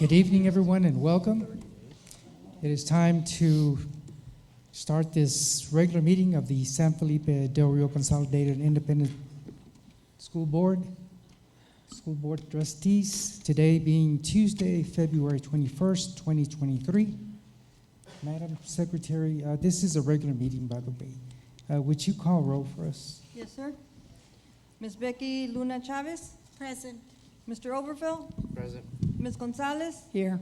Good evening, everyone, and welcome. It is time to start this regular meeting of the San Felipe Del Rio Consolidated Independent School Board Trustees, today being Tuesday, February 21st, 2023. Madam Secretary, this is a regular meeting, by the way. Would you call roll for us? Yes, sir. Ms. Becky Luna Chavez? Present. Mr. Overfill? Present. Ms. Gonzalez? Here.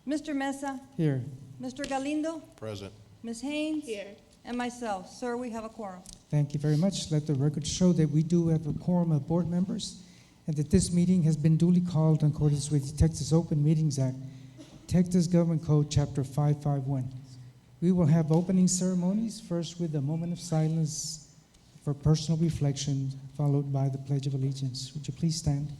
Mr. Mesa? Here. Mr. Galindo? Present. Ms. Haynes? Here. And myself. Sir, we have a quorum. Thank you very much. Let the record show that we do have a quorum of board members and that this meeting has been duly called in accordance with the Texas Open Meetings Act, Texas Government Code, Chapter 551. We will have opening ceremonies, first with a moment of silence for personal reflection, followed by the Pledge of Allegiance. Would you please stand?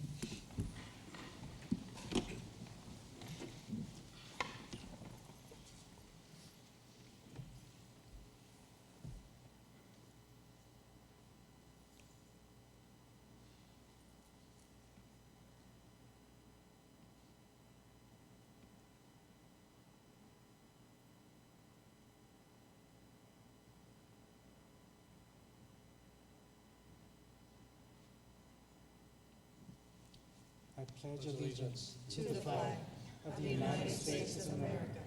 I pledge allegiance To the flag of the United States of America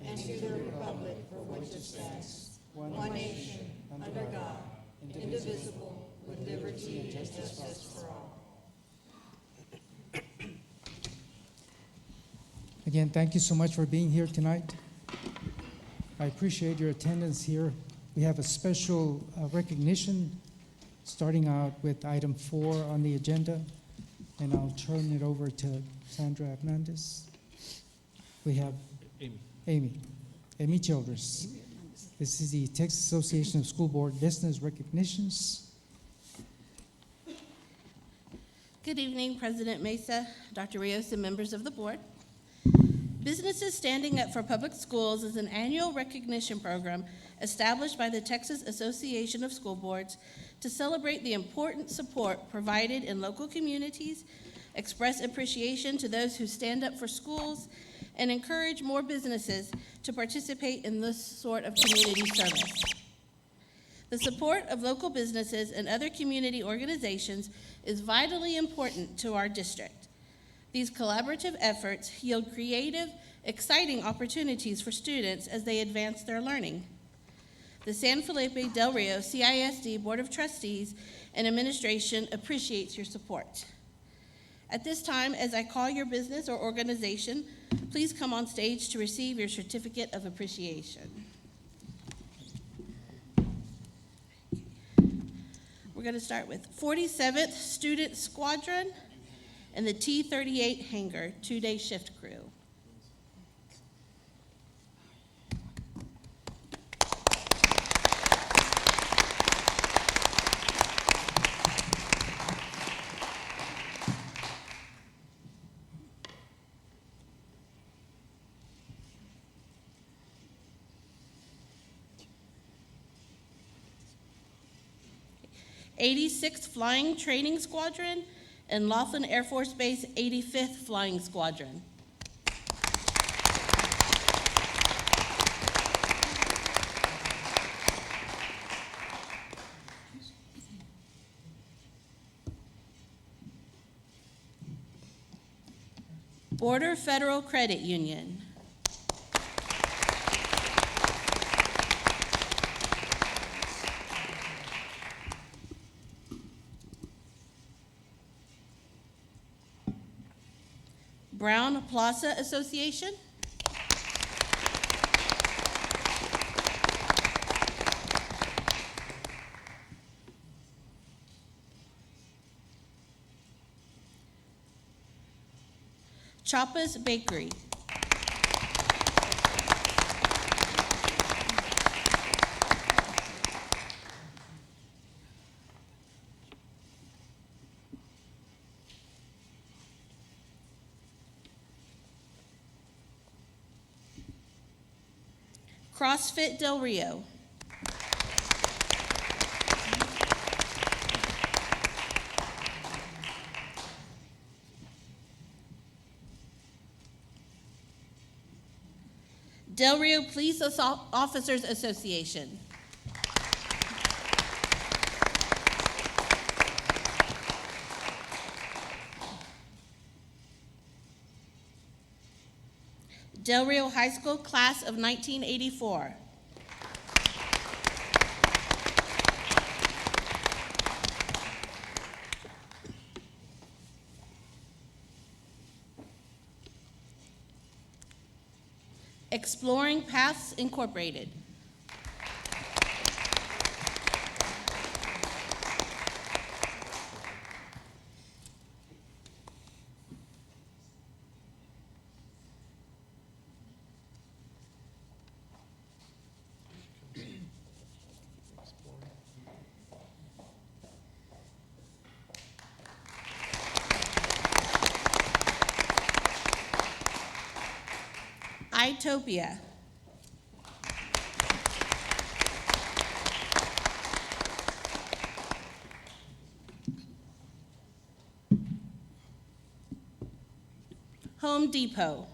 and to the republic for which it stands, one nation, under God, indivisible, with liberty and justice for all. Again, thank you so much for being here tonight. I appreciate your attendance here. We have a special recognition starting out with item 4 on the agenda, and I'll turn it over to Sandra Hernandez. We have Amy Childress. This is the Texas Association of School Board Business Recognitions. Good evening, President Mesa, Dr. Rios, and members of the board. Businesses Standing Up for Public Schools is an annual recognition program established by the Texas Association of School Boards to celebrate the important support provided in local communities, express appreciation to those who stand up for schools, and encourage more businesses to participate in this sort of community service. The support of local businesses and other community organizations is vitally important to our district. These collaborative efforts yield creative, exciting opportunities for students as they advance their learning. The San Felipe Del Rio CISD Board of Trustees and Administration appreciates your support. At this time, as I call your business or organization, please come on stage to receive your certificate of appreciation. We're going to start with 47th Student Squadron and the T-38 Hangar 2-day shift crew. '86th Flying Training Squadron and Laughlin Air Force Base 85th Flying Squadron. Border Federal Credit Union. Brown Plaza Association. Choppa's Bakery. CrossFit Del Rio. Del Rio Police Officers Association. Del Rio High School Class of 1984. Exploring Paths Incorporated. Itopia. Home Depot.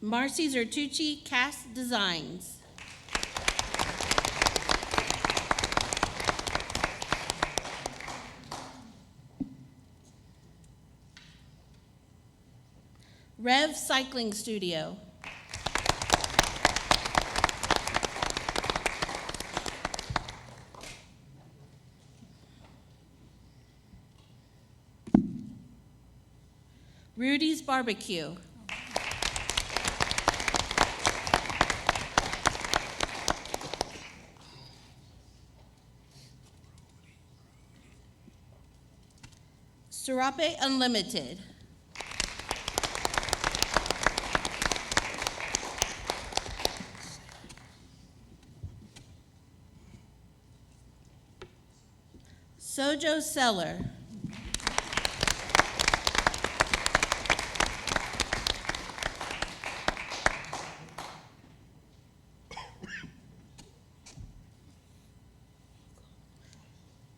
Marcy Zertucci Cast Designs. Rev Cycling Studio. Rudy's Barbecue. Serape Unlimited. Sojo Cellar.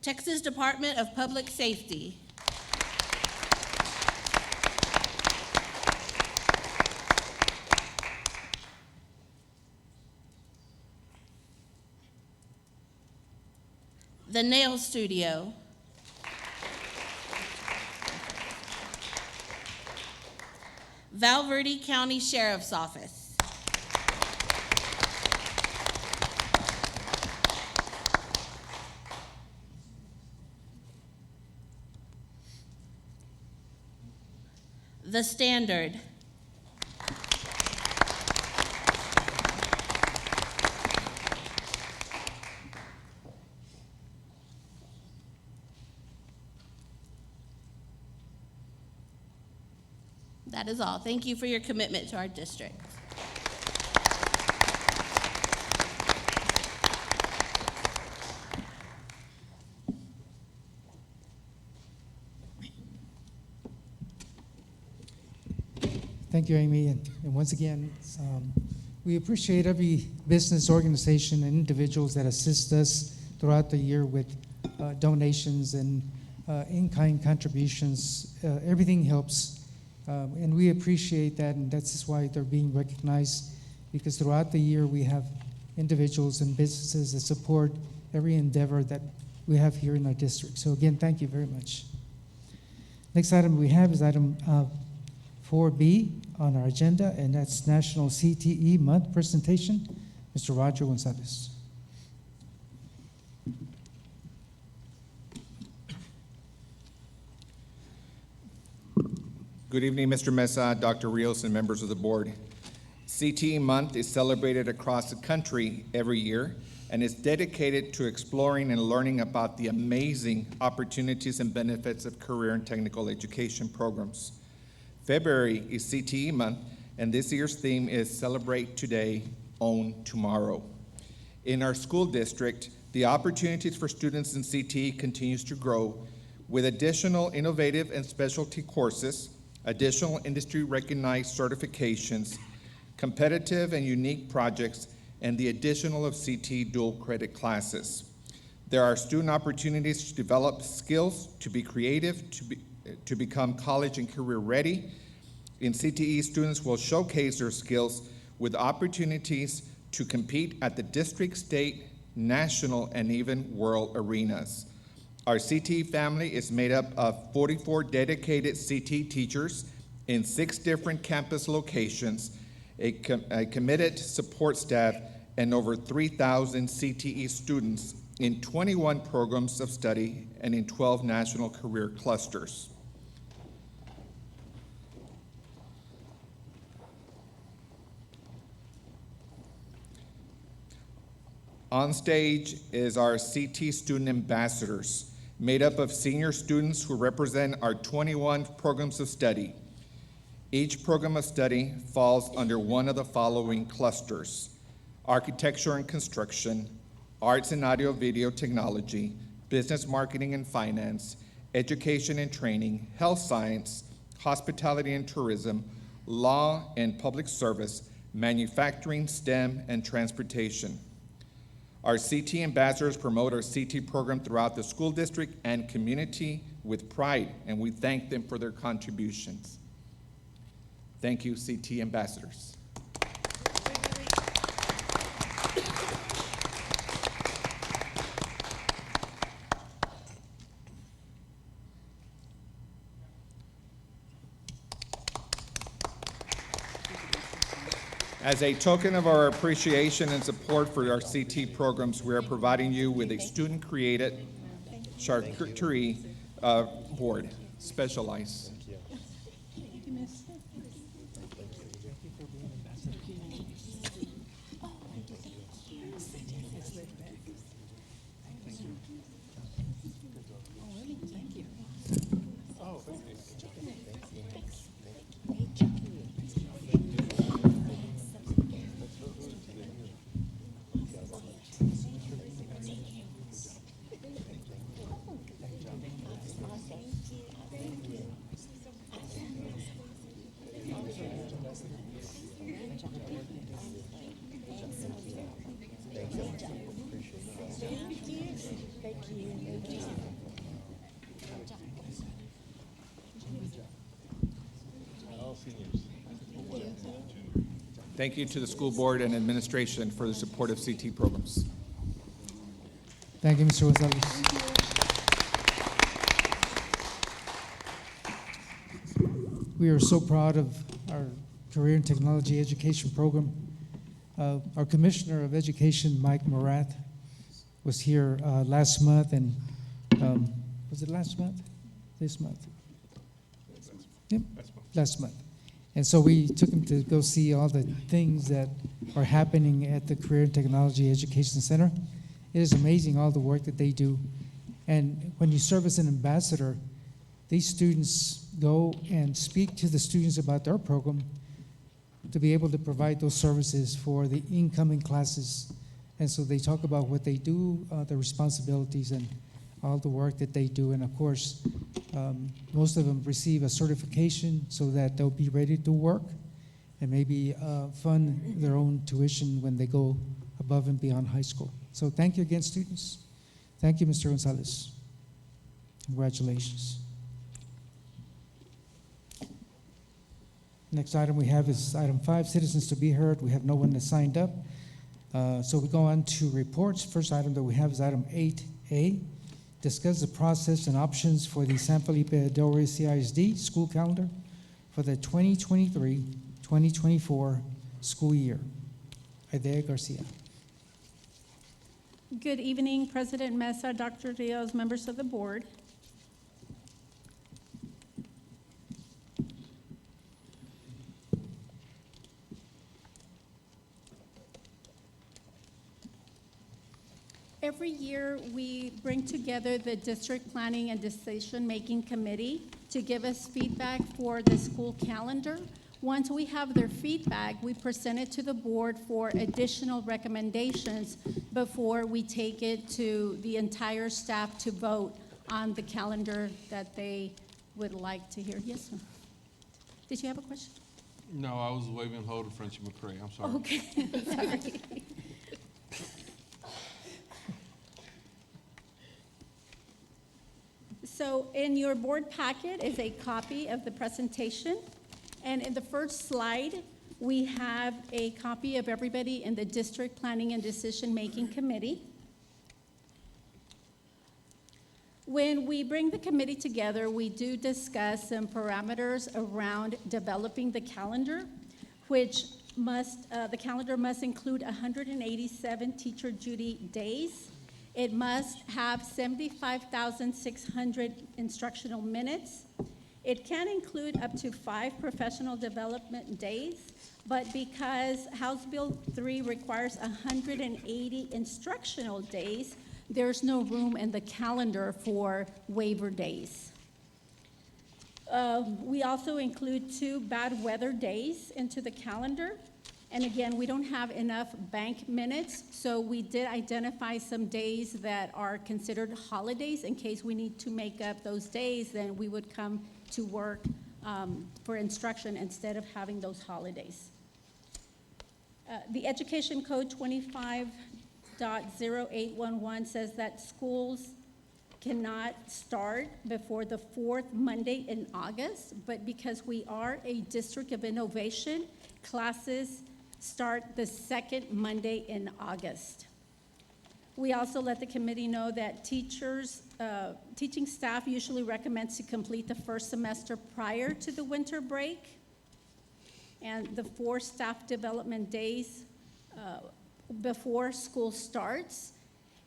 Texas Department of Public Safety. The Nail Studio. Val Verde County Sheriff's Office. The Standard. That is all. Thank you for your commitment to our district. Thank you, Amy. And once again, we appreciate every business, organization, and individuals that assist us throughout the year with donations and in-kind contributions. Everything helps. And we appreciate that, and that's just why they're being recognized, because throughout the year we have individuals and businesses that support every endeavor that we have here in our district. So again, thank you very much. Next item we have is item 4B on our agenda, and that's National CTE Month presentation. Mr. Roger Gonzalez. Good evening, Mr. Mesa, Dr. Rios, and members of the board. CTE Month is celebrated across the country every year and is dedicated to exploring and learning about the amazing opportunities and benefits of career and technical education programs. February is CTE Month, and this year's theme is Celebrate Today, Own Tomorrow. In our school district, the opportunities for students in CTE continues to grow with additional innovative and specialty courses, additional industry-recognized certifications, competitive and unique projects, and the additional of CT dual credit classes. There are student opportunities to develop skills, to be creative, to become college and career ready. In CTE, students will showcase their skills with opportunities to compete at the district, state, national, and even world arenas. Our CTE family is made up of 44 dedicated CTE teachers in 6 different campus locations, a committed support staff, and over 3,000 CTE students in 21 programs of study and in 12 national career clusters. On stage is our CT student ambassadors, made up of senior students who represent our 21 programs of study. Each program of study falls under one of the following clusters: architecture and construction, arts and audio video technology, business marketing and finance, education and training, health science, hospitality and tourism, law and public service, manufacturing, STEM, and transportation. Our CT ambassadors promote our CT program throughout the school district and community with pride, and we thank them for their contributions. Thank you, CT ambassadors. As a token of our appreciation and support for our CT programs, we are providing you with a student-created charcuterie board, specialized. Thank you to the school board and administration for the support of CT programs. Thank you, Mr. Gonzalez. We are so proud of our Career and Technology Education Program. Our Commissioner of Education, Mike Morath, was here last month, and was it last month? This month? Yep, last month. And so we took him to go see all the things that are happening at the Career and Technology Education Center. It is amazing all the work that they do. And when you serve as an ambassador, these students go and speak to the students about their program to be able to provide those services for the incoming classes. And so they talk about what they do, the responsibilities, and all the work that they do. And of course, most of them receive a certification so that they'll be ready to work and maybe fund their own tuition when they go above and beyond high school. So thank you again, students. Thank you, Mr. Gonzalez. Congratulations. Next item we have is item 5, citizens to be heard. We have no one that signed up. So we go on to reports. First item that we have is item 8A. Discuss the process and options for the San Felipe Del Rey CISD school calendar for the 2023-2024 school year. Idea Garcia. Good evening, President Mesa, Dr. Rios, members of the board. Every year, we bring together the District Planning and Decision-Making Committee to give us feedback for the school calendar. Once we have their feedback, we present it to the board for additional recommendations before we take it to the entire staff to vote on the calendar that they would like to hear. Yes, sir. Did you have a question? No, I was waving hello to Frenchie McCray. I'm sorry. Okay, sorry. in your board packet is a copy of the presentation. And in the first slide, we have a copy of everybody in the District Planning and Decision-Making Committee. When we bring the committee together, we do discuss some parameters around developing the calendar, which the calendar must include 187 teacher duty days. It must have 75,600 instructional minutes. It can include up to 5 professional development days, but because House Bill 3 requires 180 instructional days, there's no room in the calendar for waiver days. We also include 2 bad weather days into the calendar. And again, we don't have enough bank minutes, so we did identify some days that are considered holidays. In case we need to make up those days, then we would come to work for instruction instead of having those holidays. The Education Code 25.0811 says that schools cannot start before the 4th Monday in August, but because we are a district of innovation, classes start the 2nd Monday in August. We also let the committee know that teaching staff usually recommends to complete the first semester prior to the winter break, and the 4 staff development days before school starts.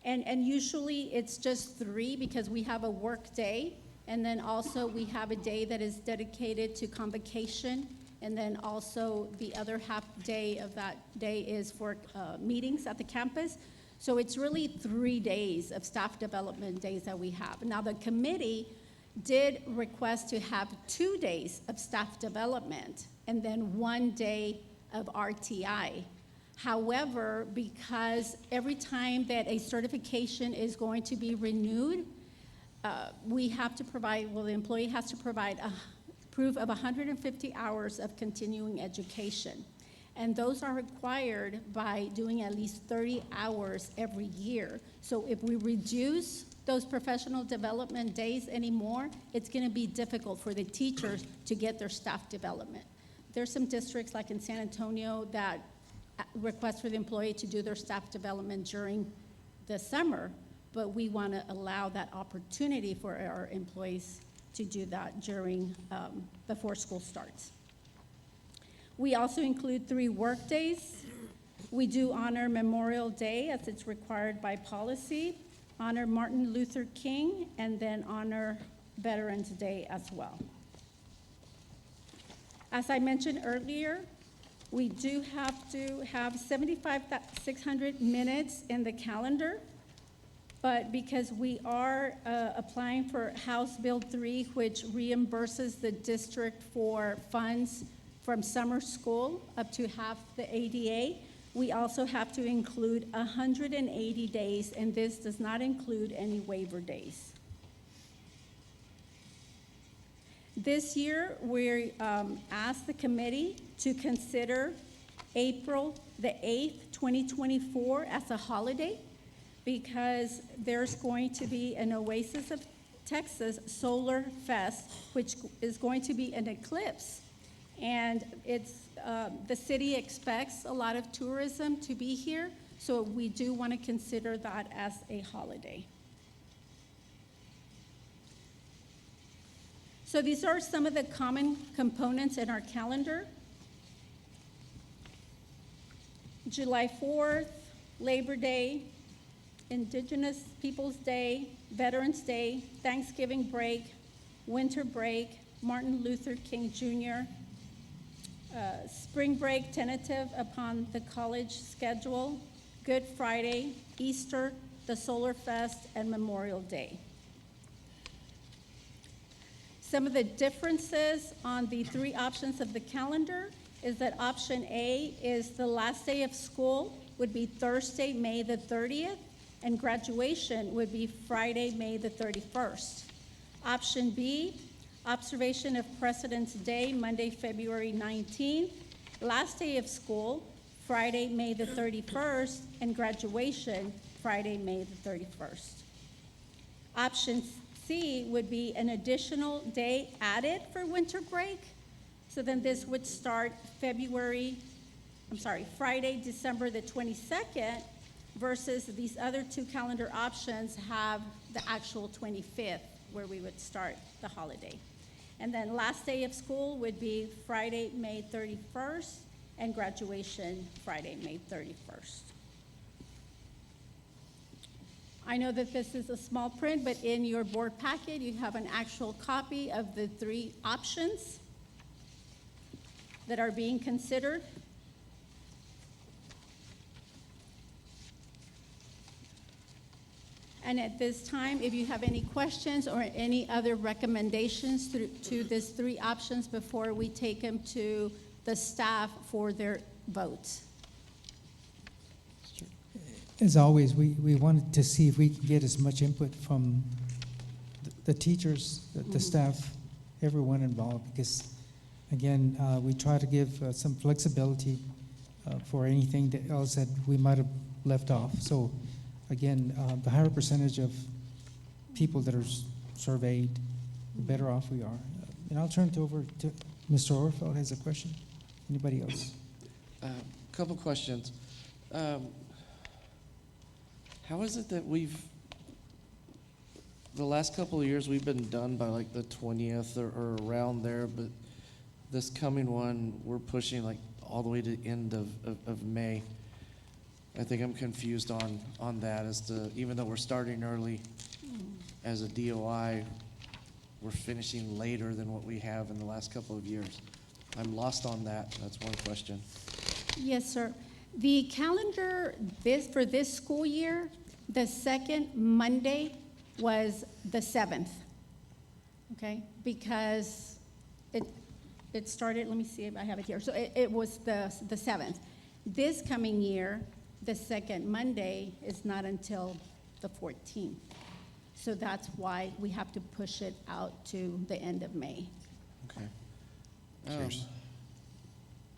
And usually it's just 3 because we have a work day, and then also we have a day that is dedicated to convocation, and then also the other half day of that day is for meetings at the campus. So it's really 3 days of staff development days that we have. Now the committee did request to have 2 days of staff development and then 1 day of RTI. However, because every time that a certification is going to be renewed, we have to provide, the employee has to provide a proof of 150 hours of continuing education. And those are required by doing at least 30 hours every year. So if we reduce those professional development days anymore, it's gonna be difficult for the teachers to get their staff development. There's some districts like in San Antonio that request for the employee to do their staff development during the summer, but we want to allow that opportunity for our employees to do that during before school starts. We also include 3 work days. We do honor Memorial Day as it's required by policy, honor Martin Luther King, and then honor Veterans Day as well. As I mentioned earlier, we do have to have 75,600 minutes in the calendar, but because we are applying for House Bill 3, which reimburses the district for funds from summer school up to half the ADA, we also have to include 180 days, and this does not include any waiver days. This year, we asked the committee to consider April the 8th, 2024 as a holiday because there's going to be an Oasis of Texas Solar Fest, which is going to be an eclipse. And it's, the city expects a lot of tourism to be here, so we do want to consider that as a holiday. So these are some of the common components in our calendar. July 4th, Labor Day, Indigenous Peoples Day, Veterans Day, Thanksgiving break, winter break, Martin Luther King Jr., spring break tentative upon the college schedule, Good Friday, Easter, the Solar Fest, and Memorial Day. Some of the differences on the 3 options of the calendar is that option A is the last day of school would be Thursday, May the 30th, and graduation would be Friday, May the 31st. Option B, observation of President's Day, Monday, February 19th, last day of school, Friday, May the 31st, and graduation, Friday, May the 31st. Option C would be an additional day added for winter break. So then this would start Friday, December the 22nd, versus these other two calendar options have the actual 25th, where we would start the holiday. And then last day of school would be Friday, May 31st, and graduation Friday, May 31st. I know that this is a small print, but in your board packet, you have an actual copy of the three options that are being considered. And at this time, if you have any questions or any other recommendations to these three options before we take them to the staff for their votes. As always, we wanted to see if we can get as much input from the teachers, the staff, everyone involved, because, again, we try to give some flexibility for anything else that we might have left off. So, again, the higher percentage of people that are surveyed, the better off we are. And I'll turn it over to Mr. Orfeld has a question. Anybody else? Couple questions. How is it that the last couple of years, we've been done by like the 20th or around there, but this coming one, we're pushing like all the way to the end of May. I think I'm confused on that as to, even though we're starting early as a DOI, we're finishing later than what we have in the last couple of years. I'm lost on that. That's one question. Yes, sir. The calendar for this school year, the second Monday was the 7th, okay? Because it started, let me see if I have it here. So it was the 7th. This coming year, the second Monday is not until the 14th. So that's why we have to push it out to the end of May. Okay. Cheers.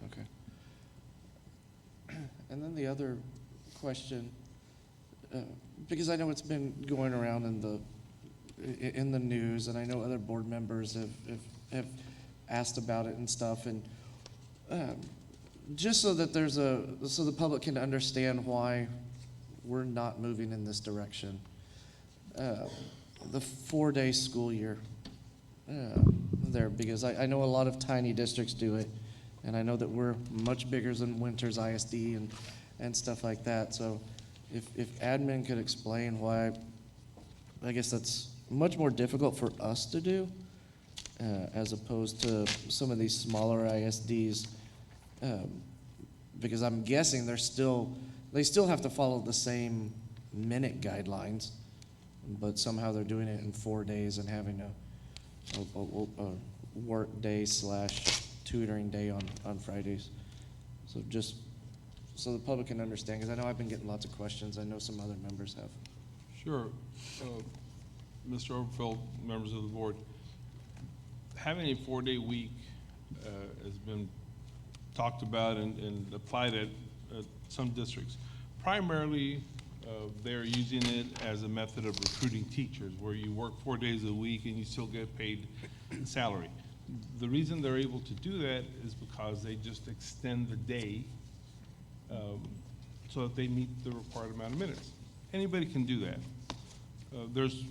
Okay. And then the other question, because I know it's been going around in the news, and I know other board members have asked about it and stuff, and just so that so the public can understand why we're not moving in this direction. The 4-day school year there, because I know a lot of tiny districts do it, and I know that we're much bigger than Winters ISD and stuff like that. So if admin could explain why, I guess that's much more difficult for us to do as opposed to some of these smaller ISDs, because I'm guessing they still have to follow the same minute guidelines, but somehow they're doing it in 4 days and having a work day / tutoring day on Fridays. So just so the public can understand, because I know I've been getting lots of questions. I know some other members have. Sure. Mr. Overfeld, members of the board, having a 4-day week has been talked about and applied at some districts. Primarily, they're using it as a method of recruiting teachers, where you work 4 days a week and you still get paid salary. The reason they're able to do that is because they just extend the day so that they meet the required amount of minutes. Anybody can do that. There's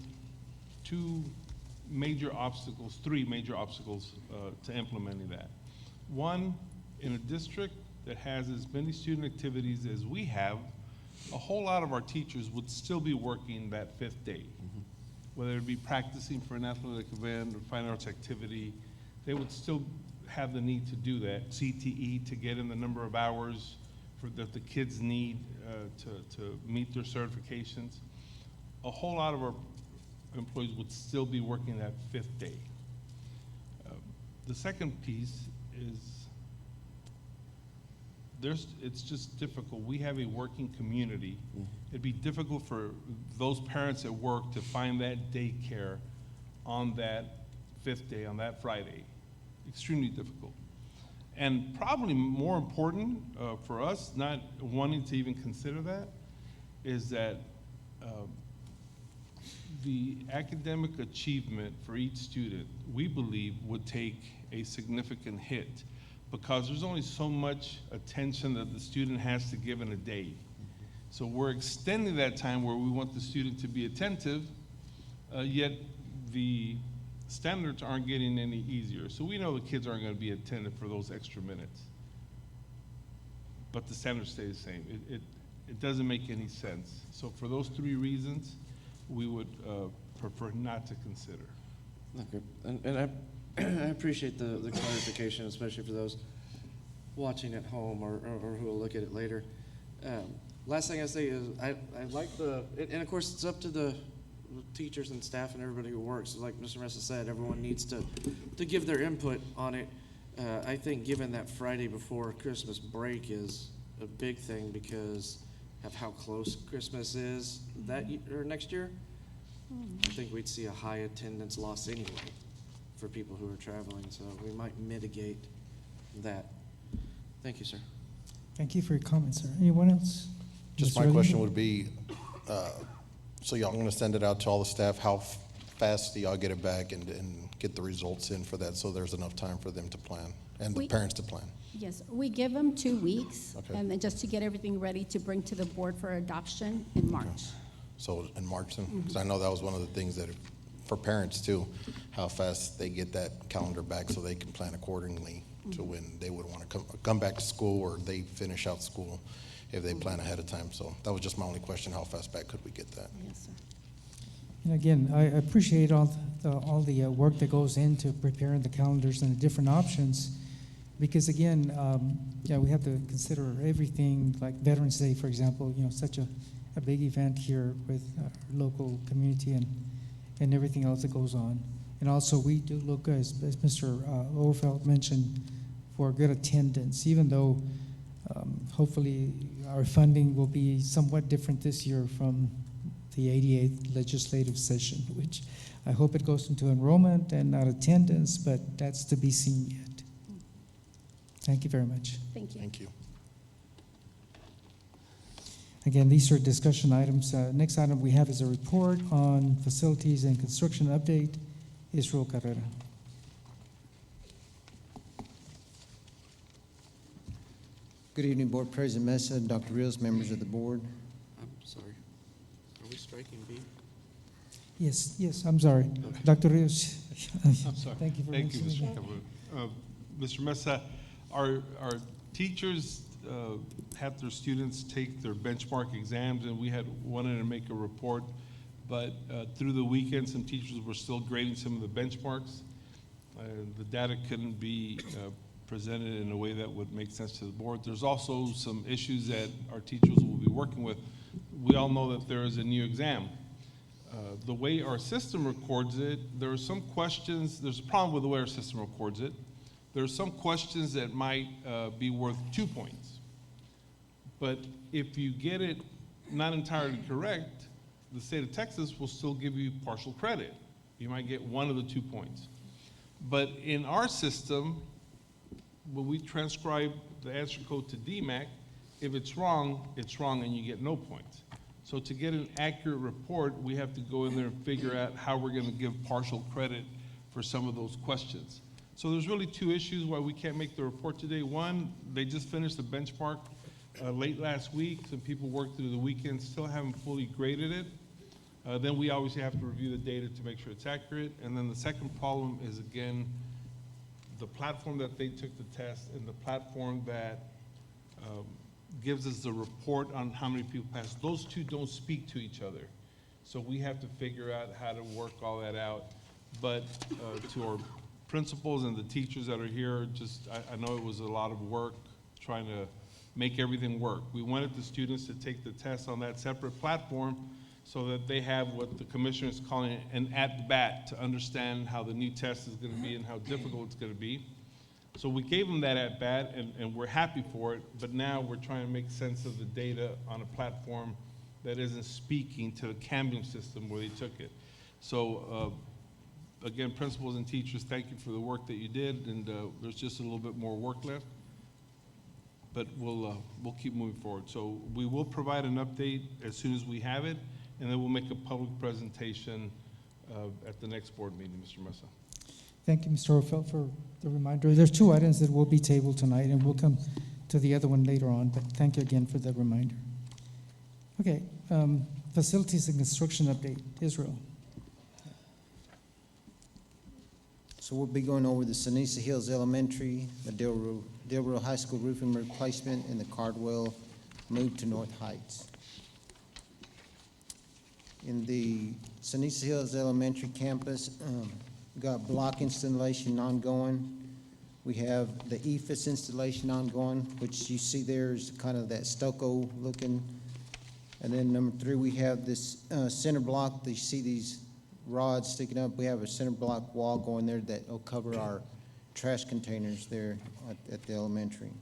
three major obstacles to implementing that. One, in a district that has as many student activities as we have, a whole lot of our teachers would still be working that 5th day. Whether it be practicing for an athletic event or fine arts activity, they would still have the need to do that, CTE, to get in the number of hours that the kids need to meet their certifications. A whole lot of our employees would still be working that 5th day. The second piece is it's just difficult. We have a working community. It'd be difficult for those parents at work to find that daycare on that 5th day, on that Friday. Extremely difficult. And probably more important for us, not wanting to even consider that, is that the academic achievement for each student, we believe, would take a significant hit because there's only so much attention that the student has to give in a day. So we're extending that time where we want the student to be attentive, yet the standards aren't getting any easier. So we know the kids aren't going to be attentive for those extra minutes. But the standards stay the same. It doesn't make any sense. So for those three reasons, we would prefer not to consider. Okay, and I appreciate the clarification, especially for those watching at home or who will look at it later. Last thing I say is I like and of course it's up to the teachers and staff and everybody who works. Like Mr. Mesa said, everyone needs to give their input on it. I think given that Friday before Christmas break is a big thing because of how close Christmas is or next year, I think we'd see a high attendance loss anyway for people who are traveling, so we might mitigate that. Thank you, sir. Thank you for your comments, sir. Anyone else? Just Mr. my Lee? question would be, so y'all gonna send it out to all the staff, how fast do y'all get it back and get the results in for that, so there's enough time for them to plan, and the parents to plan? Yes, we give them 2 weeks, Okay. and then just to get everything ready to bring to the board for adoption in March. So in March then? Because I know that was one of the things that, for parents too, how fast they get that calendar back so they can plan accordingly to when they would want to come back to school or they finish out school if they plan ahead of time. So that was just my only question, how fast back could we get that? Yes, sir. And again, I appreciate all the work that goes into preparing the calendars and the different options, because again, we have to consider everything, like Veterans Day, for example, such a big event here with our local community and everything else that goes on. And also, we do look, as Mr. Overfeld mentioned, for good attendance, even though hopefully our funding will be somewhat different this year from the 88th legislative session, which I hope it goes into enrollment and not attendance, but that's to be seen yet. Thank you very much. Thank you. Thank you. Again, these are discussion items. Next item we have is a report on facilities and construction update. Israel Carrera. Good evening, Board President Mesa, Dr. Rios, members of the board. I'm sorry. Are we striking B? Yes, I'm sorry. Dr. Rios. I'm sorry. Thank you for Thank you, mentioning Mr. that. Cabrera. Mr. Mesa, our teachers had their students take their benchmark exams, and we wanted to make a report, but through the weekend, some teachers were still grading some of the benchmarks. The data couldn't be presented in a way that would make sense to the board. There's also some issues that our teachers will be working with. We all know that there is a new exam. The way our system records it, there are some questions, there's a problem with the way our system records it. There are some questions that might be worth 2 points. But if you get it not entirely correct, the state of Texas will still give you partial credit. You might get 1 of the 2 points. But in our system, when we transcribe the answer code to DMAC, if it's wrong and you get no points. So to get an accurate report, we have to go in there and figure out how we're gonna give partial credit for some of those questions. So there's really 2 issues why we can't make the report today. One, they just finished the benchmark late last week. Some people worked through the weekend, still haven't fully graded it. Then we obviously have to review the data to make sure it's accurate. And then the second problem is, again, the platform that they took the test and the platform that gives us the report on how many people passed. Those 2 don't speak to each other. So we have to figure out how to work all that out. But to our principals and the teachers that are here, I know it was a lot of work trying to make everything work. We wanted the students to take the test on that separate platform so that they have what the commissioner is calling an at-bat to understand how the new test is going to be and how difficult it's going to be. So we gave them that at-bat, and we're happy for it, but now we're trying to make sense of the data on a platform that isn't speaking to the Cambium system where they took it. So again, principals and teachers, thank you for the work that you did, and there's just a little bit more work left, but we'll keep moving forward. So we will provide an update as soon as we have it, and then we'll make a public presentation at the next board meeting, Mr. Mesa. Thank you, Mr. Orfeld, for the reminder. There's two items that will be tabled tonight, and we'll come to the other one later on, but thank you again for the reminder. Okay, facilities and construction update, Israel. So we'll be going over the Sanisa Hills Elementary, the Del Rio High School roofing replacement, and the Cardwell move to North Heights. In the Sanisa Hills Elementary campus, got block installation ongoing. We have the EFIS installation ongoing, which you see there is kind of that stucco looking. And then number 3, we have this center block. You see these rods sticking up. We have a center block wall going there that will cover our trash containers there at the elementary.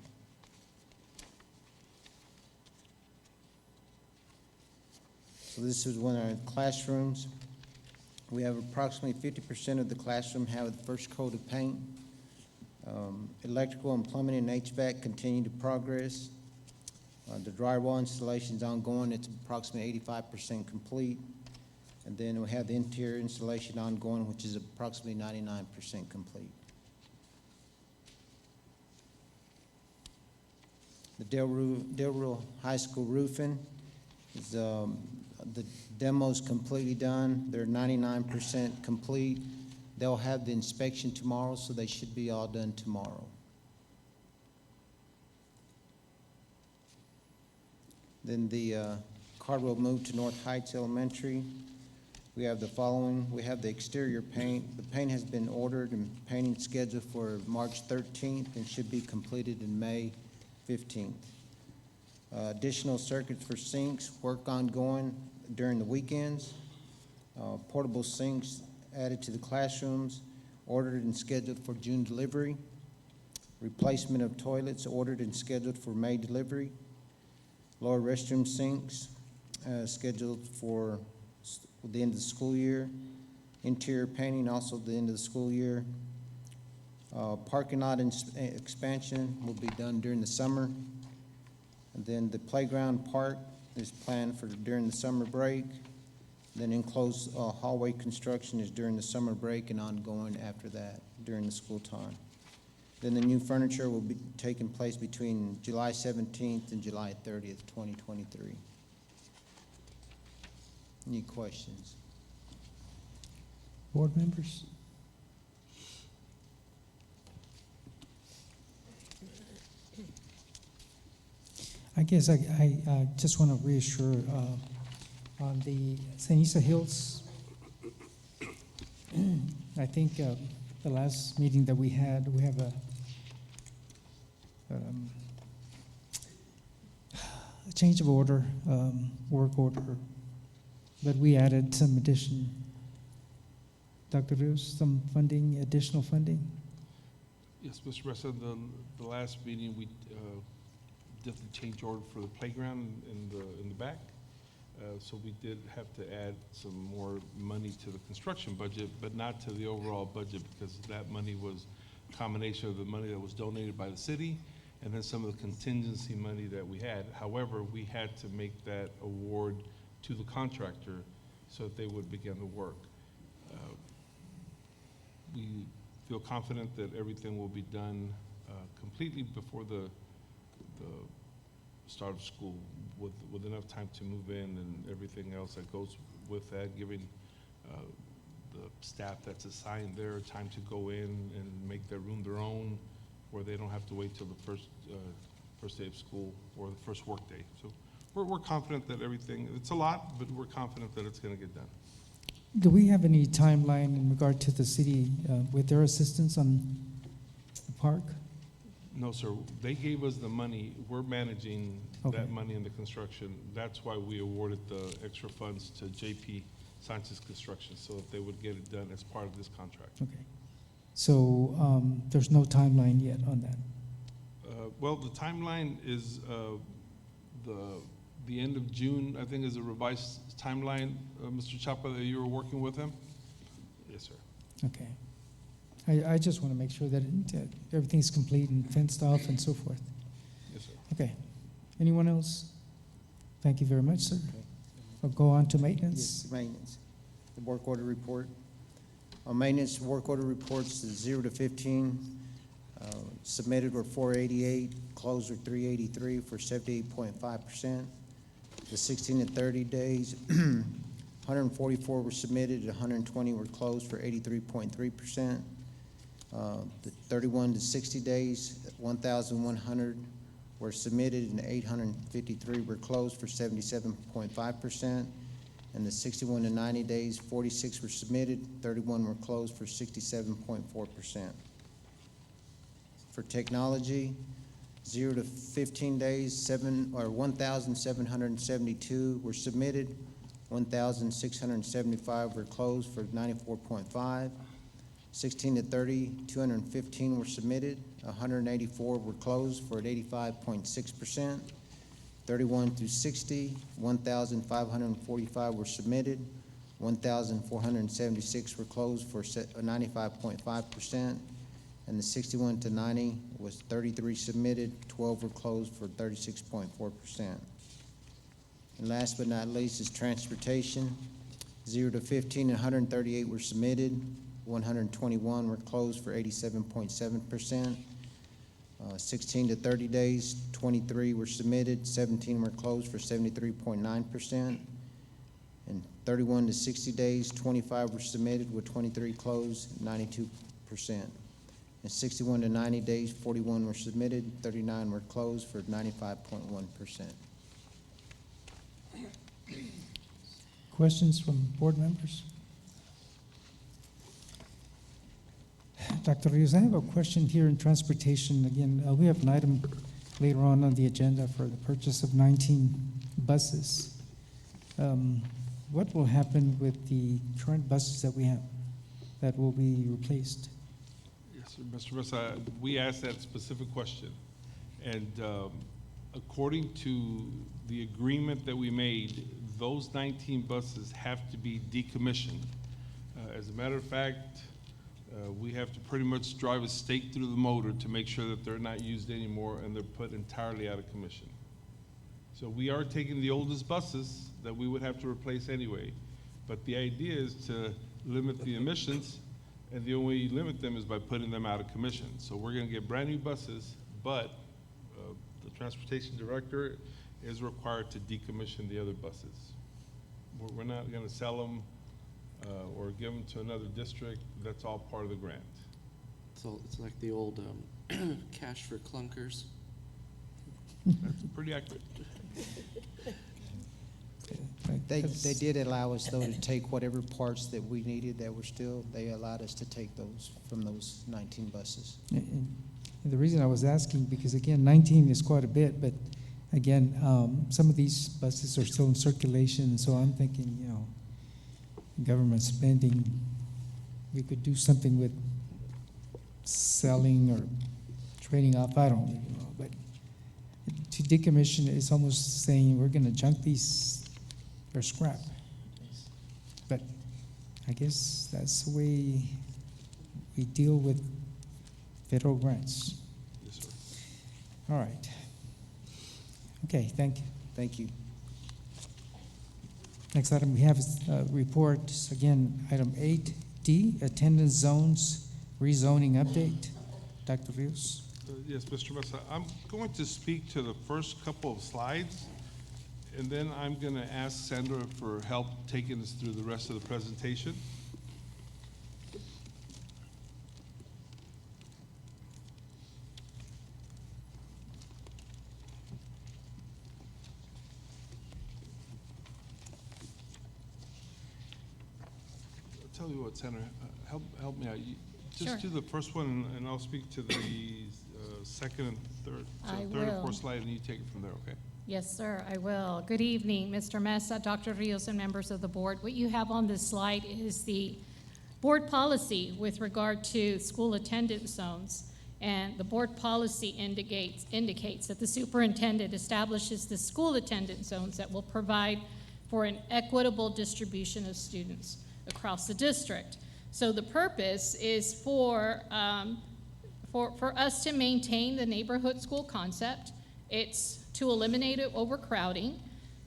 So this is one of our classrooms. We have approximately 50% of the classroom have the first coat of paint. Electrical and plumbing and HVAC continue to progress. The drywall installation is ongoing. It's approximately 85% complete. And then we have the interior installation ongoing, which is approximately 99% complete. The Del Rio High School roofing is, the demo's completely done. They're 99% complete. They'll have the inspection tomorrow, so they should be all done tomorrow. Then the Cardwell move to North Heights Elementary. We have the following. We have the exterior paint. The paint has been ordered and painting scheduled for March 13th and should be completed in May 15th. Additional circuits for sinks, work ongoing during the weekends. Portable sinks added to the classrooms, ordered and scheduled for June delivery. Replacement of toilets ordered and scheduled for May delivery. Lower restroom sinks scheduled for the end of the school year. Interior painting also the end of the school year. Parking lot expansion will be done during the summer. And then the playground park is planned for during the summer break. Then enclosed hallway construction is during the summer break and ongoing after that during the school time. Then the new furniture will be taking place between July 17th and July 30th, 2023. Any questions? Board members? I guess I just want to reassure on the Sanisa Hills. I think the last meeting that we had, we have a change of order, work order, but we added some addition. Dr. Rios, some funding, additional funding? Yes, Mr. President, the last meeting, we did the change order for the playground in the back. So we did have to add some more money to the construction budget, but not to the overall budget, because that money was a combination of the money that was donated by the city and then some of the contingency money that we had. However, we had to make that award to the contractor so that they would begin the work. We feel confident that everything will be done completely before the start of school, with enough time to move in and everything else that goes with that, giving the staff that's assigned there time to go in and make their room their own, where they don't have to wait till the first day of school or the first work day. So we're confident that everything, it's a lot, but we're confident that it's going to get done. Do we have any timeline in regard to the city with their assistance on the park? No, sir. They gave us the money. We're managing that money in the construction. That's why we awarded the extra funds to JP Sanchez Construction, so that they would get it done as part of this contract. Okay. So there's no timeline yet on that? Well, the timeline is the end of June, I think, is a revised timeline, Mr. Chapa, that you were working with him? Yes, sir. Okay. I just want to make sure that everything's complete and fenced off and so forth. Yes, sir. Okay. Anyone else? Thank you very much, sir. We'll go on to maintenance. Yes, maintenance. The work order report. On maintenance, work order reports is 0 to 15. Submitted were 488, closed were 383 for 78.5%. The 16 to 30 days, 144 were submitted, 120 were closed for 83.3%. The 31 to 60 days, 1,100 were submitted and 853 were closed for 77.5%. And the 61 to 90 days, 46 were submitted, 31 were closed for 67.4%. For technology, 0 to 15 days, 1,772 were submitted, 1,675 were closed for 94.5. 16 to 30, 215 were submitted, 184 were closed for 85.6%. 31 through 60, 1,545 were submitted, 1,476 were closed for 95.5%. And the 61 to 90 was 33 submitted, 12 were closed for 36.4%. And last but not least is transportation. 0 to 15, 138 were submitted, 121 were closed for 87.7%. 16 to 30 days, 23 were submitted, 17 were closed for 73.9%. And 31 to 60 days, 25 were submitted with 23 closed, 92%. And 61 to 90 days, 41 were submitted, 39 were closed for 95.1%. Questions from board members? Dr. Rios, I have a question here in transportation. Again, we have an item later on the agenda for the purchase of 19 buses. What will happen with the current buses that we have that will be replaced? Yes, sir, Mr. Mesa, we asked that specific question. And according to the agreement that we made, those 19 buses have to be decommissioned. As a matter of fact, we have to pretty much drive a stake through the motor to make sure that they're not used anymore and they're put entirely out of commission. So we are taking the oldest buses that we would have to replace anyway, but the idea is to limit the emissions, and the only way you limit them is by putting them out of commission. So we're gonna get brand new buses, but the transportation director is required to decommission the other buses. We're not gonna sell them or give them to another district. That's all part of the grant. So it's like the old cash for clunkers. That's pretty accurate. They did allow us, though, to take whatever parts that we needed that were still, they allowed us to take those from those 19 buses. And the reason I was asking, because again, 19 is quite a bit, but again, some of these buses are still in circulation, so I'm thinking, you know, government spending, we could do something with selling or trading off, I don't even know, but to decommission is almost saying we're gonna junk these or scrap. But I guess that's the way we deal with federal grants. Yes, sir. All right. Okay, thank you. Thank you. Next item we have is reports, again, item 8D, attendance zones rezoning update. Dr. Rios. Yes, Mr. Mesa, I'm going to speak to the first couple of slides, and then I'm going to ask Sandra for help taking us through the rest of the presentation. I'll tell you what, Sandra, help me out. Just Sure. do the first one, and I'll speak to the second and third. So I third and will. fourth slide, and you take it from there, okay? Yes, sir, I will. Good evening, Mr. Mesa, Dr. Rios, and members of the board. What you have on this slide is the board policy with regard to school attendance zones. And the board policy indicates that the superintendent establishes the school attendance zones that will provide for an equitable distribution of students across the district. So the purpose is for us to maintain the neighborhood school concept. It's to eliminate overcrowding,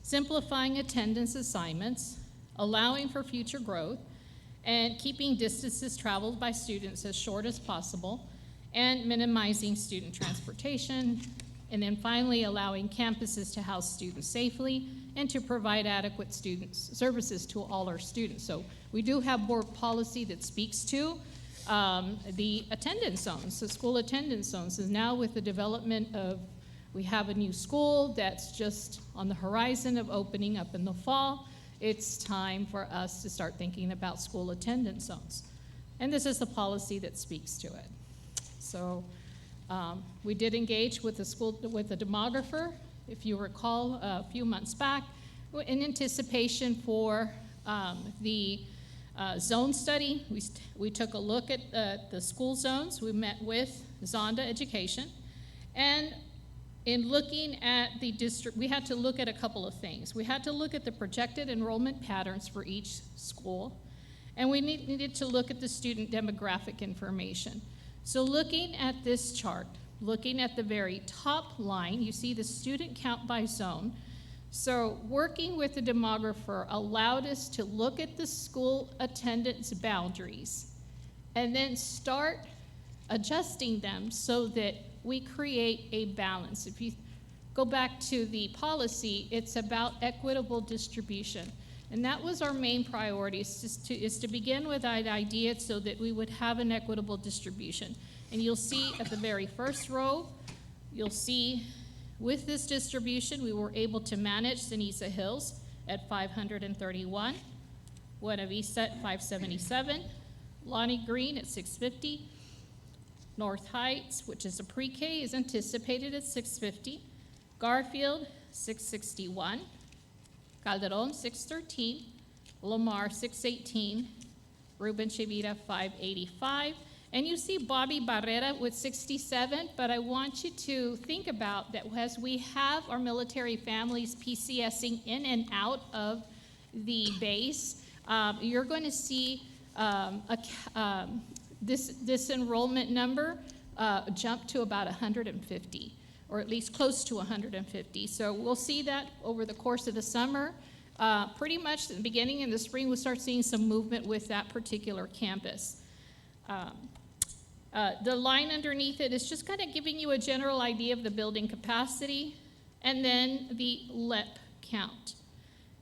simplifying attendance assignments, allowing for future growth, and keeping distances traveled by students as short as possible, and minimizing student transportation, and then finally allowing campuses to house students safely and to provide adequate student services to all our students. So we do have board policy that speaks to the attendance zones, the school attendance zones. And now with the development of, we have a new school that's just on the horizon of opening up in the fall. It's time for us to start thinking about school attendance zones. And this is the policy that speaks to it. So we did engage with the demographer, if you recall, a few months back, in anticipation for the zone study. We took a look at the school zones. We met with Zonda Education. And in looking at the district, we had to look at a couple of things. We had to look at the projected enrollment patterns for each school, and we needed to look at the student demographic information. So looking at this chart, looking at the very top line, you see the student count by zone. So working with the demographer allowed us to look at the school attendance boundaries and then start adjusting them so that we create a balance. If you go back to the policy, it's about equitable distribution. And that was our main priority, is to begin with that idea so that we would have an equitable distribution. And you'll see at the very first row, you'll see with this distribution, we were able to manage Ceniza Hills at 531, Buena Vista at 577, Lonnie Green at 650, North Heights, which is a pre-K, is anticipated at 650, Garfield 661, Calderon 613, Lamar 618, Ruben Chavira 585, and you see Bobby Barrera with 67, but I want you to think about that as we have our military families PCSing in and out of the base, you're going to see this enrollment number jump to about 150, or at least close to 150. So we'll see that over the course of the summer. Pretty much at the beginning in the spring, we'll start seeing some movement with that particular campus. The line underneath it is just kind of giving you a general idea of the building capacity and then the LEP count.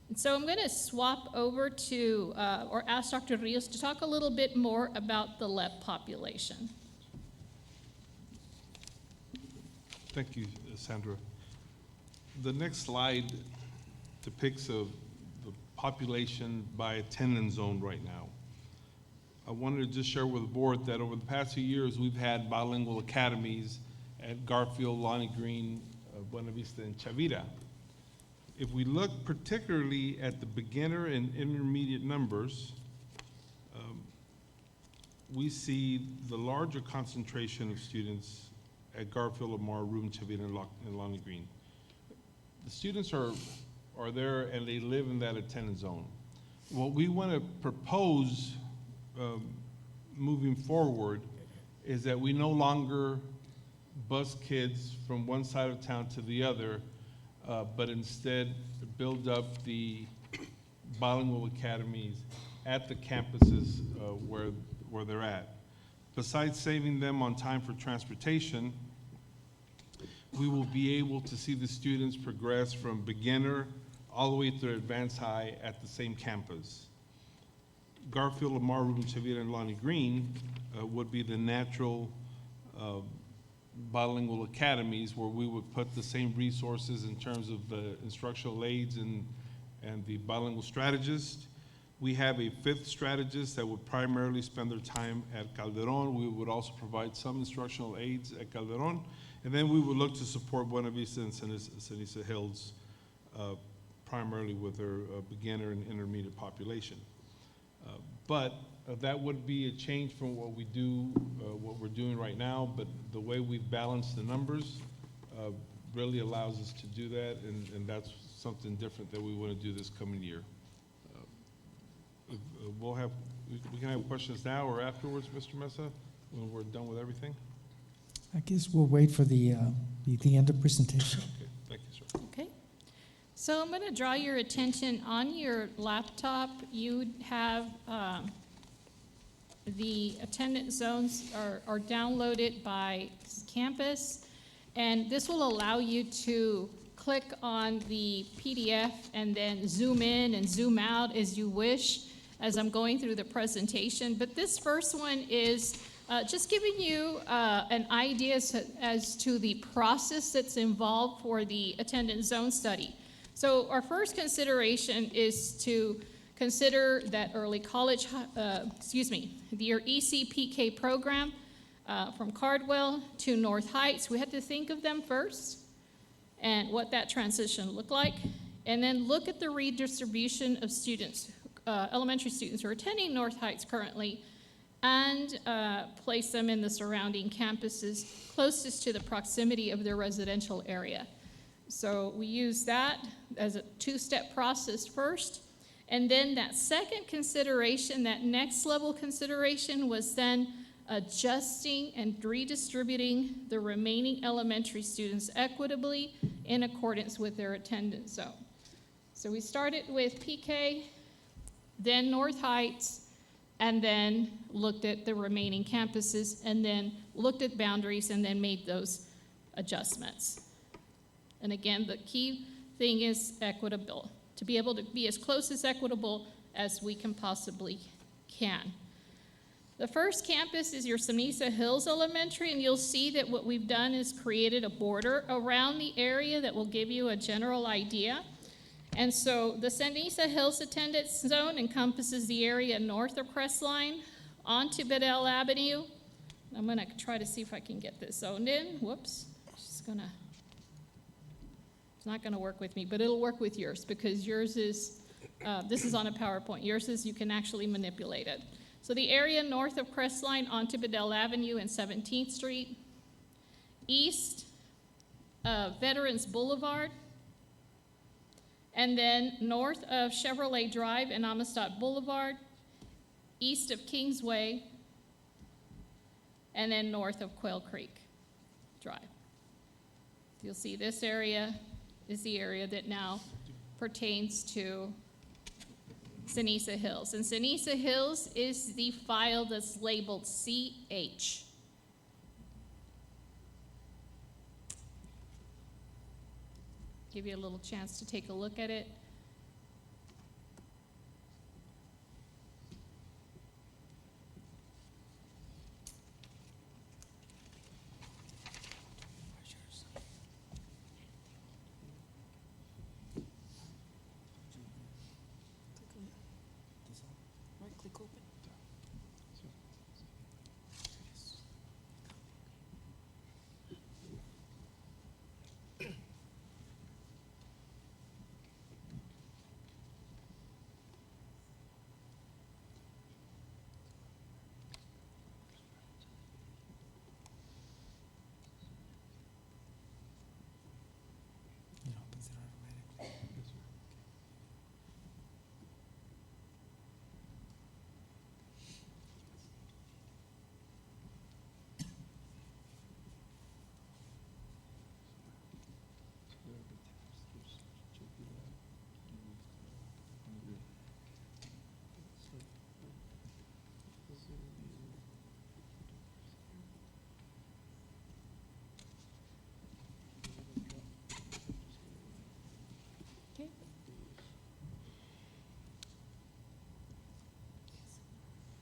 And so I'm going to swap over to, or ask Dr. Rios to talk a little bit more about the LEP population. Thank you, Sandra. The next slide depicts the population by attendance zone right now. I wanted to just share with the board that over the past few years, we've had bilingual academies at Garfield, Lonnie Green, Buena Vista, and Chavira. If we look particularly at the beginner and intermediate numbers, we see the larger concentration of students at Garfield, Lamar, Ruben, Chavira, and Lonnie Green. The students are there and they live in that attendance zone. What we want to propose moving forward is that we no longer bus kids from one side of town to the other, but instead build up the bilingual academies at the campuses where they're at. Besides saving them on time for transportation, we will be able to see the students progress from beginner all the way to advanced high at the same campus. Garfield, Lamar, Ruben Chavira, and Lonnie Green would be the natural bilingual academies where we would put the same resources in terms of the instructional aides and the bilingual strategist. We have a fifth strategist that would primarily spend their time at Calderon. We would also provide some instructional aides at Calderon. And then we would look to support Buena Vista and Ceniza Hills primarily with their beginner and intermediate population. But that would be a change from what we do, what we're doing right now, but the way we've balanced the numbers really allows us to do that, and that's something different that we want to do this coming year. We can have questions now or afterwards, Mr. Mesa, when we're done with everything? I guess we'll wait for the end of presentation. Okay, thank you, sir. Okay. So I'm going to draw your attention on your laptop. You have the attendance zones are downloaded by campus, and this will allow you to click on the PDF and then zoom in and zoom out as you wish as I'm going through the presentation. But this first one is just giving you an idea as to the process that's involved for the attendance zone study. So our first consideration is to consider that early college, your ECPK program from Cardwell to North Heights. We had to think of them first and what that transition looked like, and then look at the redistribution of students, elementary students who are attending North Heights currently, and place them in the surrounding campuses closest to the proximity of their residential area. So we use that as a two-step process first. And then that second consideration, that next level consideration, was then adjusting and redistributing the remaining elementary students equitably in accordance with their attendance zone. So we started with PK, then North Heights, and then looked at the remaining campuses, and then looked at boundaries, and then made those adjustments. And again, the key thing is equitable, to be able to be as close as equitable as we can possibly can. The first campus is your Sanisa Hills Elementary, and you'll see that what we've done is created a border around the area that will give you a general idea. And so the Sanisa Hills attendance zone encompasses the area north of Crestline onto Bedell Avenue. I'm gonna try to see if I can get this zoned in. Whoops, it's not gonna work with me, but it'll work with yours because yours is, this is on a PowerPoint. Yours is, you can actually manipulate it. So the area north of Crestline onto Bedell Avenue and 17th Street, east of Veterans Boulevard, and then north of Chevrolet Drive and Amistad Boulevard, east of Kingsway, and then north of Quail Creek Drive. You'll see this area is the area that now pertains to Sanisa Hills. And Sanisa Hills is the file that's labeled CH. Give you a little chance to take a look at it.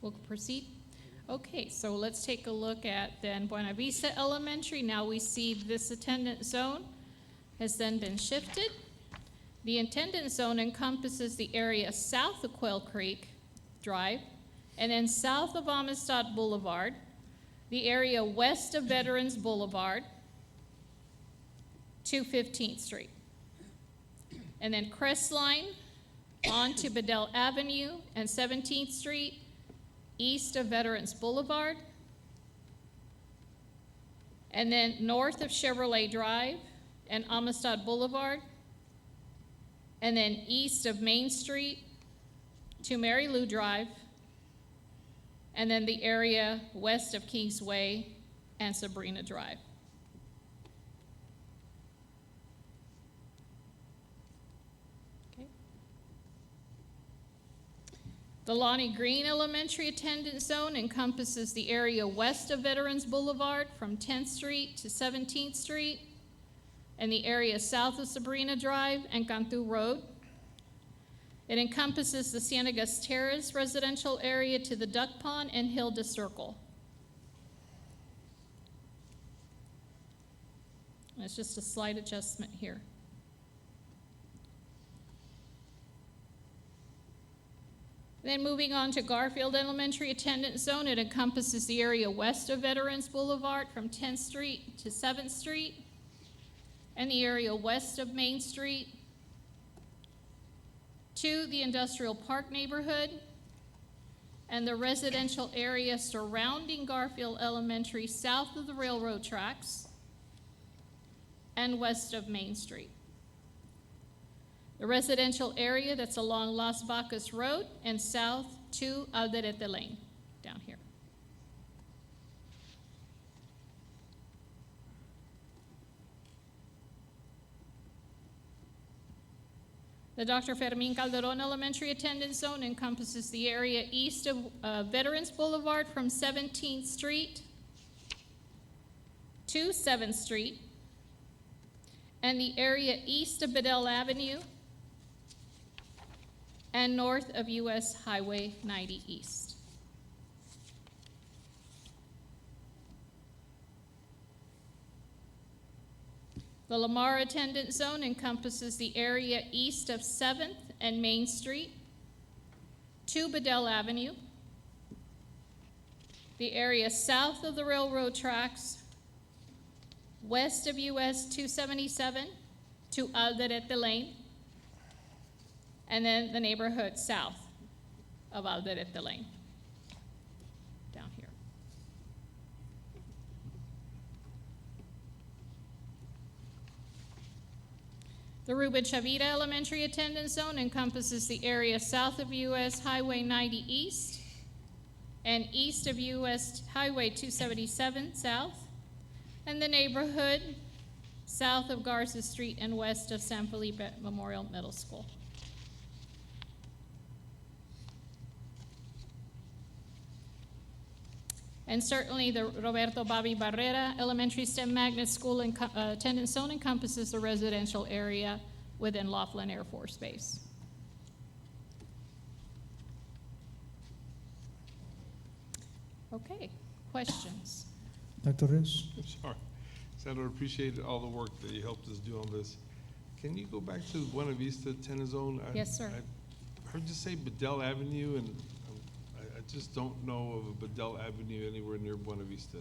We'll proceed. Okay, so let's take a look at then Buena Vista Elementary. Now we see this attendance zone has then been shifted. The attendance zone encompasses the area south of Quail Creek Drive, and then south of Amistad Boulevard, the area west of Veterans Boulevard to 15th Street. And then Crestline onto Bedell Avenue and 17th Street, east of Veterans Boulevard, and then north of Chevrolet Drive and Amistad Boulevard, and then east of Main Street to Mary Lou Drive, and then the area west of Kingsway and Sabrina Drive. The Lonnie Green Elementary attendance zone encompasses the area west of Veterans Boulevard from 10th Street to 17th Street, and the area south of Sabrina Drive and Cantu Road. It encompasses the Ciénagas Terrace residential area to the Duck Pond and Hilda Circle. It's just a slight adjustment here. Then moving on to Garfield Elementary attendance zone, it encompasses the area west of Veterans Boulevard from 10th Street to 7th Street, and the area west of Main Street to the Industrial Park neighborhood, and the residential area surrounding Garfield Elementary south of the railroad tracks and west of Main Street. The residential area that's along Las Vacas Road and south to Alderete Lane, down here. The Dr. Fermin Calderon Elementary attendance zone encompasses the area east of Veterans Boulevard from 17th Street to 7th Street, and the area east of Bedell Avenue and north of US Highway 90 East. The Lamar attendance zone encompasses the area east of 7th and Main Street to Bedell Avenue, the area south of the railroad tracks, west of US 277 to Alderete Lane, and then the neighborhood south of Alderete Lane, down here. The Ruben Chavita Elementary attendance zone encompasses the area south of US Highway 90 East and east of US Highway 277 South, and the neighborhood south of Garza Street and west of San Felipe Memorial Middle School. And certainly the Roberto Bobby Barrera Elementary STEM Magnet School attendance zone encompasses the residential area within Laughlin Air Force Base. Okay, questions? Dr. Rios? Sorry. Senator, appreciate all the work that you helped us do on this. Can you go back to Buena Vista tennis zone? Yes, sir. I heard you say Bedell Avenue, and I just don't know of a Bedell Avenue anywhere near Buena Vista.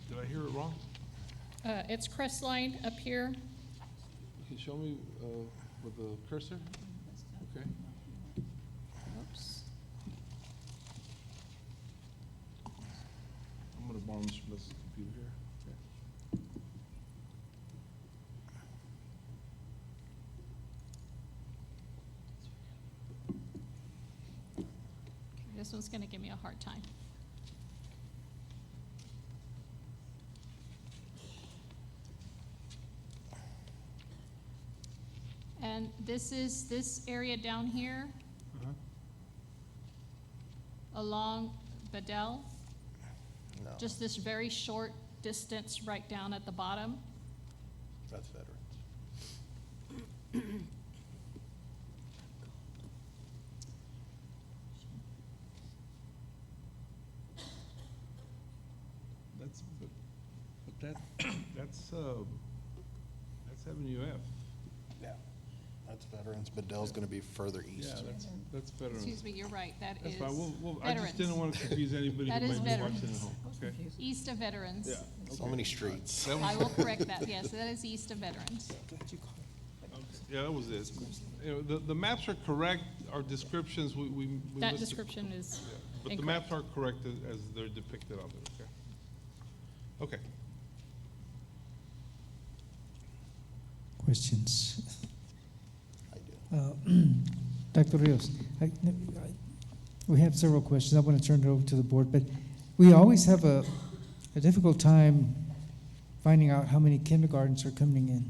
Did I hear it wrong? It's Crestline up here. Can you show me with the cursor? Okay. Oops. I'm gonna borrow Mr. Smith's computer here. Okay. This one's gonna give me a hard time. And this is this area down here along Bedell. No, Just this very short distance right down at the bottom. that's veterans. That's Avenue F. Yeah, that's veterans. Bedell's gonna be further Yeah, east. that's veterans. Excuse me, you're right, that That's is fine. I just Veterans. didn't want to confuse anybody That who is might be Veterans. watching at home. Okay. East of Veterans. Yeah. So many streets. That I was, will correct that, yes, that is east of Veterans. yeah, that was it. You know, the maps are correct. Our descriptions, we That missed- description is yeah, but the incorrect. maps are correct as they're depicted on there. Okay. Okay. Questions? I do. Dr. Rios, we have several questions. I want to turn it over to the board, but we always have a difficult time finding out how many kindergartens are coming in.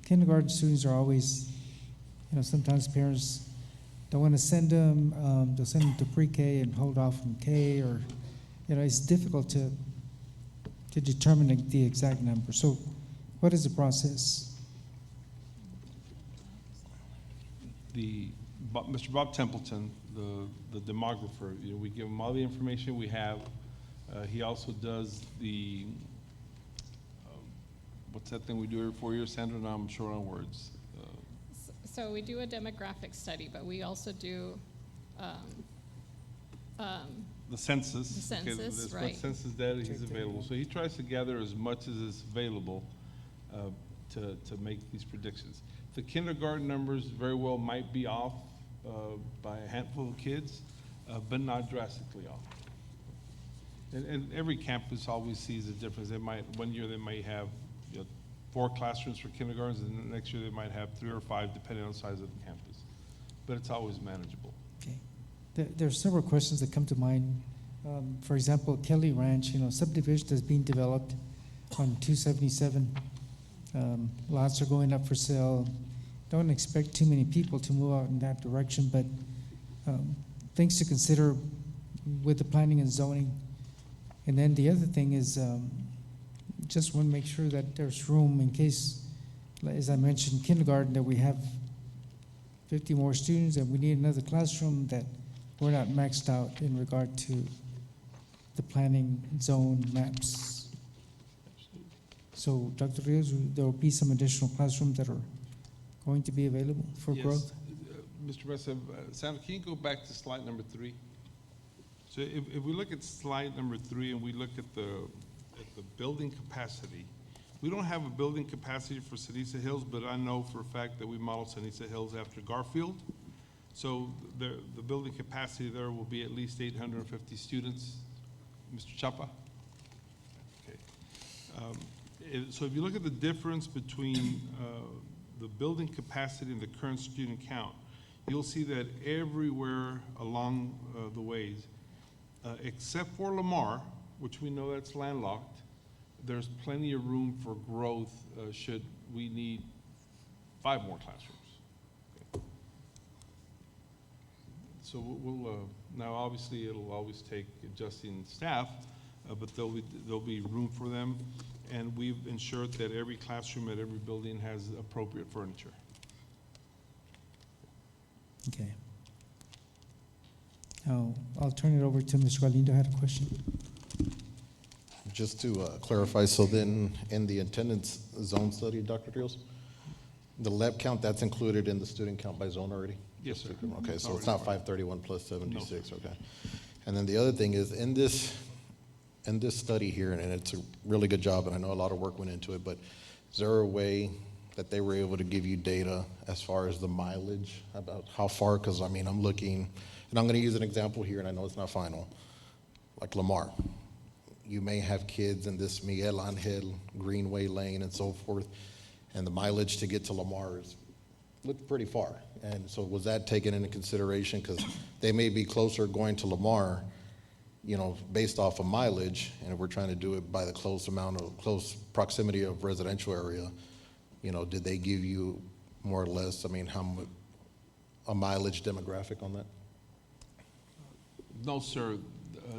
Kindergarten students are always, sometimes parents don't want to send them, they'll send them to pre-K and hold off from K, or, it's difficult to determine the exact number. So what is the process? Mr. Bob Templeton, the demographer, we give him all the information we have. He also does the, what's that thing we do every 4 years, Sandra? Now I'm short on words. So we do a demographic study, but we also do The census. The census, there's right. census data he's available. So he tries to gather as much as is available to make these predictions. The kindergarten numbers very well might be off by a handful of kids, but not drastically off. And every campus always sees a difference. One year they might have 4 classrooms for kindergartens, and the next year they might have 3 or 5, depending on the size of the campus. But it's always manageable. Okay. There are several questions that come to mind. For example, Kelly Ranch, subdivision that's being developed on 277. Lots are going up for sale. Don't expect too many people to move out in that direction, but things to consider with the planning and zoning. And then the other thing is, just want to make sure that there's room in case, as I mentioned, kindergarten, that we have 50 more students and we need another classroom, that we're not maxed out in regard to the planning zone maps. So, Dr. Rios, there will be some additional classrooms that are going to be available for Yes. growth? Mr. Mesa, Sandra, can you go back to slide number 3? So if we look at slide number 3 and we look at the building capacity, we don't have a building capacity for Ceniza Hills, but I know for a fact that we model Ceniza Hills after Garfield. So the building capacity there will be at least 850 students. Mr. Chapa? Okay. So if you look at the difference between the building capacity and the current student count, you'll see that everywhere along the ways, except for Lamar, which we know that's landlocked, there's plenty of room for growth should we need 5 more classrooms. Okay. So we'll now obviously it'll always take adjusting staff, but there'll be room for them, and we've ensured that every classroom at every building has appropriate furniture. Okay. Now, I'll turn it over to Mr. Galindo. I had a question. Just to clarify, so then in the attendance zone study, Dr. Rios, the lab count, that's included in the student count by zone already? Yes, sir. Okay, so it's not 531 plus 76, okay. And then the other thing is, in this study here, and it's a really good job, and I know a lot of work went into it, but is there a way that they were able to give you data as far as the mileage, about how far? Because, I mean, I'm looking, and I'm going to use an example here, and I know it's not final, like Lamar. You may have kids in this Miguel Angel, Greenway Lane, and so forth, and the mileage to get to Lamar looked pretty far. And so was that taken into consideration? Because they may be closer going to Lamar, based off of mileage, and if we're trying to do it by the close proximity of residential area, did they give you more or less, a mileage demographic on that? No, sir,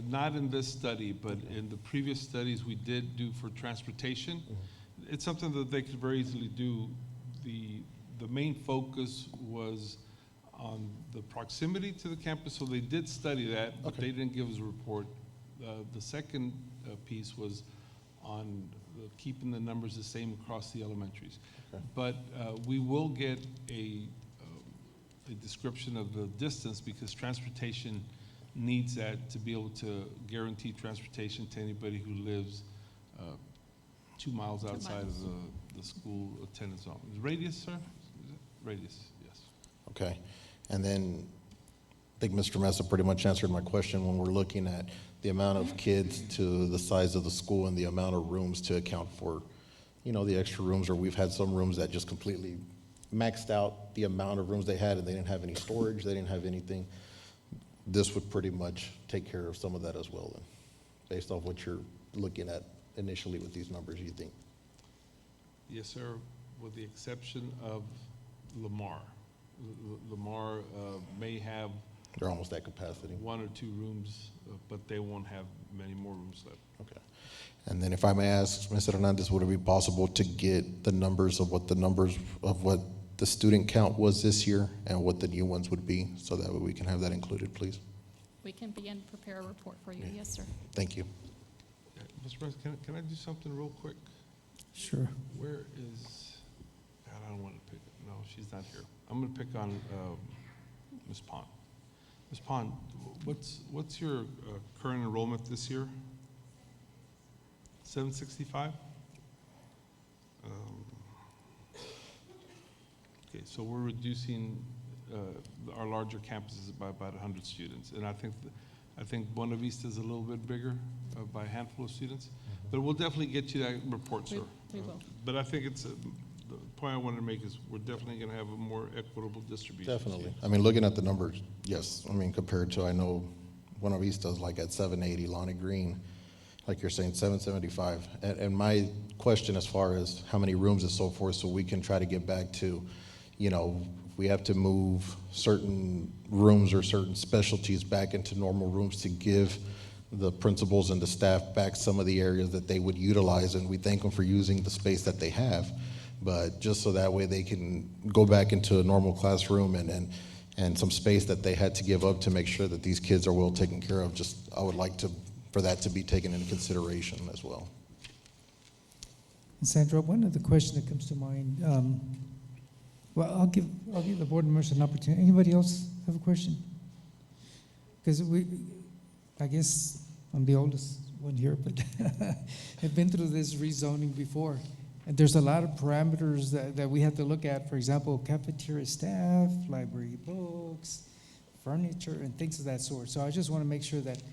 not in this study, but in the previous studies we did do for transportation. Mm-hmm. It's something that they could very easily do. The main focus was on the proximity to the campus, so they did study that, but they didn't give us a report. The second piece was on keeping the numbers the same across the elementaries. Okay. But we will get a description of the distance, because transportation needs that to be able to guarantee transportation to anybody who lives 2 miles outside of the school attendance zone. Radius, sir? Radius, yes. Okay. And then I think Mr. Mesa pretty much answered my question when we're looking at the amount of kids to the size of the school and the amount of rooms to account for, the extra rooms, or we've had some rooms that just completely maxed out the amount of rooms they had and they didn't have any storage, they didn't have anything. This would pretty much take care of some of that as well, then, based off what you're looking at initially with these numbers, you think? Yes, sir, with the exception of Lamar. Lamar may have They're almost at capacity. 1 or 2 rooms, but they won't have many more rooms left. Okay. And then if I may ask, Mr. Hernandez, would it be possible to get the numbers of what the student count was this year and what the new ones would be, so that way we can have that included, please? We can begin to prepare a report for you. Yes, sir. Thank you. Mr. President, can I do something real quick? Sure. Where is, God, I don't want to pick, no, she's not here. I'm going to pick on Ms. Pond. Ms. Pond, what's your current enrollment this year? 765? Okay, so we're reducing our larger campuses by about 100 students. And I think Buena Vista is a little bit bigger by a handful of students. But we'll definitely get you that report, sir. We will. But I think the point I wanted to make is we're definitely going to have a more equitable distribution. Definitely. I mean, looking at the numbers, yes. I mean, compared to, I know Buena Vista is like at 780, Lonnie Green, like you're saying, 775. And my question as far as how many rooms and so forth, so we can try to get back to, you know, we have to move certain rooms or certain specialties back into normal rooms to give the principals and the staff back some of the areas that they would utilize, and we thank them for using the space that they have. But just so that way they can go back into a normal classroom and some space that they had to give up to make sure that these kids are well taken care of, I would like for that to be taken into consideration as well. And Sandra, one other question that comes to mind. Well, I'll give the board members an opportunity. Anybody else have a question? Because I guess I'm the oldest one here, but I've been through this rezoning before. And there's a lot of parameters that we have to look at. For example, cafeteria staff, library books, furniture, and things of that sort. So I just want to make sure that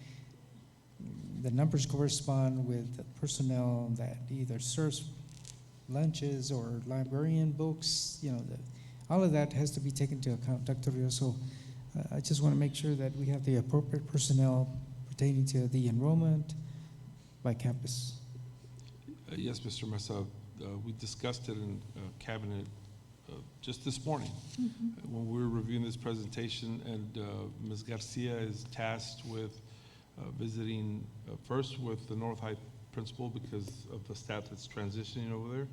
the numbers correspond with the personnel that either serves lunches or librarian books. You know, all of that has to be taken into account, Dr. Rios. So I just want to make sure that we have the appropriate personnel pertaining to the enrollment by campus. Yes, Mr. Mesa, we discussed it in cabinet just this morning when we were reviewing this presentation, and Ms. Garcia is tasked with visiting first with the North High principal because of the staff that's transitioning over there,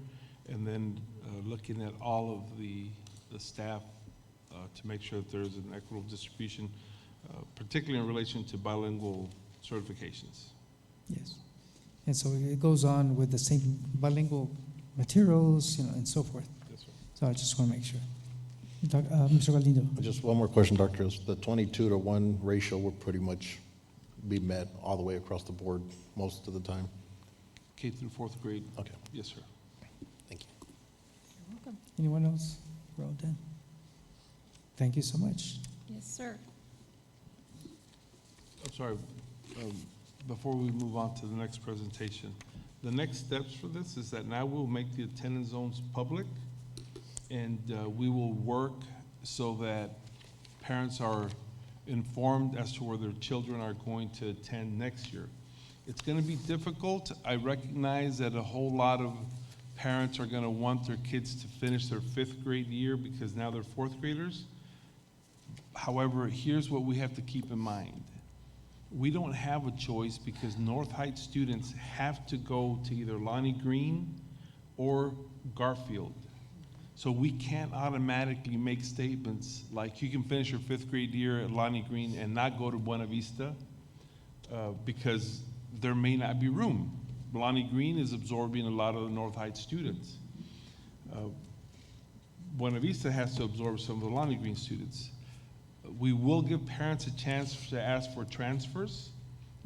and then looking at all of the staff to make sure that there's an equitable distribution, particularly in relation to bilingual certifications. Yes. And so it goes on with the same bilingual materials, you know, and so forth. Yes, sir. So I just want to make sure. Mr. Galindo. Just one more question, Dr. Rios. The 22-to-1 ratio will pretty much be met all the way across the board most of the time. K through 4th grade. Okay, Yes, sir. thank you. You're welcome. Anyone else? We're all done. Thank you so much. Yes, sir. I'm sorry, before we move on to the next presentation, the next steps for this is that now we'll make the attendance zones public, and we will work so that parents are informed as to where their children are going to attend next year. It's going to be difficult. I recognize that a whole lot of parents are going to want their kids to finish their 5th grade year because now they're 4th graders. However, here's what we have to keep in mind. We don't have a choice because North Heights students have to go to either Lonnie Green or Garfield. So we can't automatically make statements like you can finish your 5th grade year at Lonnie Green and not go to Buena Vista because there may not be room. Lonnie Green is absorbing a lot of the North Heights students. Buena Vista has to absorb some of the Lonnie Green students. We will give parents a chance to ask for transfers,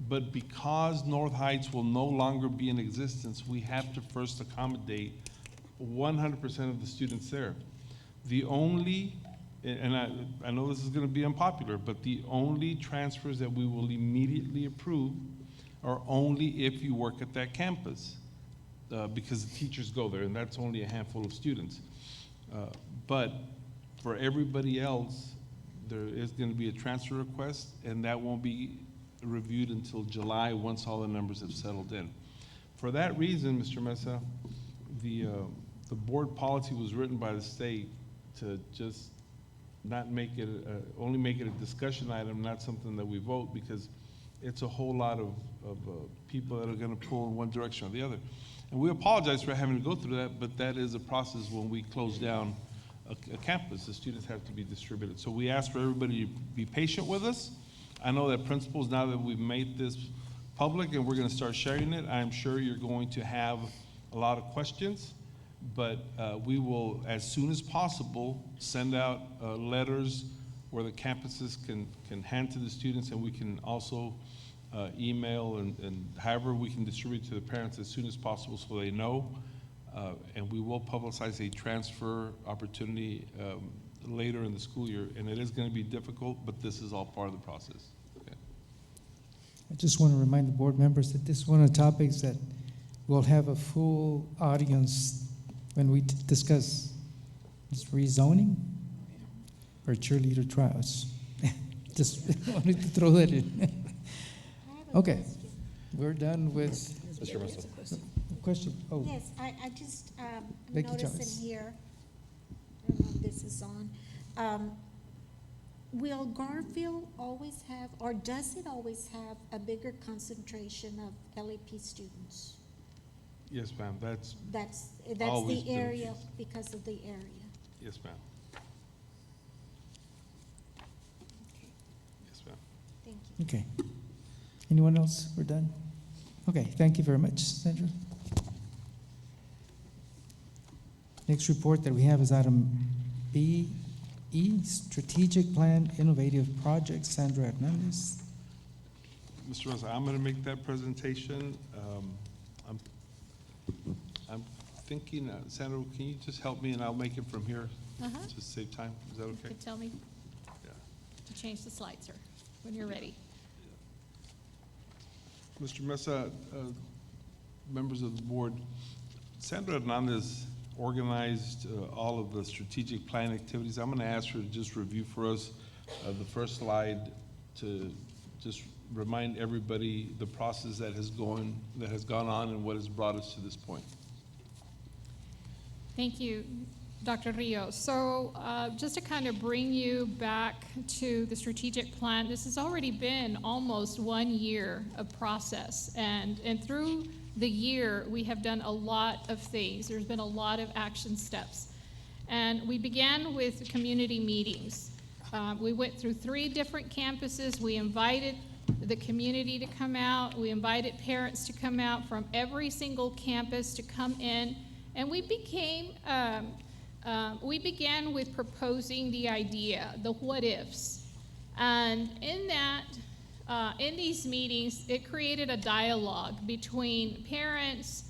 but because North Heights will no longer be in existence, we have to first accommodate 100% of the students there. The only, and I know this is going to be unpopular, but the only transfers that we will immediately approve are only if you work at that campus, because the teachers go there, and that's only a handful of students. But for everybody else, there is going to be a transfer request, and that won't be reviewed until July once all the numbers have settled in. For that reason, Mr. Mesa, the board policy was written by the state to just not make it, only make it a discussion item, not something that we vote, because it's a whole lot of people that are gonna pull in one direction or the other. And we apologize for having to go through that, but that is a process when we close down a campus. The students have to be distributed. So we ask for everybody to be patient with us. I know that principals, now that we've made this public and we're gonna start sharing it, I'm sure you're going to have a lot of questions, but we will, as soon as possible, send out letters where the campuses can hand to the students, and we can also email and however we can distribute to the parents as soon as possible so they know. And we will publicize a transfer opportunity later in the school year, and it is going to be difficult, but this is all part of the process. Okay. I just want to remind the board members that this is one of the topics that we'll have a full audience when we discuss this rezoning or cheerleader trials. Just wanted to throw that in. Okay, we're done with Mr. Russell. question. Oh, Yes, I just Becky Chavez. noticing here, I don't know if this is on. Will Garfield always have, or does it always have a bigger concentration of LAP students? Yes, ma'am. That's That's Always the been the area, case. because of the area. yes, ma'am. Yes, ma'am. Thank you. okay. Anyone else? We're done? Okay, thank you very much, Sandra. Next report that we have is item BE, Strategic Plan Innovative Projects. Sandra Hernandez. Mr. Rosa, I'm going to make that presentation. I'm thinking, Sandra, can you just help me and I'll make it from here to save time? Is that You okay? could tell me Yeah. to change the slide, sir, when you're ready. Mr. Mesa, members of the board, Sandra Hernandez organized all of the strategic plan activities. I'm going to ask her to just review for us the first slide to just remind everybody the process that has gone on and what has brought us to this point. Thank you, Dr. Rios. So just to kind of bring you back to the strategic plan, this has already been almost 1 year of process. And through the year, we have done a lot of things. There's been a lot of action steps. And we began with community meetings. We went through 3 different campuses. We invited the community to come out. We invited parents to come out from every single campus to come in. And we began with proposing the idea, the what ifs. And in that, in these meetings, it created a dialogue between parents,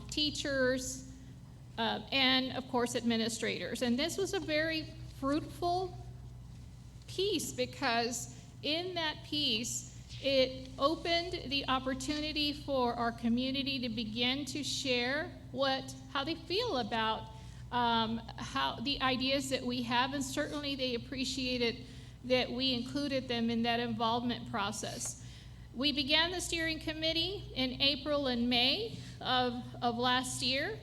teachers, and of course administrators. And this was a very fruitful piece because in that piece, it opened the opportunity for our community to begin to share how they feel about how the ideas that we have, and certainly they appreciated that we included them in that involvement process. We began the steering committee in April and May of last year.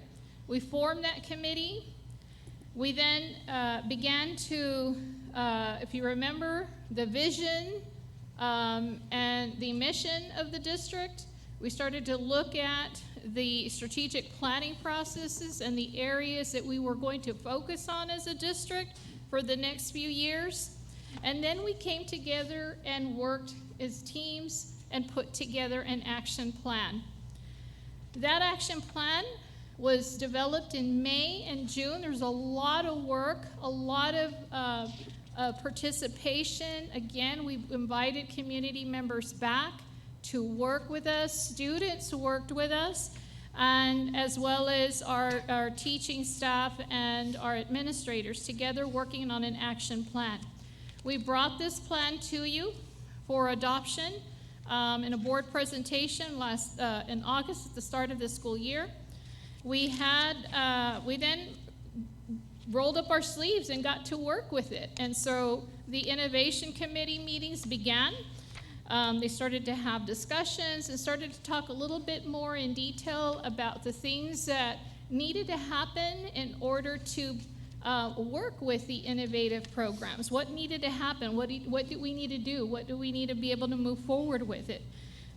We formed that committee. We then began to, if you remember, the vision and the mission of the district. We started to look at the strategic planning processes and the areas that we were going to focus on as a district for the next few years. And then we came together and worked as teams and put together an action plan. That action plan was developed in May and June. There was a lot of work, a lot of participation. Again, we invited community members back to work with us. Students worked with us, and as well as our teaching staff and our administrators together working on an action plan. We brought this plan to you for adoption in a board presentation in August at the start of the school year. We then rolled up our sleeves and got to work with it. And so the innovation committee meetings began. They started to have discussions and started to talk a little bit more in detail about the things that needed to happen in order to work with the innovative programs. What needed to happen? What do we need to do? What do we need to be able to move forward with it?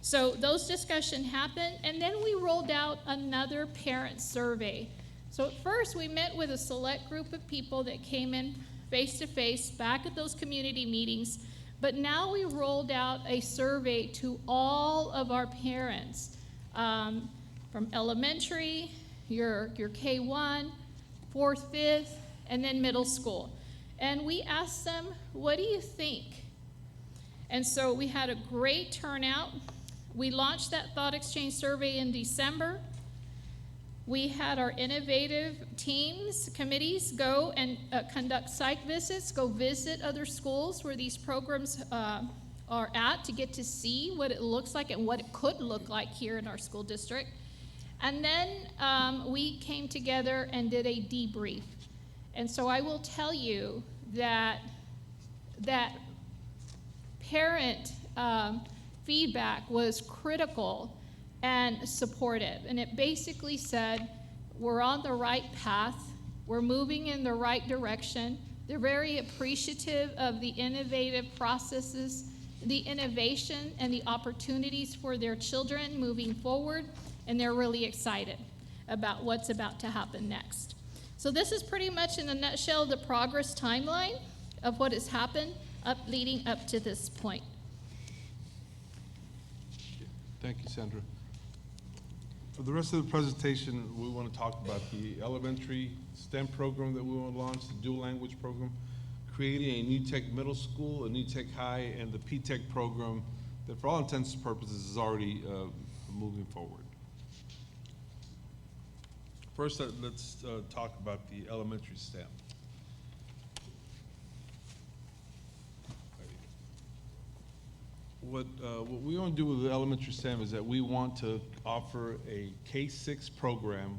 So those discussions happened, and then we rolled out another parent survey. So at first, we met with a select group of people that came in face-to-face back at those community meetings, but now we rolled out a survey to all of our parents, from elementary, your K-1, 4th, 5th, and then middle school. And we asked them, what do you think? And so we had a great turnout. We launched that thought exchange survey in December. We had our innovative teams, committees go and conduct site visits, go visit other schools where these programs are at to get to see what it looks like and what it could look like here in our school district. And then we came together and did a debrief. And so I will tell you that parent feedback was critical and supportive. And it basically said, we're on the right path, we're moving in the right direction. They're very appreciative of the innovative processes, the innovation and the opportunities for their children moving forward, and they're really excited about what's about to happen next. So this is pretty much in a nutshell the progress timeline of what has happened leading up to this point. Thank you, Sandra. For the rest of the presentation, we want to talk about the elementary STEM program that we want to launch, the dual language program, creating a new tech middle school, a new tech high, and the P-Tech program that for all intents and purposes is already moving forward. First, let's talk about the elementary STEM. What we want to do with the elementary STEM is that we want to offer a K-6 program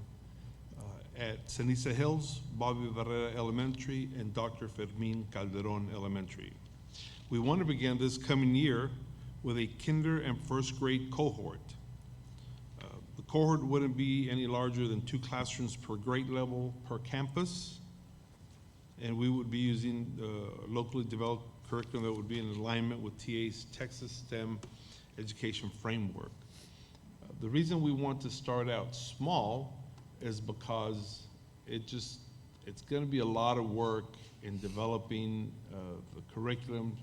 at Ceniza Hills, Bobby Barrera Elementary, and Dr. Fermin Calderon Elementary. We want to begin this coming year with a kinder and first grade cohort. The cohort wouldn't be any larger than 2 classrooms per grade level per campus, and we would be using locally developed curriculum that would be in alignment with TA's Texas STEM education framework. The reason we want to start out small is because it's going to be a lot of work in developing the curriculum,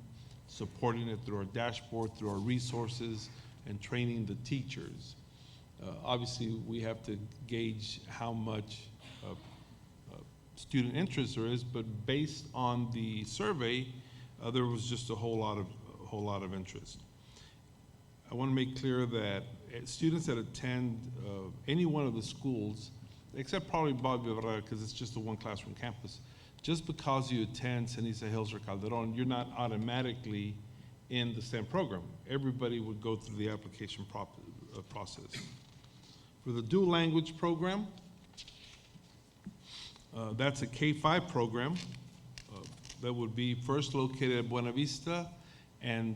supporting it through our dashboard, through our resources, and training the teachers. Obviously, we have to gauge how much student interest there is, but based on the survey, there was just a whole lot of interest. I want to make clear that students that attend any one of the schools, except probably Bobby Barrera because it's just a 1 classroom campus, just because you attend Ceniza Hills or Calderon, you're not automatically in the STEM program. Everybody would go through the application process. For the dual language program, that's a K-5 program. That would be first located at Buena Vista, and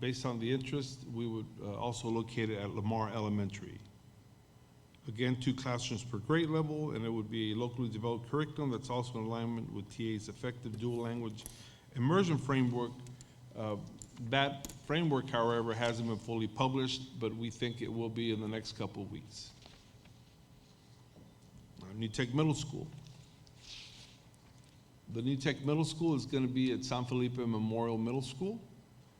based on the interest, we would also locate it at Lamar Elementary. Again, 2 classrooms per grade level, and it would be a locally developed curriculum that's also in alignment with TA's effective dual language immersion framework. That framework, however, hasn't been fully published, but we think it will be in the next couple of weeks. New Tech Middle School. The New Tech Middle School is going to be at San Felipe Memorial Middle School.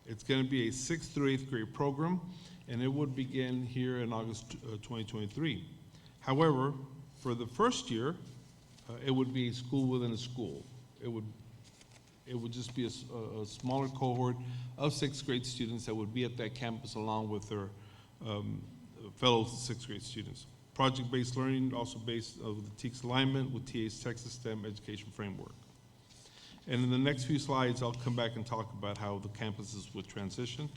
It's going to be a 6th through 8th grade program, and it would begin here in August 2023. However, for the first year, it would be a school within a school. It would just be a smaller cohort of 6th grade students that would be at that campus along with their fellow 6th grade students. Project-based learning, also based on the TEKS alignment with TA's Texas STEM education framework. And in the next few slides, I'll come back and talk about how the campuses would transition.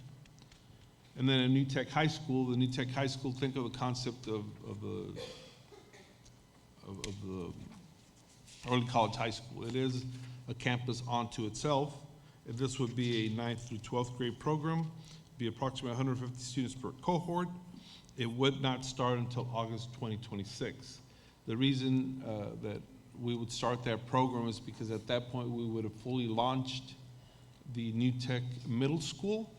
And then a New Tech High School, the New Tech High School, think of the concept of the early college high school. It is a campus onto itself. And this would be a 9th through 12th grade program, be approximately 150 students per cohort. It would not start until August 2026. The reason that we would start that program is because at that point, we would have fully launched the New Tech Middle School.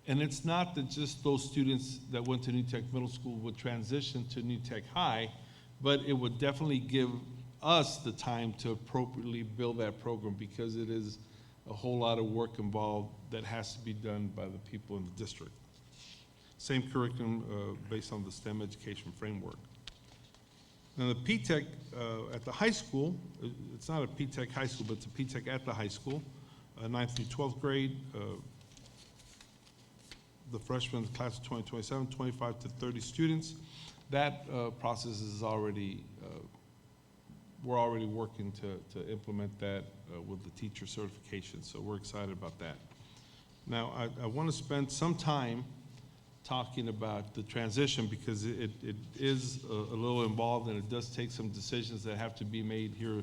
And it's not that just those students that went to New Tech Middle School would transition to New Tech High, but it would definitely give us the time to appropriately build that program because it is a whole lot of work involved that has to be done by the people in the district. Same curriculum based on the STEM education framework. Now the P-TECH at the high school, it's not a P-TECH high school, but it's a P-TECH at the high school, 9th through 12th grade. The freshmen, the class of 2027, 25 to 30 students. That process is already, we're already working to implement that with the teacher certification, so we're excited about that. Now, I want to spend some time talking about the transition because it is a little involved and it does take some decisions that have to be made here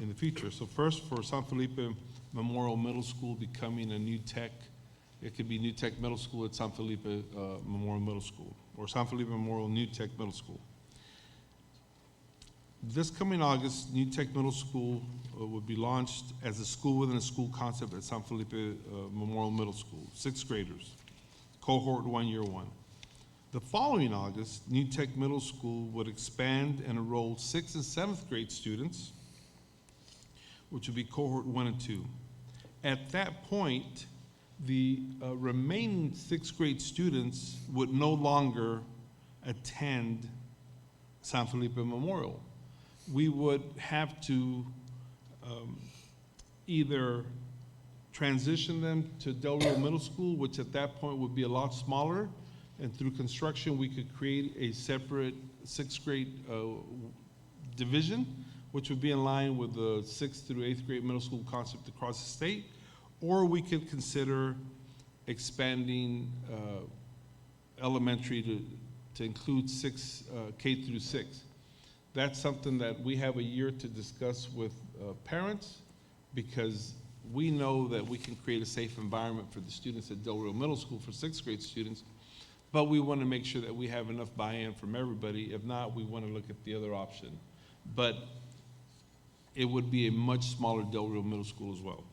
in the future. So first, for San Felipe Memorial Middle School becoming a New Tech, it could be New Tech Middle School at San Felipe Memorial Middle School, or San Felipe Memorial New Tech Middle School. This coming August, New Tech Middle School would be launched as a school within a school concept at San Felipe Memorial Middle School, 6th graders, cohort 1, year 1. The following August, New Tech Middle School would expand and enroll 6th and 7th grade students, which would be cohort 1 and 2. At that point, the remaining 6th grade students would no longer attend San Felipe Memorial. We would have to either transition them to Del Rio Middle School, which at that point would be a lot smaller, and through construction we could create a separate 6th grade division, which would be in line with the 6th through 8th grade middle school concept across the state, or we could consider expanding elementary to include K through 6. That's something that we have a year to discuss with parents because we know that we can create a safe environment for the students at Del Rio Middle School for 6th grade students, but we want to make sure that we have enough buy-in from everybody. If not, we want to look at the other option. But it would be a much smaller Del Rio Middle School as well.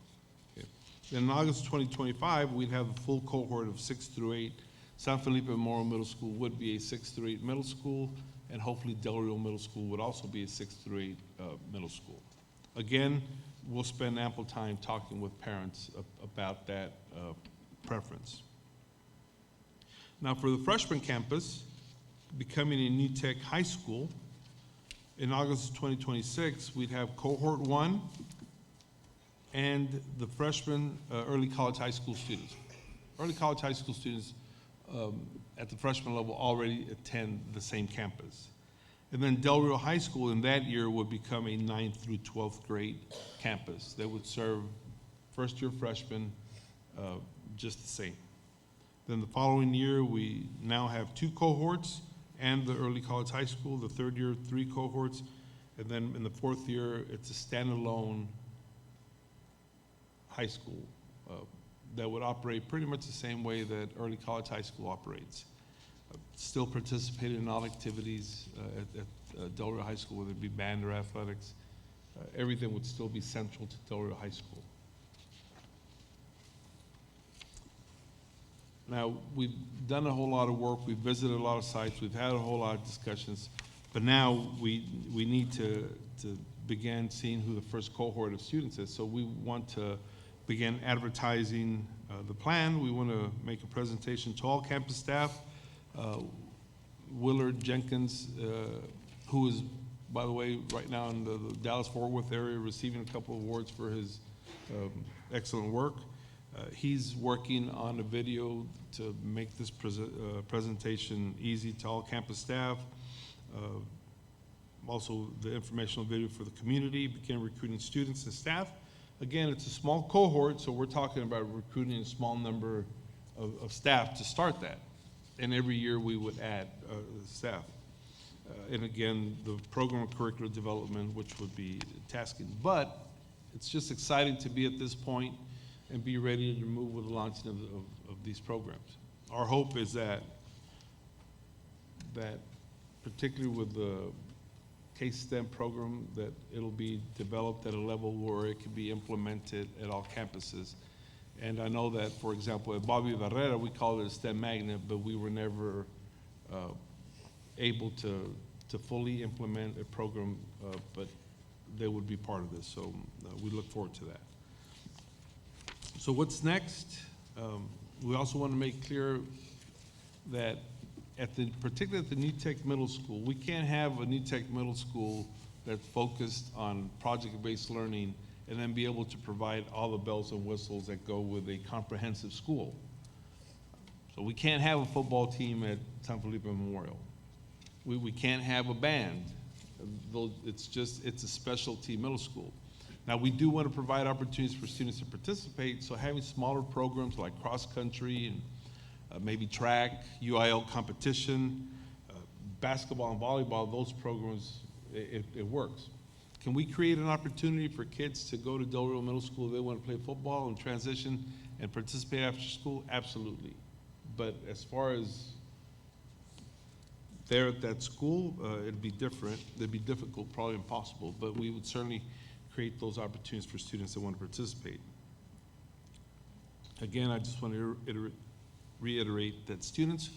Okay. Then in August 2025, we'd have a full cohort of 6 through 8. San Felipe Memorial Middle School would be a 6 through 8 middle school, and hopefully Del Rio Middle School would also be a 6 through 8 middle school. Again, we'll spend ample time talking with parents about that preference. Now for the freshman campus, becoming a New Tech High School, in August of 2026, we'd have cohort 1 and the freshman early college high school students. Early college high school students at the freshman level already attend the same campus. And then Del Rio High School in that year would become a 9th through 12th grade campus that would serve first-year freshmen just the same. Then the following year, we now have 2 cohorts and the early college high school, the 3rd year, 3 cohorts, and then in the 4th year, it's a standalone high school that would operate pretty much the same way that early college high school operates. Still participated in all activities at Del Rio High School, whether it be band or athletics. Everything would still be central to Del Rio High School. Now, we've done a whole lot of work, we've visited a lot of sites, we've had a whole lot of discussions, but now we need to begin seeing who the first cohort of students is. So we want to begin advertising the plan. We want to make a presentation to all campus staff. Willard Jenkins, who is, by the way, right now in the Dallas-Fort Worth area receiving a couple of awards for his excellent work. He's working on a video to make this presentation easy to all campus staff. Also, the informational video for the community, begin recruiting students and staff. Again, it's a small cohort, so we're talking about recruiting a small number of staff to start that. And every year we would add staff. And again, the program of curricular development, which would be tasking. But it's just exciting to be at this point and be ready to move with the launching of these programs. Our hope is that particularly with the K-STEM program, that it'll be developed at a level where it can be implemented at all campuses. And I know that, for example, at Bobby Barrera, we call it a STEM magnet, but we were never able to fully implement a program, but they would be part of this. So we look forward to that. So what's next? We also want to make clear that particularly at the New Tech Middle School, we can't have a New Tech Middle School that's focused on project-based learning and then be able to provide all the bells and whistles that go with a comprehensive school. So we can't have a football team at San Felipe Memorial. We can't have a band. It's a specialty middle school. Now, we do want to provide opportunities for students to participate, so having smaller programs like cross-country and maybe track, UIL competition, basketball and volleyball, those programs, it works. Can we create an opportunity for kids to go to Del Rio Middle School if they want to play football and transition and participate after school? Absolutely. But as far as there at that school, it'd be different. It'd be difficult, probably impossible, but we would certainly create those opportunities for students that want to participate. Again, I just want to reiterate that students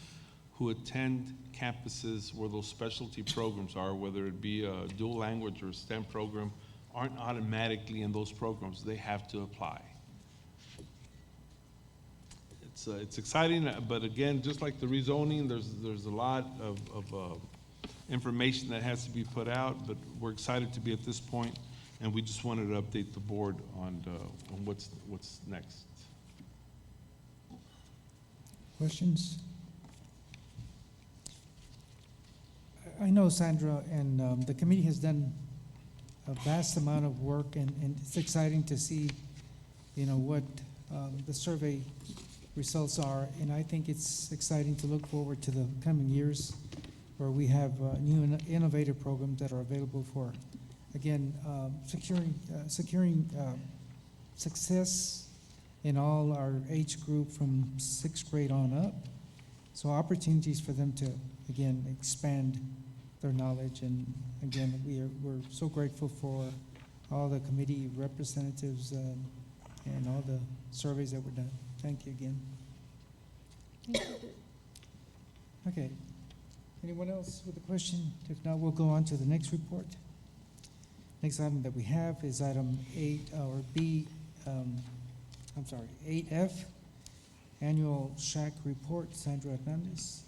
who attend campuses where those specialty programs are, whether it be a dual language or a STEM program, aren't automatically in those programs. They have to apply. It's exciting, but again, just like the rezoning, there's a lot of information that has to be put out, but we're excited to be at this point, and we just wanted to update the board on what's next. Questions? I know Sandra and the committee has done a vast amount of work, and it's exciting to see, what the survey results are, and I think it's exciting to look forward to the coming years where we have new and innovative programs that are available for, again, securing success in all our age group from 6th grade on up. So opportunities for them to, again, expand their knowledge. And again, we're so grateful for all the committee representatives and all the surveys that were done. Thank you again. Okay. Anyone else with a question? If not, we'll go on to the next report. Next item that we have is item 8F, Annual SHAC Report. Sandra Hernandez.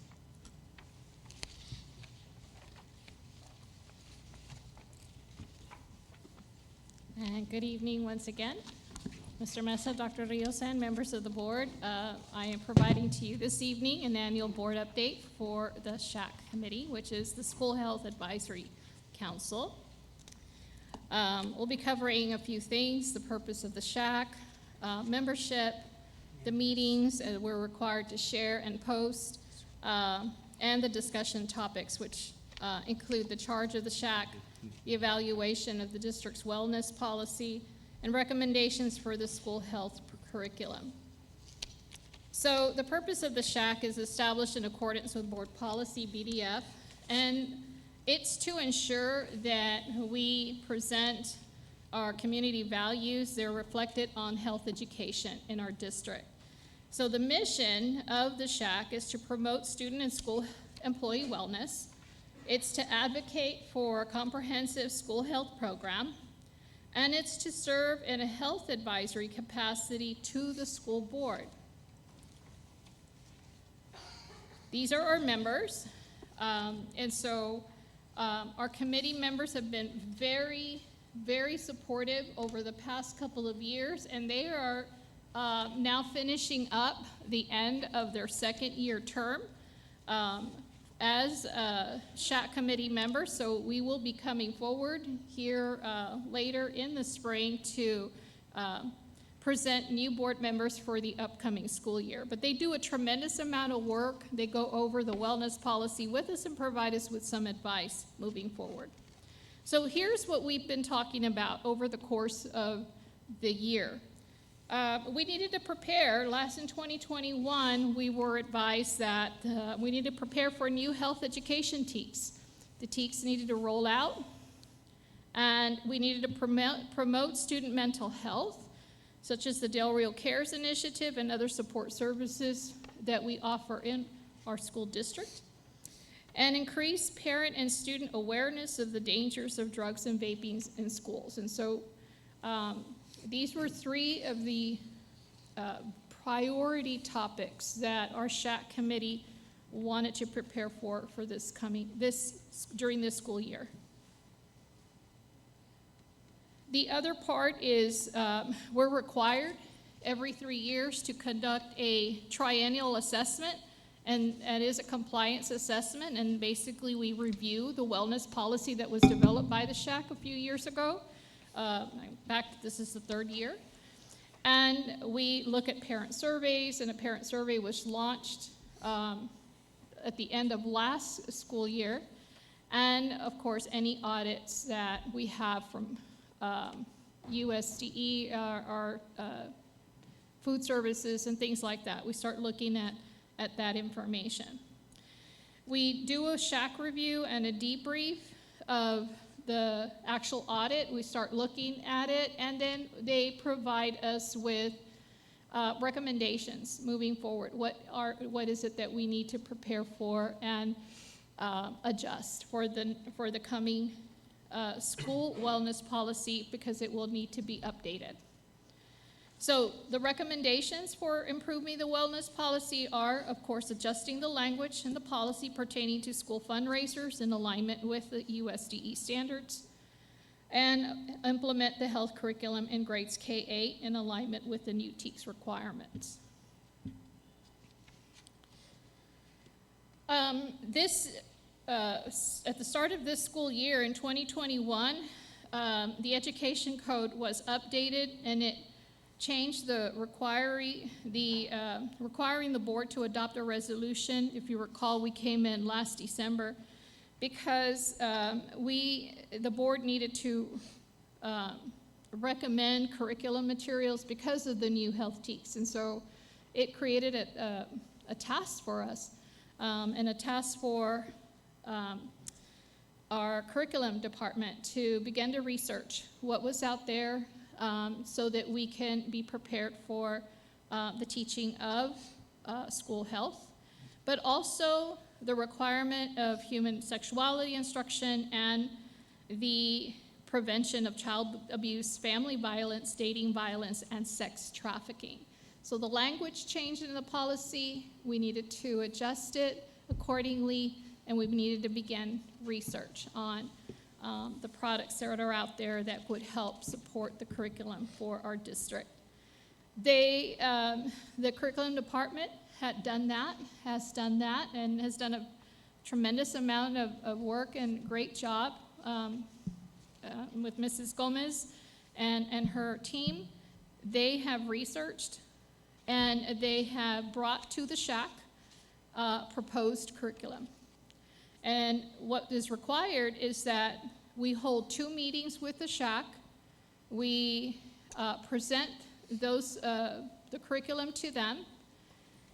And good evening once again. Mr. Mesa, Dr. Rios, and members of the board, I am providing to you this evening an annual board update for the SHAC committee, which is the School Health Advisory Council. We'll be covering a few things: the purpose of the SHAC, membership, the meetings we're required to share and post, and the discussion topics, which include the charge of the SHAC, the evaluation of the district's wellness policy, and recommendations for the school health curriculum. So the purpose of the SHAC is established in accordance with board policy BDF, and it's to ensure that we present our community values. They're reflected on health education in our district. So the mission of the SHAC is to promote student and school employee wellness. It's to advocate for a comprehensive school health program, and it's to serve in a health advisory capacity to the school board. These are our members, and so our committee members have been very, very supportive over the past couple of years, and they are now finishing up the end of their second-year term as SHAC committee members. So we will be coming forward here later in the spring to present new board members for the upcoming school year. But they do a tremendous amount of work. They go over the wellness policy with us and provide us with some advice moving forward. So here's what we've been talking about over the course of the year. We needed to prepare. In 2021, we were advised that we needed to prepare for new health education TEKS. The TEKS needed to roll out. And we needed to promote student mental health, such as the Del Rio Cares Initiative and other support services that we offer in our school district, and increase parent and student awareness of the dangers of drugs and vaping in schools. And so these were three of the priority topics that our SHAC committee wanted to prepare for during this school year. The other part is we're required every 3 years to conduct a triennial assessment, and that is a compliance assessment, and basically we review the wellness policy that was developed by the SHAC a few years ago. In fact, this is the 3rd year. And we look at parent surveys, and a parent survey was launched at the end of last school year. And of course, any audits that we have from USDE, our food services and things like that. We start looking at that information. We do a SHAC review and a debrief of the actual audit. We start looking at it, and then they provide us with recommendations moving forward. What is it that we need to prepare for and adjust for the coming school wellness policy, because it will need to be updated. So the recommendations for improving the wellness policy are, of course, adjusting the language in the policy pertaining to school fundraisers in alignment with the USDE standards, and implement the health curriculum in grades K-8 in alignment with the new TEKS requirements. At the start of this school year in 2021, the education code was updated, and it changed requiring the board to adopt a resolution. If you recall, we came in last December because the board needed to recommend curriculum materials because of the new health TEKS, and so it created a task for us and a task for our curriculum department to begin to research what was out there so that we can be prepared for the teaching of school health, but also the requirement of human sexuality instruction and the prevention of child abuse, family violence, dating violence, and sex trafficking. So the language changed in the policy. We needed to adjust it accordingly, and we needed to begin research on the products that are out there that would help support the curriculum for our district. The curriculum department has done that, and has done a tremendous amount of work and great job with Mrs. Gomez and her team. They have researched, and they have brought to the SHAC proposed curriculum. And what is required is that we hold 2 meetings with the SHAC. We present the curriculum to them.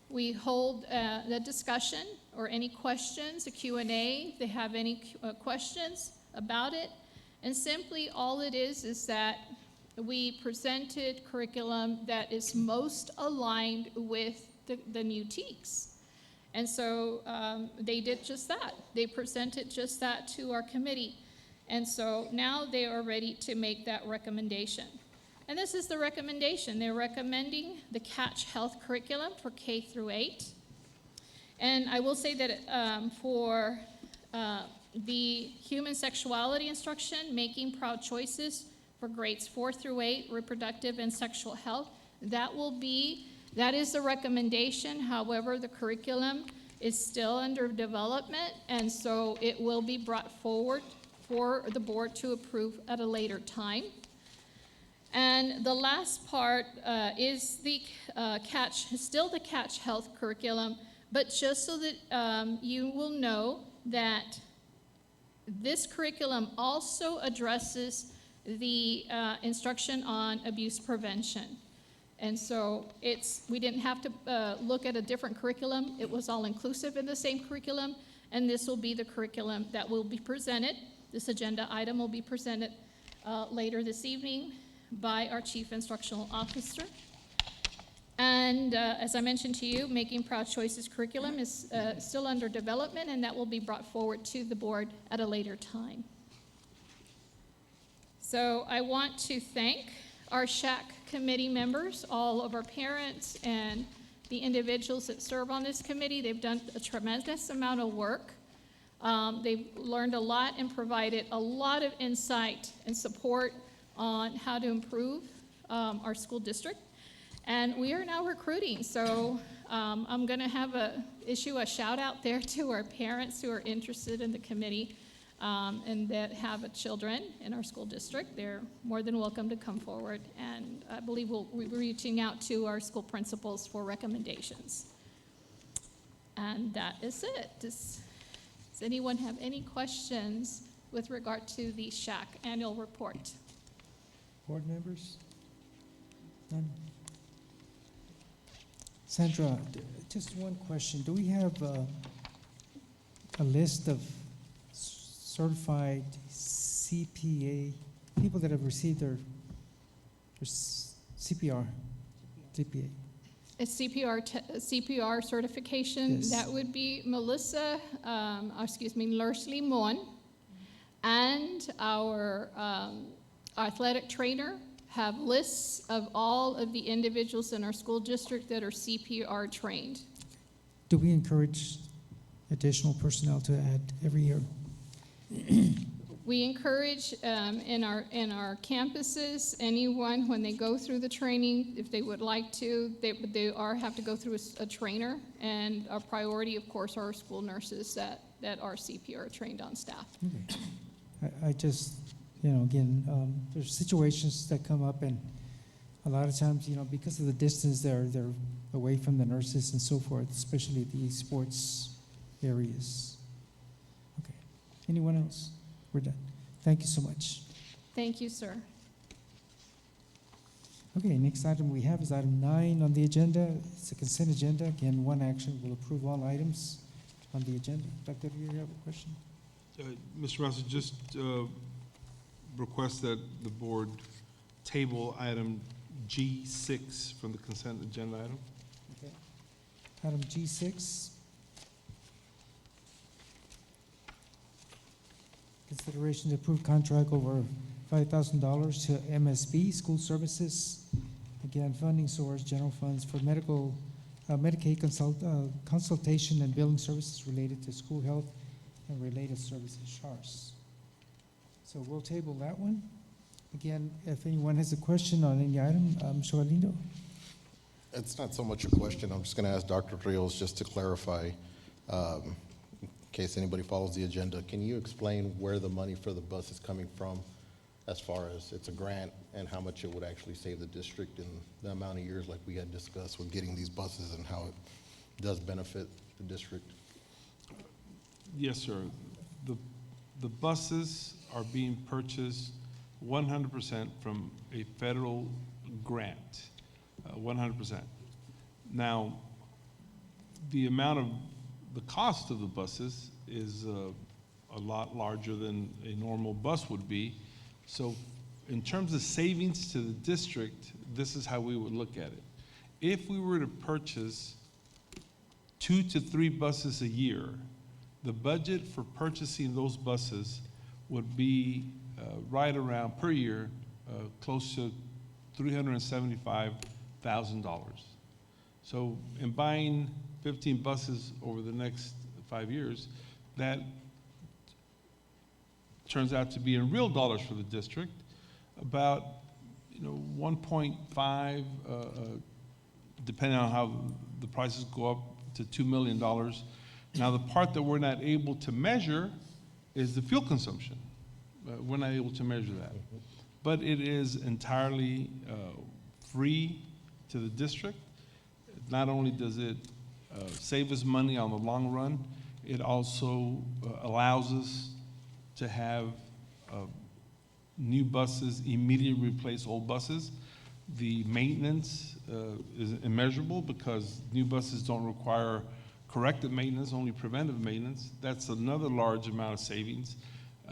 We hold the discussion or any questions, a Q&A, if they have any questions about it. And simply all it is that we presented curriculum that is most aligned with the new TEKS. And so they did just that. They presented just that to our committee. And so now they are ready to make that recommendation. And this is the recommendation. They're recommending the Catch Health curriculum for K through 8. And I will say that for the human sexuality instruction, making proud choices for grades 4 through 8, reproductive and sexual health, that is the recommendation. However, the curriculum is still under development, and so it will be brought forward for the board to approve at a later time. And the last part is the still the Catch Health curriculum, but just so that you will know that this curriculum also addresses the instruction on abuse prevention. And so we didn't have to look at a different curriculum. It was all inclusive in the same curriculum, and this will be the curriculum that will be presented. This agenda item will be presented later this evening by our Chief Instructional Officer. And as I mentioned to you, Making Proud Choices curriculum is still under development, and that will be brought forward to the board at a later time. So I want to thank our SHAC committee members, all of our parents, and the individuals that serve on this committee. They've done a tremendous amount of work. They've learned a lot and provided a lot of insight and support on how to improve our school district. And we are now recruiting, so I'm going to issue a shout out there to our parents who are interested in the committee and that have children in our school district. They're more than welcome to come forward, and I believe we'll be reaching out to our school principals for recommendations. And that is it. Does anyone have any questions with regard to the SHAC annual report? Board members? None? Sandra, just one question. Do we have a list of certified CPA, people that have received their CPR, CPA? A CPR certification, Yes. that would be Lersley Mon, and our athletic trainer have lists of all of the individuals in our school district that are CPR trained. Do we encourage additional personnel to add every year? We encourage in our campuses, anyone, when they go through the training, if they would like to, they have to go through a trainer, and our priority, of course, are our school nurses that are CPR trained on staff. Okay. I just, again, there's situations that come up, and a lot of times, because of the distance, they're away from the nurses and so forth, especially the sports areas. Okay. Anyone else? We're done. Thank you so much. Thank you, sir. Okay, next item we have is item 9 on the agenda. It's a consent agenda. Again, one action will approve all items on the agenda. Dr. Rio, you have a question? Mr. Master, just request that the board table item G6 from the consent agenda item. Okay. Item G6. Consideration to approve contract over $5,000 to MSB School Services. Again, funding source, general funds for Medicaid consultation and billing services related to school health and related services, SHARS. So we'll table that one. Again, if anyone has a question on any item, Mr. Galindo. It's not so much a question. I'm just going to ask Dr. Rios just to clarify, in case anybody follows the agenda. Can you explain where the money for the bus is coming from, as far as it's a grant, and how much it would actually save the district in the amount of years like we had discussed with getting these buses, and how it does benefit the district? Yes, sir. The buses are being purchased 100% from a federal grant, 100%. Now, the cost of the buses is a lot larger than a normal bus would be. So in terms of savings to the district, this is how we would look at it. If we were to purchase 2 to 3 buses a year, the budget for purchasing those buses would be right around, per year, close to $375,000. So in buying 15 buses over the next 5 years, that turns out to be, in real dollars for the district, about 1.5, depending on how the prices go up, to $2 million. Now, the part that we're not able to measure is the fuel consumption. We're not able to measure that. But it is entirely free to the district. Not only does it save us money on the long run, it also allows us to have new buses immediately replace old buses. The maintenance is immeasurable, because new buses don't require corrective maintenance, only preventive maintenance. That's another large amount of savings.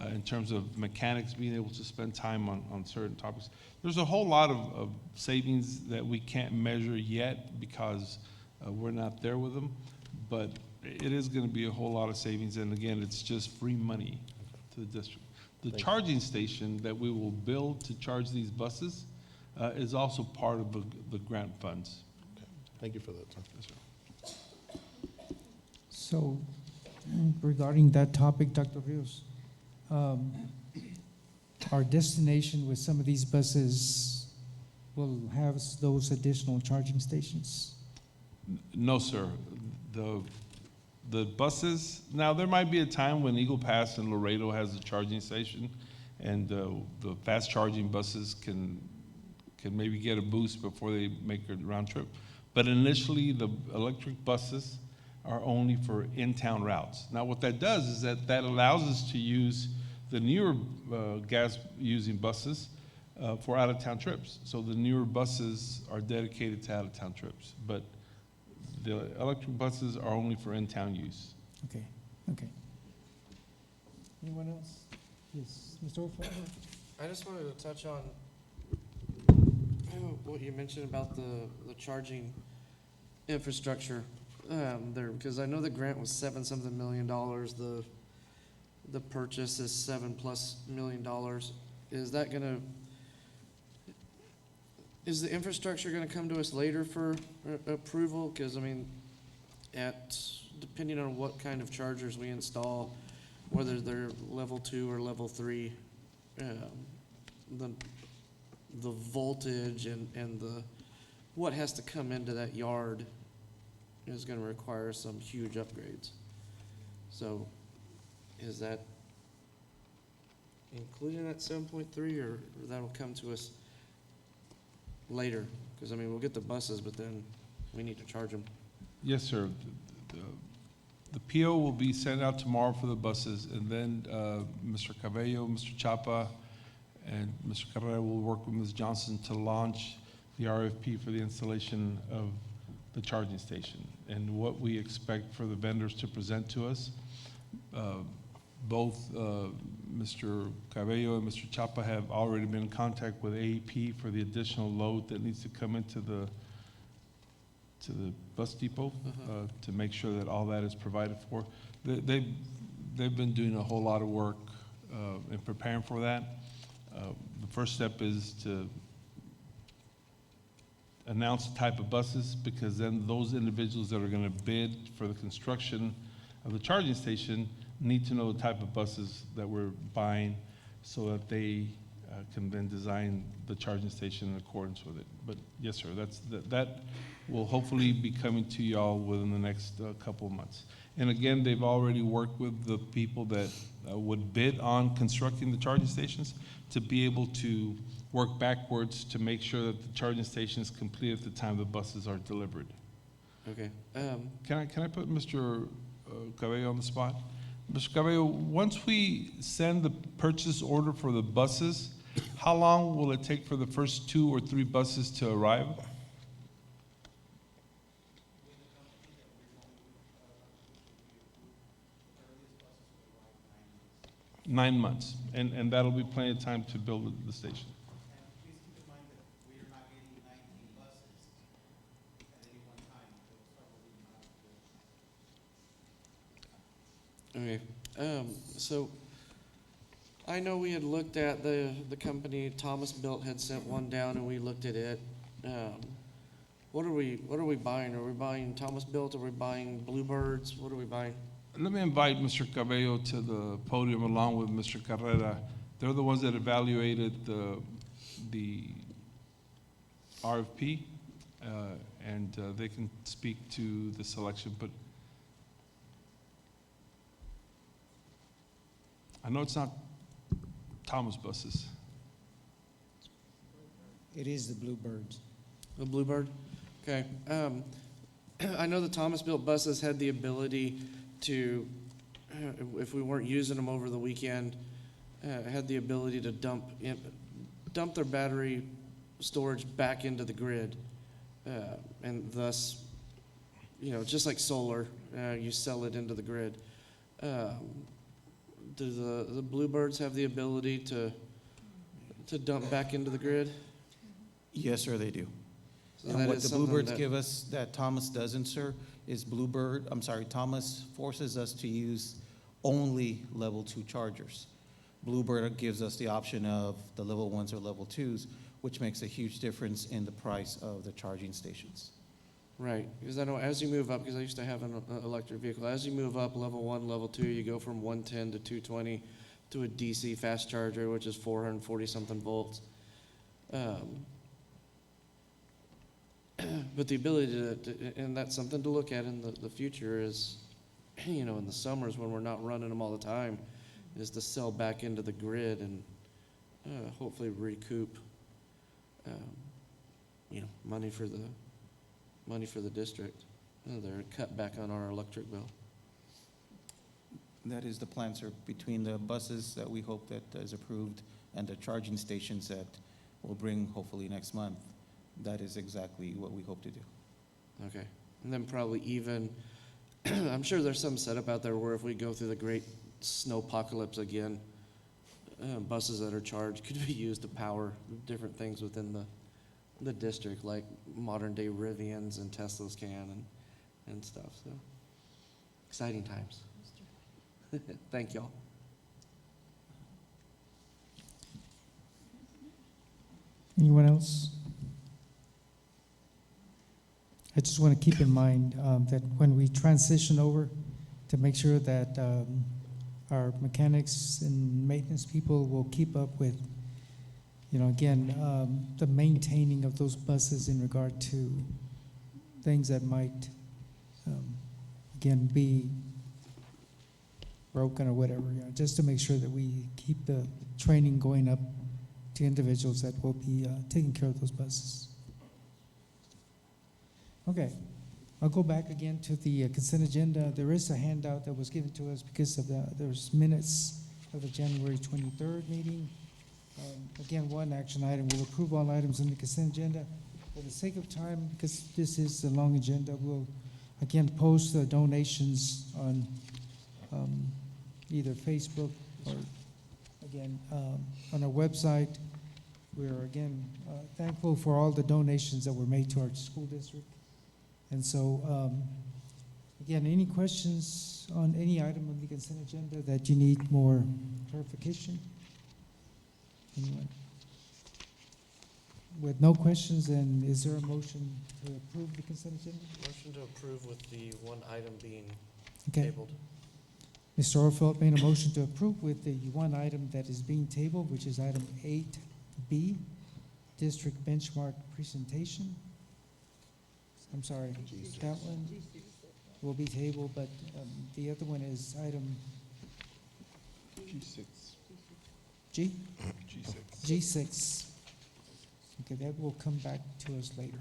in terms of mechanics being able to spend time on certain topics. There's a whole lot of savings that we can't measure yet because we're not there with them, but it is going to be a whole lot of savings, and again, it's just free money to the district. The charging station that we will build to charge these buses is also part of the grant funds. Thank you for that, sir. Yes, sir. So regarding that topic, Dr. Rios, our destination with some of these buses will have those additional charging stations? No, sir. The buses, now there might be a time when Eagle Pass and Laredo has a charging station, and the fast charging buses can maybe get a boost before they make a round trip. But initially, the electric buses are only for in-town routes. Now, what that does is that allows us to use the newer gas-using buses for out-of-town trips. So the newer buses are dedicated to out-of-town trips, but the electric buses are only for in-town use. Okay, okay. Anyone else? Yes, Mr. Orford? I just wanted to touch on what you mentioned about the charging infrastructure there, because I know the grant was $7-something million. The purchase is $7+ million. Is the infrastructure gonna come to us later for approval? Because I mean, depending on what kind of chargers we install, whether they're level 2 or level 3, the voltage and what has to come into that yard is going to require some huge upgrades. So is that included in that 7.3, or that'll come to us later? Because I mean, we'll get the buses, but then we need to charge them. Yes, sir. The PO will be sent out tomorrow for the buses, and then Mr. Cabello, Mr. Chapa, and Mr. Carrera will work with Ms. Johnson to launch the RFP for the installation of the charging station and what we expect for the vendors to present to us. Both Mr. Cabello and Mr. Chapa have already been in contact with AEP for the additional load that needs to come into the bus depot to make sure that all that is provided for. They've been doing a whole lot of work in preparing for that. The first step is to announce the type of buses, because then those individuals that are going to bid for the construction of the charging station need to know the type of buses that we're buying so that they can then design the charging station in accordance with it. But yes, sir, that will hopefully be coming to y'all within the next couple of months. And again, they've already worked with the people that would bid on constructing the charging stations to be able to work backwards to make sure that the charging station is complete at the time the buses are delivered. Okay. Can I put Mr. Cabello on the spot? Mr. Cabello, once we send the purchase order for the buses, how long will it take for the first 2 or 3 buses to arrive? Nine months, and that'll be plenty of time to build the station. Please keep in mind that we are not getting 19 buses at any one time. Okay. So I know we had looked at the company Thomas Built had sent one down, and we looked at it. What are we buying? Are we buying Thomas Built? Are we buying Bluebirds? What are we buying? Let me invite Mr. Cabello to the podium along with Mr. Carrera. They're the ones that evaluated the RFP, and they can speak to the selection. But I know it's not Thomas buses. It is the Bluebirds. The Bluebird? Okay. I know the Thomas Built buses had the ability to, if we weren't using them over the weekend, had the ability to dump their battery storage back into the grid, and thus, just like solar, you sell it into the grid. Do the Bluebirds have the ability to dump back into the grid? Yes, sir, they do. So And that what is the something Bluebirds that- give us that Thomas doesn't, sir, is Thomas forces us to use only level 2 chargers. Bluebird gives us the option of the level 1s or level 2s, which makes a huge difference in the price of the charging stations. Right, because I know as you move up, because I used to have an electric vehicle, as you move up level 1, level 2, you go from 110 to 220 to a DC fast charger, which is 440 something volts. But the ability and that's something to look at in the future is, in the summers when we're not running them all the time, is to sell back into the grid and hopefully recoup, money for the district. They're cut back on our electric bill. That is the plan, sir, between the buses that we hope that is approved and the charging stations that we'll bring hopefully next month. That is exactly what we hope to do. Okay, and then probably even, I'm sure there's some setup out there where if we go through the great snowpocalypse again, buses that are charged could be used to power different things within the district, like modern day Rivians and Teslas can and stuff. So exciting times. Thank y'all. Anyone else? I just want to keep in mind that when we transition over, to make sure that our mechanics and maintenance people will keep up with, the maintaining of those buses in regard to things that might, be broken or whatever, just to make sure that we keep the training going up to individuals that will be taking care of those buses. Okay, I'll go back again to the consent agenda. There is a handout that was given to us because of there's minutes of the January 23rd meeting. Again, one action item, we'll approve all items in the consent agenda. For the sake of time, because this is a long agenda, we'll again post the donations on either Facebook or again on our website. We're again thankful for all the donations that were made to our school district. And so, again, any questions on any item on the consent agenda that you need more clarification? Anyone? With no questions, then is there a motion to approve the consent agenda? Motion to approve with the one item being Okay. tabled. Mr. Orfeld made a motion to approve with the one item that is being tabled, which is item 8B, district benchmark presentation. I'm sorry, that one will be tabled, but the other one is item G6. G? G6. G6. Okay, that will come back to us later.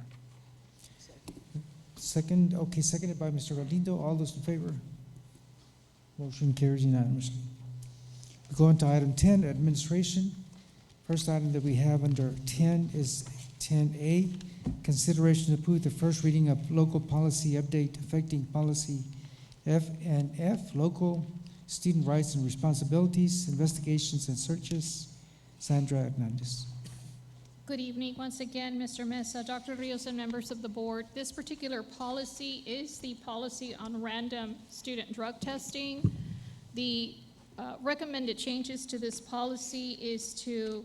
Seconded by Mr. Galindo. All those in favor? Motion carries unanimously. We go on to item 10, administration. First item that we have under 10 is 10A, consideration to approve the first reading of local policy update affecting policy F&F, local student rights and responsibilities, investigations and searches. Sandra Hernandez. Good evening once again, Mr. Mesa, Dr. Rios, and members of the board. This particular policy is the policy on random student drug testing. The recommended changes to this policy is to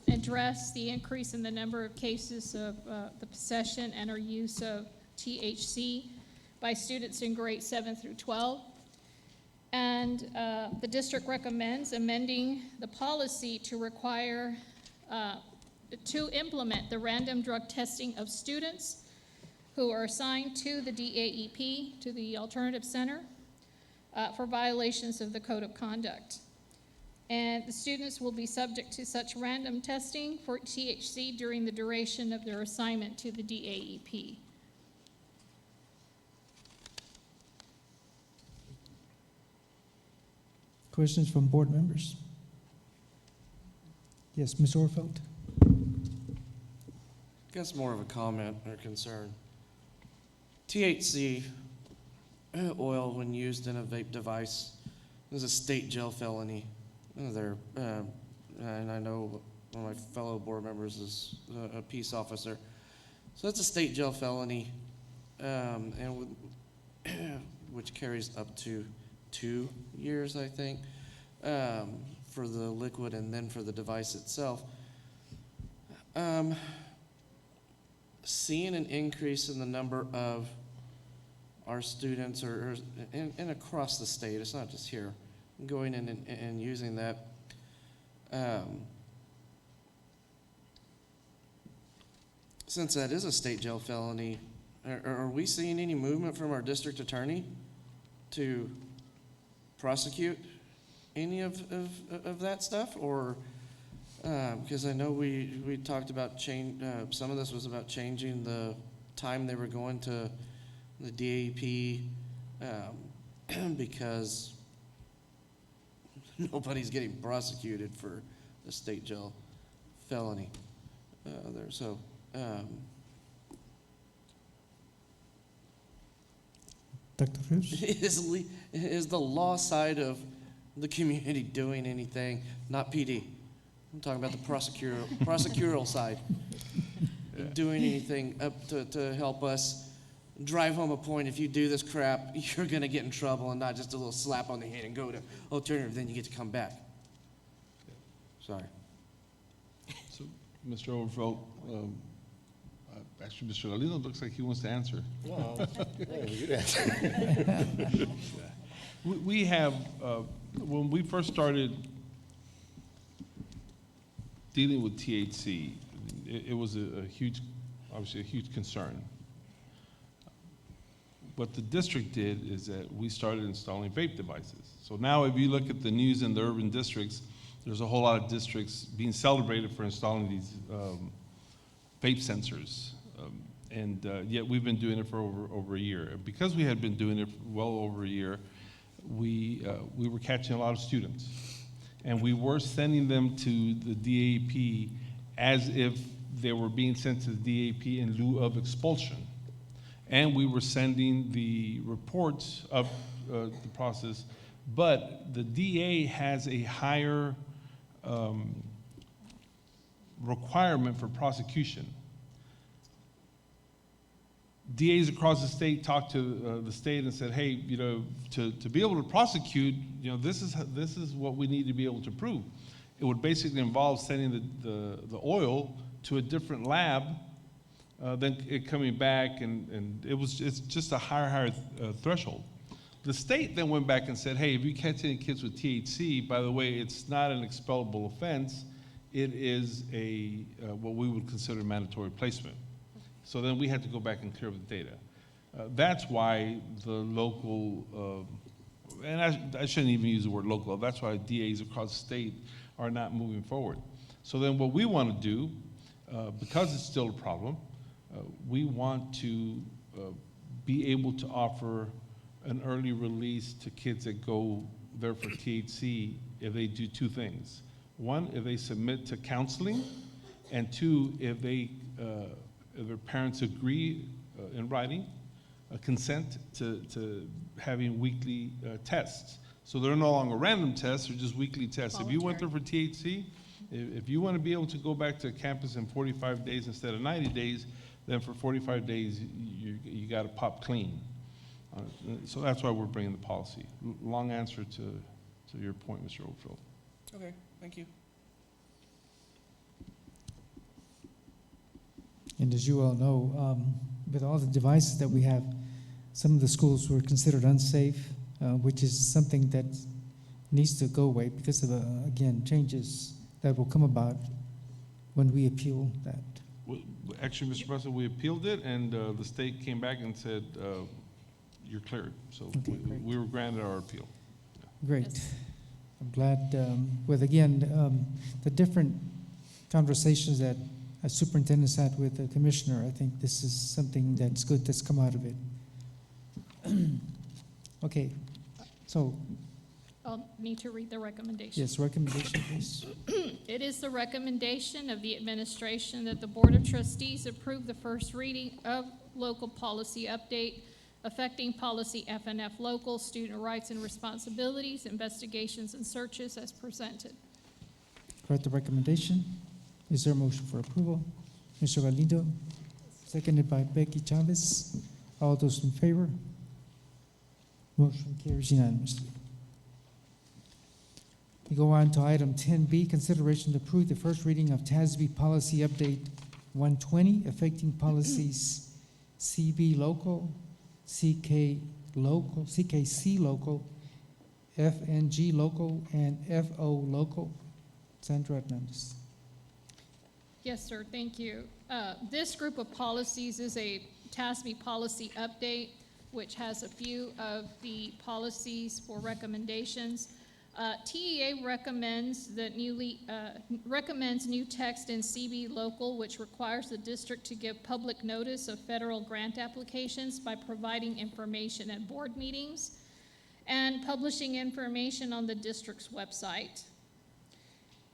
address the increase in the number of cases of the possession and or use of THC by students in grades 7 through 12. And the district recommends amending the policy to require to implement the random drug testing of students who are assigned to the DAEP, to the Alternative Center, for violations of the Code of Conduct. And the students will be subject to such random testing for THC during the duration of their assignment to the DAEP. Questions from board members? Yes, Ms. Orfeld. I guess more of a comment or concern. THC oil, when used in a vape device, There's a state jail felony there, and I know one of my fellow board members is a peace officer. So that's a state jail felony, which carries up to 2 years, I think, for the liquid and then for the device itself. Seeing an increase in the number of our students and across the state, it's not just here, going in and using that. Since that is a state jail felony, are we seeing any movement from our district attorney to prosecute any of that stuff? Or, because I know we talked about some of this was about changing the time they were going to the DAP, because nobody's getting prosecuted for a state jail felony there. So, Dr. Rios? is the law side of the community doing anything? Not PD. I'm talking about the prosecutorial side. Doing anything up to help us drive home a point? If you do this crap, you're going to get in trouble, and not just a little slap on the hand and go to alternative, then you get to come back. Sorry. So, Mr. Overfeld, actually, Mr. Galindo looks like he wants to answer. No, you answer. We have, when we first started dealing with THC, it was obviously a huge concern. What the district did is that we started installing vape devices. So now if you look at the news in the urban districts, there's a whole lot of districts being celebrated for installing these vape sensors. Yet we've been doing it for over a year. And because we had been doing it for well over a year, we were catching a lot of students. And we were sending them to the DAP as if they were being sent to the DAP in lieu of expulsion. And we were sending the reports of the process, but the DA has a higher requirement for prosecution. DAs across the state talked to the state and said, hey, to be able to prosecute, this is what we need to be able to prove. It would basically involve sending the oil to a different lab, then it coming back, and it's just a higher threshold. The state then went back and said, hey, if you catch any kids with THC, by the way, it's not an expellable offense. It is what we would consider mandatory placement. So then we had to go back and clear up the data. That's why the local, and I shouldn't even use the word local, that's why DAs across the state are not moving forward. So then what we want to do, because it's still a problem, we want to be able to offer an early release to kids that go there for THC if they do two things. One, if they submit to counseling, and two, if their parents agree in writing, consent to having weekly tests. So they're no longer random tests, they're just weekly tests. If you went there for THC, if you want to be able to go back to campus in 45 days instead of 90 days, then for 45 days, you got to pop clean. So that's why we're bringing the policy. Long answer to your point, Mr. Oldfield. Okay, thank you. And as you all know, with all the devices that we have, some of the schools were considered unsafe, which is something that needs to go away because of, again, changes that will come about when we appeal that. Well, actually, Mr. President, we appealed it, and the state came back and said, you're cleared. So Okay, we were granted our appeal. Great. Yes. I'm glad, with, again, the different conversations that a superintendent's had with the commissioner, I think this is something that's good that's come out of it. Okay, so, I'll need to read the recommendation. yes, recommendation, please. It is the recommendation of the administration that the Board of Trustees approve the first reading of local policy update affecting policy FNF local, student rights and responsibilities, investigations and searches as presented. Heard the recommendation. Is there a motion for approval? Mr. Galindo, seconded by Becky Chavez. All those in favor? Motion carries unanimously. We go on to item 10B, consideration to approve the first reading of TASB Policy Update 120, affecting policies CB local, CKC local, FNG local, and FO local. Sandra Hernandez. Yes, sir, thank you. This group of policies is a TASB policy update, which has a few of the policies for recommendations. TEA recommends new text in CB local, which requires the district to give public notice of federal grant applications by providing information at board meetings and publishing information on the district's website.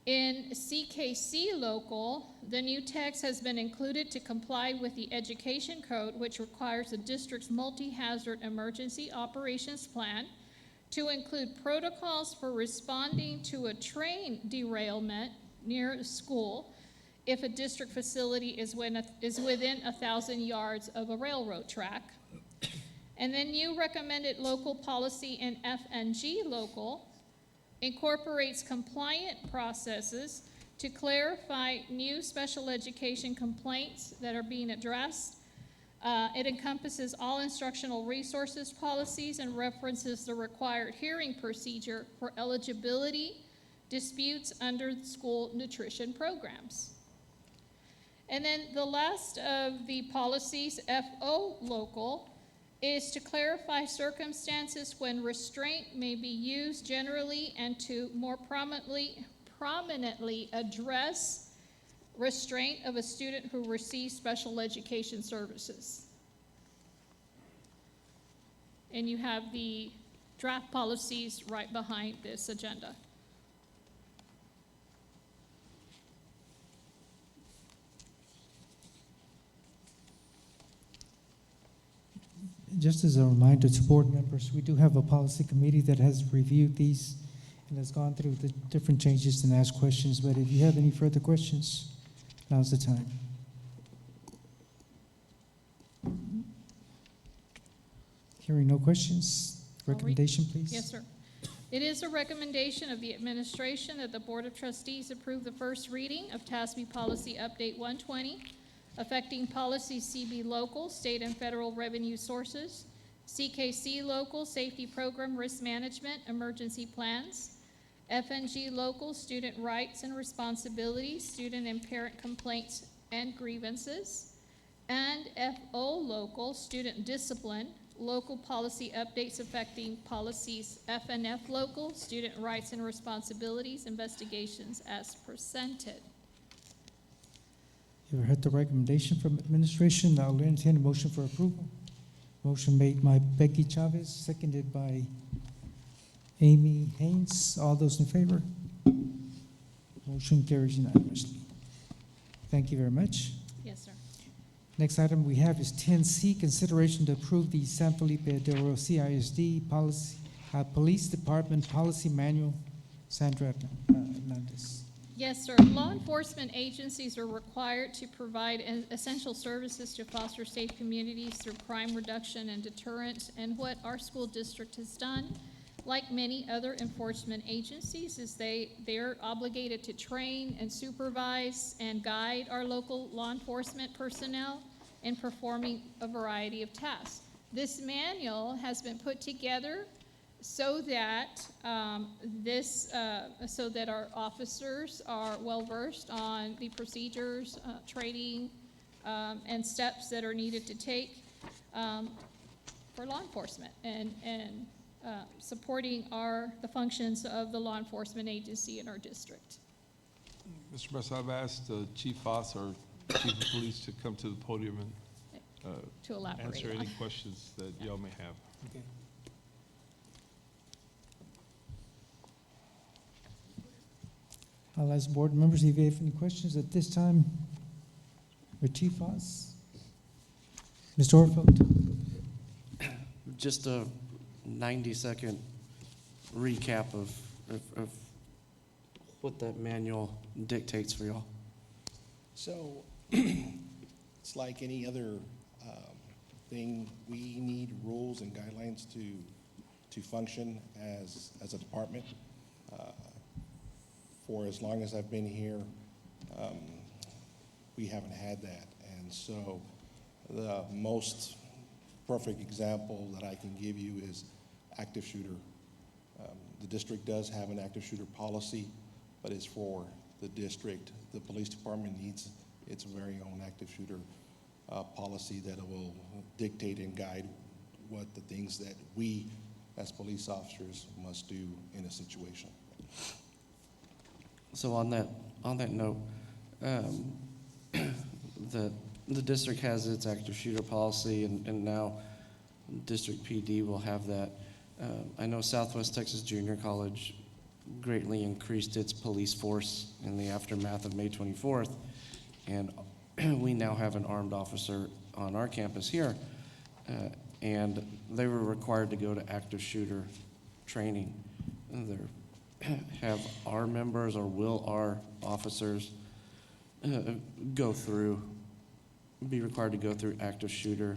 In CKC local, the new text has been included to comply with the Education Code, which requires the district's multi-hazard emergency operations plan to include protocols for responding to a train derailment near a school if a district facility is within 1,000 yards of a railroad track. And then new recommended local policy in FNG local incorporates compliant processes to clarify new special education complaints that are being addressed. It encompasses all instructional resources policies and references the required hearing procedure for eligibility disputes under school nutrition programs. And then the last of the policies, FO local, is to clarify circumstances when restraint may be used generally and to more prominently address restraint of a student who receives special education services. And you have the draft policies right behind this agenda. Just as a reminder to board members, we do have a policy committee that has reviewed these and has gone through the different changes and asked questions. But if you have any further questions, now's the time. Hearing no questions, recommendation, please. Yes, sir. It is a recommendation of the administration that the Board of Trustees approve the first reading of TASB Policy Update 120, affecting policy CB local, state and federal revenue sources, CKC local, safety program risk management, emergency plans, FNG local, student rights and responsibilities, student and parent complaints and grievances, and FO local, student discipline, local policy updates affecting policies FNF local, student rights and responsibilities, investigations as presented. You heard the recommendation from administration. I'll entertain a motion for approval. Motion made by Becky Chavez, seconded by Amy Haynes. All those in favor? Motion carries unanimously. Thank you very much. Yes, sir. Next item we have is 10C, consideration to approve the San Felipe de Oro CISD policy, Police Department Policy Manual. Sandra Hernandez. Yes, sir. Law enforcement agencies are required to provide essential services to foster safe communities through crime reduction and deterrent. And what our school district has done, like many other enforcement agencies, is they're obligated to train and supervise and guide our local law enforcement personnel in performing a variety of tasks. This manual has been put together so that so that our officers are well versed on the procedures, training, and steps that are needed to take for law enforcement and supporting the functions of the law enforcement agency in our district. Mr. Mesa, I've asked Chief Foss, our Chief of Police, to come to the podium and To elaborate answer on. any questions that y'all may have. Okay. I'll ask board members if you have any questions at this time. Or Chief Foss? Mr. Orfeld? just a 90-second recap of what that manual dictates for y'all. So, it's like any other thing, we need rules and guidelines to function as a department. For as long as I've been here, we haven't had that. And so the most perfect example that I can give you is active shooter. The district does have an active shooter policy, but it's for the district. The police department needs its very own active shooter policy that will dictate and guide what the things that we as police officers must do in a situation. So on that note, the district has its active shooter policy, and now District PD will have that. I know Southwest Texas Junior College greatly increased its police force in the aftermath of May 24th, and we now have an armed officer on our campus here, and they were required to go to active shooter training. Have our members, or will our officers be required to go through active shooter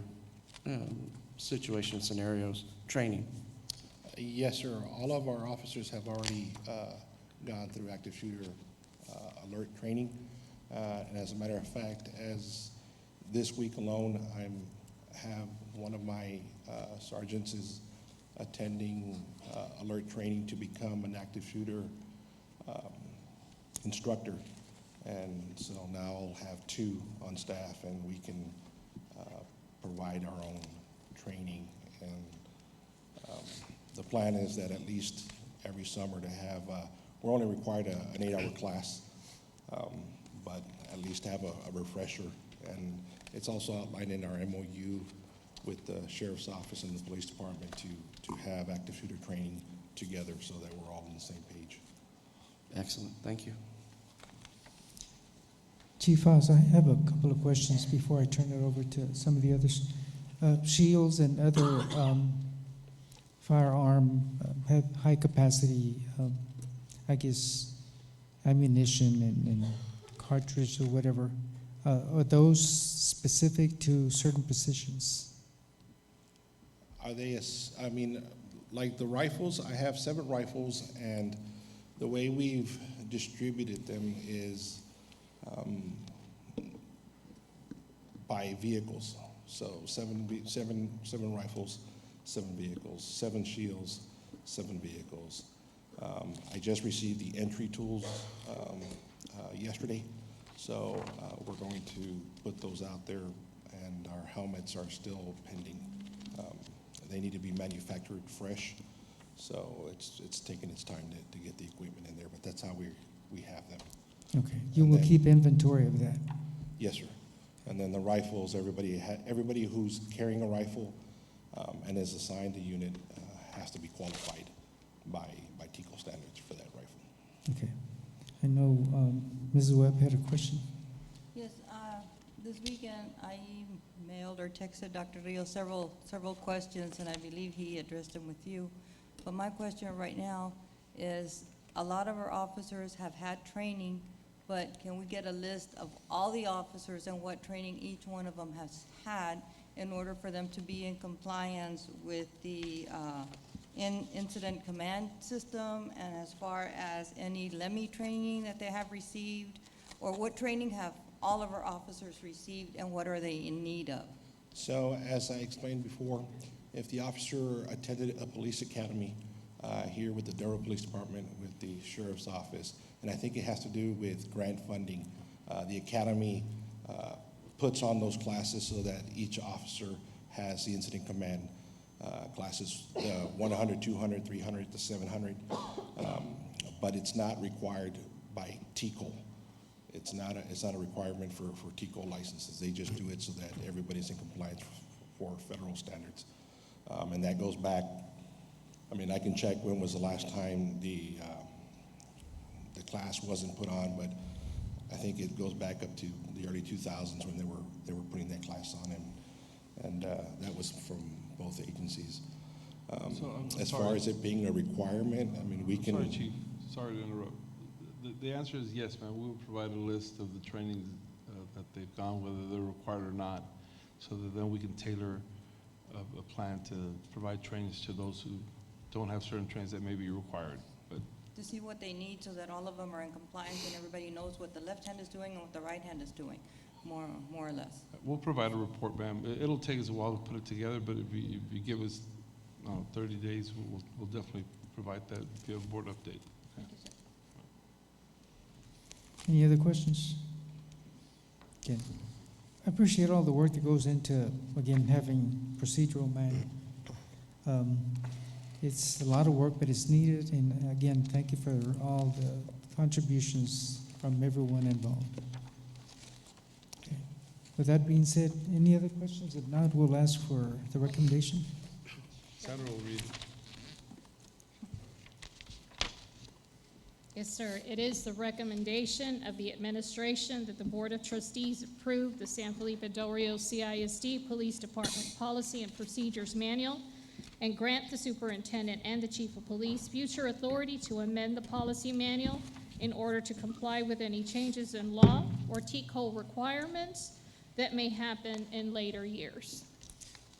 situation scenarios training? Yes, sir. All of our officers have already gone through active shooter alert training. And as a matter of fact, as this week alone, have one of my sergeants is attending alert training to become an active shooter instructor. And so now I'll have 2 on staff, and we can provide our own training. And the plan is that at least every summer to have, we're only required an 8-hour class, but at least have a refresher. And it's also outlined in our MOU with the sheriff's office and the police department to have active shooter training together so that we're all on the same page. Excellent, thank you. Chief Oz, I have a couple of questions before I turn it over to some of the others. Shields and other firearm have high capacity, I guess, ammunition and cartridge or whatever. Are those specific to certain positions? Are they, I mean, like the rifles, I have 7 rifles, and the way we've distributed them is by vehicles. So 7 rifles, 7 vehicles, 7 shields, 7 vehicles. I just received the entry tools yesterday, so we're going to put those out there, and our helmets are still pending. They need to be manufactured fresh, so it's taking its time to get the equipment in there, but that's how we have them. Okay, you And will then- keep inventory of that? Yes, sir. And then the rifles, everybody who's carrying a rifle and is assigned a unit has to be qualified by TICO standards for that rifle. Okay. I know Ms. Webb had a question. Yes, this weekend I mailed or texted Dr. Rios several questions, and I believe he addressed them with you. But my question right now is, a lot of our officers have had training, but can we get a list of all the officers and what training each one of them has had in order for them to be in compliance with the incident command system, and as far as any LEMI training that they have received, or what training have all of our officers received and what are they in need of? So as I explained before, if the officer attended a police academy here with the Delaware Police Department, with the Sheriff's Office, and I think it has to do with grant funding, the academy puts on those classes so that each officer has the incident command classes, 100, 200, 300 to 700, but it's not required by TICO. It's not a requirement for TICO licenses. They just do it so that everybody's in compliance for federal standards. And that goes back, I mean, I can check when was the last time the class wasn't put on, but I think it goes back up to the early 2000s when they were putting that class on, and that was from both agencies. So, I'm As sorry. far as it being a requirement, I mean, we can. Sorry, Chief, sorry to interrupt. The answer is yes, ma'am. We will provide a list of the trainings that they've gone, whether they're required or not, so that then we can tailor a plan to provide trainings to those who don't have certain trainings that may be required. But To see what they need so that all of them are in compliance and everybody knows what the left hand is doing and what the right hand is doing, more or less. we'll provide a report, ma'am. It'll take us a while to put it together, but if you give us 30 days, we'll definitely provide that via board update. Thank you, sir. Any other questions? Again, I appreciate all the work that goes into, again, having procedural manual. It's a lot of work, but it's needed, and again, thank you for all the contributions from everyone involved. Okay. With that being said, any other questions? If not, we'll ask for the recommendation. Sandra will read. Yes, sir. It is the recommendation of the administration that the Board of Trustees approve the San Felipe Del Rio CISD Police Department Policy and Procedures Manual and grant the superintendent and the chief of police future authority to amend the policy manual in order to comply with any changes in law or TCO requirements that may happen in later years.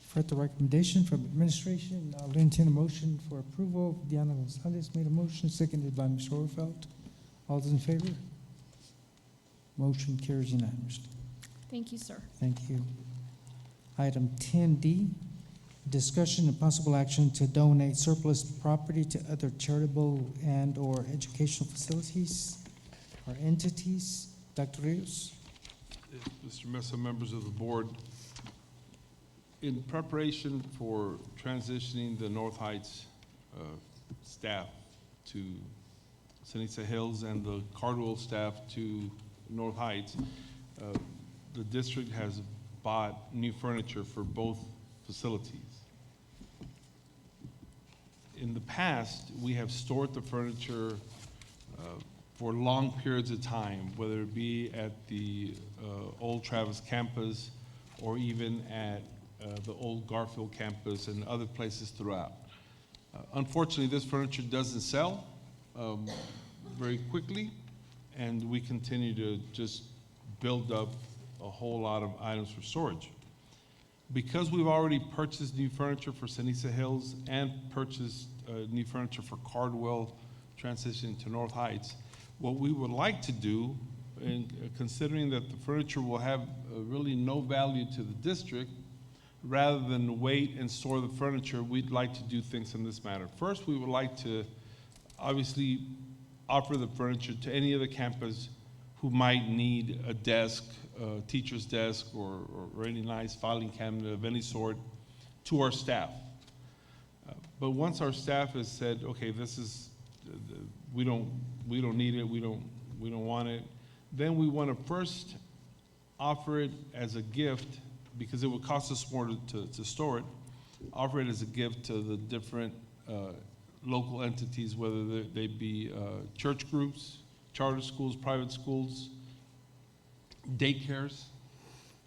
For the recommendation from administration, I'll entertain a motion for approval. Diana Gonzalez made a motion, seconded by Ms. Horfeld. All those in favor? Motion carries unanimously. Thank you, sir. Thank you. Item 10D, discussion and possible action to donate surplus property to other charitable and/or educational facilities or entities. Dr. Rios? Mr. Mesa, members of the board, in preparation for transitioning the North Heights staff to Ceniza Hills and the Cardwell staff to North Heights, the district has bought new furniture for both facilities. In the past, we have stored the furniture for long periods of time, whether it be at the old Travis campus or even at the old Garfield campus and other places throughout. Unfortunately, this furniture doesn't sell very quickly, and we continue to just build up a whole lot of items for storage. Because we've already purchased new furniture for Ceniza Hills and purchased new furniture for Cardwell transition to North Heights, what we would like to do, and considering that the furniture will have really no value to the district, rather than wait and store the furniture, we'd like to do things in this manner. First, we would like to obviously offer the furniture to any other campus who might need a desk, a teacher's desk, or any nice filing cabinet of any sort, to our staff. But once our staff has said, okay, this is, we don't need it, we don't want it, then we want to first offer it as a gift, because it would cost us more to store it, offer it as a gift to the different local entities, whether they be church groups, charter schools, private schools, daycares.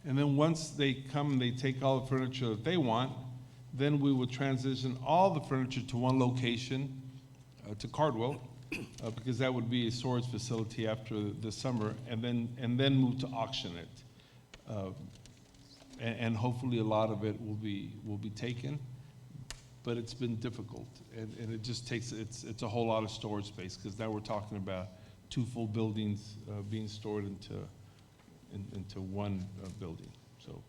And then once they come and they take all the furniture that they want, then we would transition all the furniture to one location, to Cardwell, because that would be a storage facility after the summer, and then move to auction it. And hopefully a lot of it will be taken, but it's been difficult, and it just takes, it's a whole lot of storage space, because now we're talking about 2 full buildings being stored into one building. So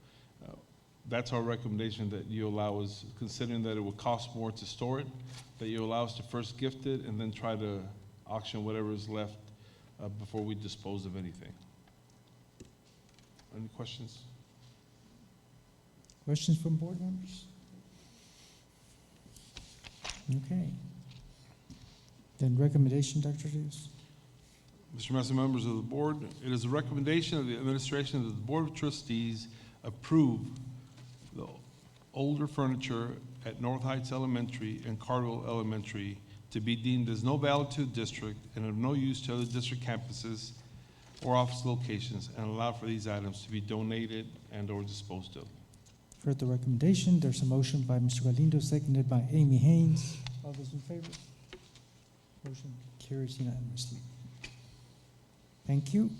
that's our recommendation, that you allow us, considering that it will cost more to store it, that you allow us to first gift it and then try to auction whatever is left before we dispose of anything. Any questions? Questions from board members? Okay. Then recommendation, Dr. Rios? Mr. Mesa, members of the board, it is a recommendation of the administration that the Board of Trustees approve the older furniture at North Heights Elementary and Cardwell Elementary to be deemed as no value to the district and of no use to other district campuses or office locations, and allow for these items to be donated and/or disposed of. Heard the recommendation. There's a motion by Mr. Galindo, seconded by Amy Haynes. All those in favor? Motion carries unanimously. Thank you.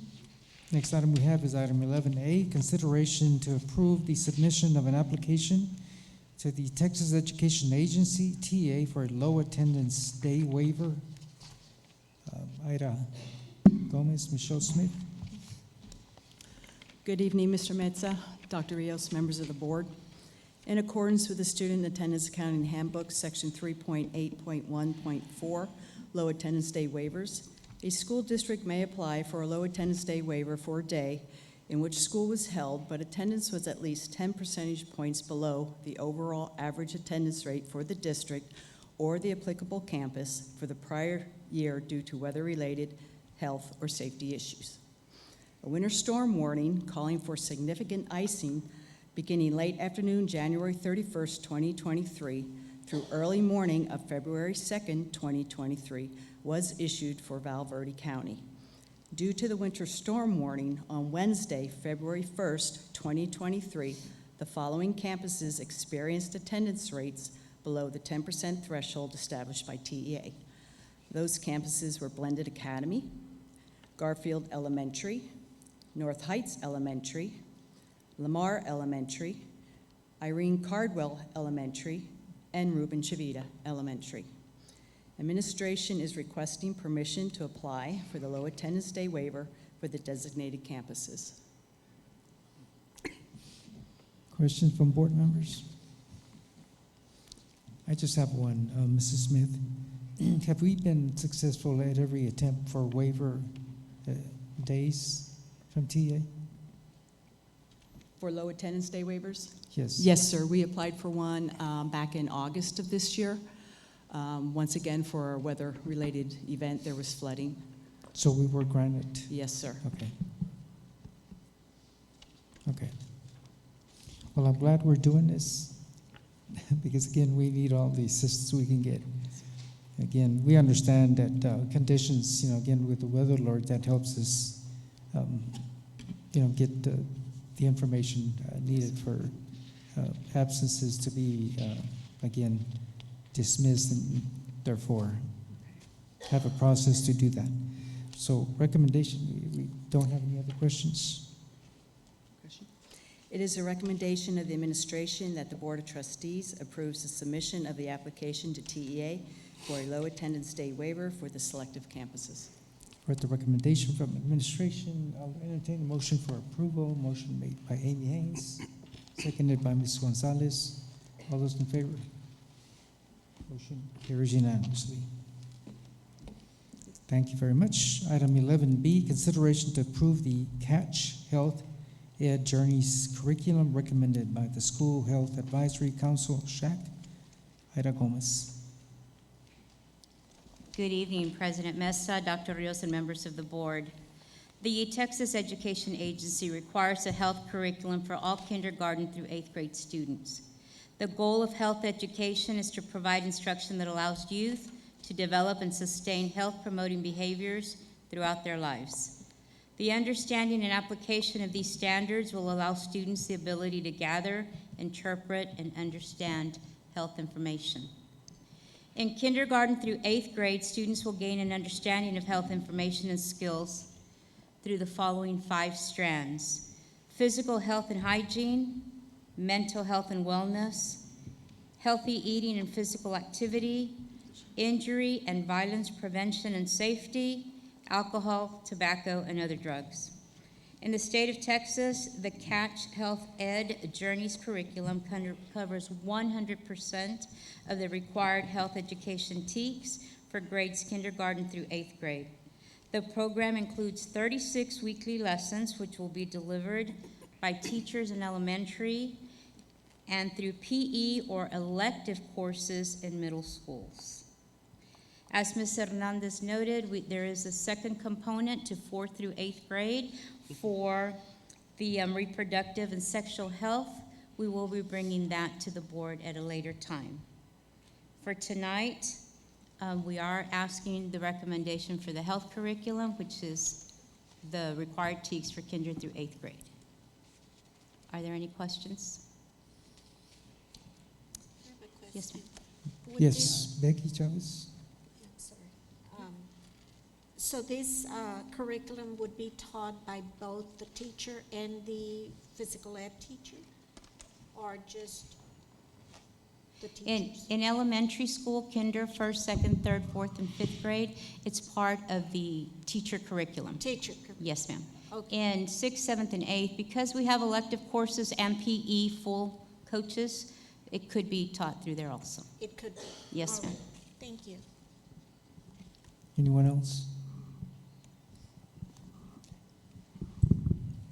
Next item we have is item 11A, consideration to approve the submission of an application to the Texas Education Agency, TA, for a low attendance day waiver. Ida Gomez, Michelle Smith. Good evening, Mr. Meza, Dr. Rios, members of the board. In accordance with the Student Attendance Accounting Handbook, Section 3.8.1.4, low attendance day waivers, a school district may apply for a low attendance day waiver for a day in which school was held, but attendance was at least 10 percentage points below the overall average attendance rate for the district or the applicable campus for the prior year due to weather-related health or safety issues. A winter storm warning calling for significant icing beginning late afternoon, January 31st, 2023, through early morning of February 2nd, 2023, was issued for Val Verde County. Due to the winter storm warning on Wednesday, February 1st, 2023, the following campuses experienced attendance rates below the 10% threshold established by TEA. Those campuses were Blended Academy, Garfield Elementary, North Heights Elementary, Lamar Elementary, Irene Cardwell Elementary, and Ruben Chavita Elementary. Administration is requesting permission to apply for the low attendance day waiver for the designated campuses. Questions from board members? I just have one. Mrs. Smith, have we been successful at every attempt for waiver days from TA? For low attendance day waivers? Yes. Yes, sir. We applied for one back in August of this year. Once again, for a weather-related event, there was flooding. So we were granted? Yes, sir. Okay. Okay. Well, I'm glad we're doing this because, again, we need all the assistance we can get. Again, we understand that conditions, again, with the weather alert, that helps us, get the information needed for absences to be, again, dismissed and therefore have a process to do that. So recommendation, we don't have any other questions? It is a recommendation of the administration that the Board of Trustees approves the submission of the application to TEA for a low attendance day waiver for the selective campuses. Heard the recommendation from administration. I'll entertain a motion for approval. Motion made by Amy Haynes, seconded by Ms. Gonzalez. All those in favor? Motion carries unanimously. Thank you very much. Item 11B, consideration to approve the Catch Health Ed Journeys curriculum recommended by the School Health Advisory Council, SHAC. Ida Gomez. Good evening, President Mesa, Dr. Rios, and members of the board. The Texas Education Agency requires a health curriculum for all kindergarten through 8th grade students. The goal of health education is to provide instruction that allows youth to develop and sustain health-promoting behaviors throughout their lives. The understanding and application of these standards will allow students the ability to gather, interpret, and understand health information. In kindergarten through 8th grade, students will gain an understanding of health information and skills through the following 5 strands: physical health and hygiene, mental health and wellness, healthy eating and physical activity, injury and violence prevention and safety, alcohol, tobacco, and other drugs. In the state of Texas, the Catch Health Ed Journeys curriculum covers 100% of the required health education TEKS for grades kindergarten through 8th grade. The program includes 36 weekly lessons, which will be delivered by teachers in elementary and through PE or elective courses in middle schools. As Ms. Hernandez noted, there is a second component to 4th through 8th grade for the reproductive and sexual health. We will be bringing that to the board at a later time. For tonight, we are asking the recommendation for the health curriculum, which is the required TEKS for kinder through 8th grade. Are there any questions? Yes, ma'am. Would Yes, Becky Chavez? Yeah, sorry. So this curriculum would be taught by both the teacher and the physical ed teacher? Or just the teachers? In elementary school, kinder, first, second, third, fourth, and fifth grade, it's part of the teacher curriculum. Teacher curriculum. Yes, ma'am. Okay. In sixth, seventh, and eighth, because we have elective courses and PE full coaches, it could be taught through there also. It could be. Yes, All ma'am. right. Thank you. Anyone else?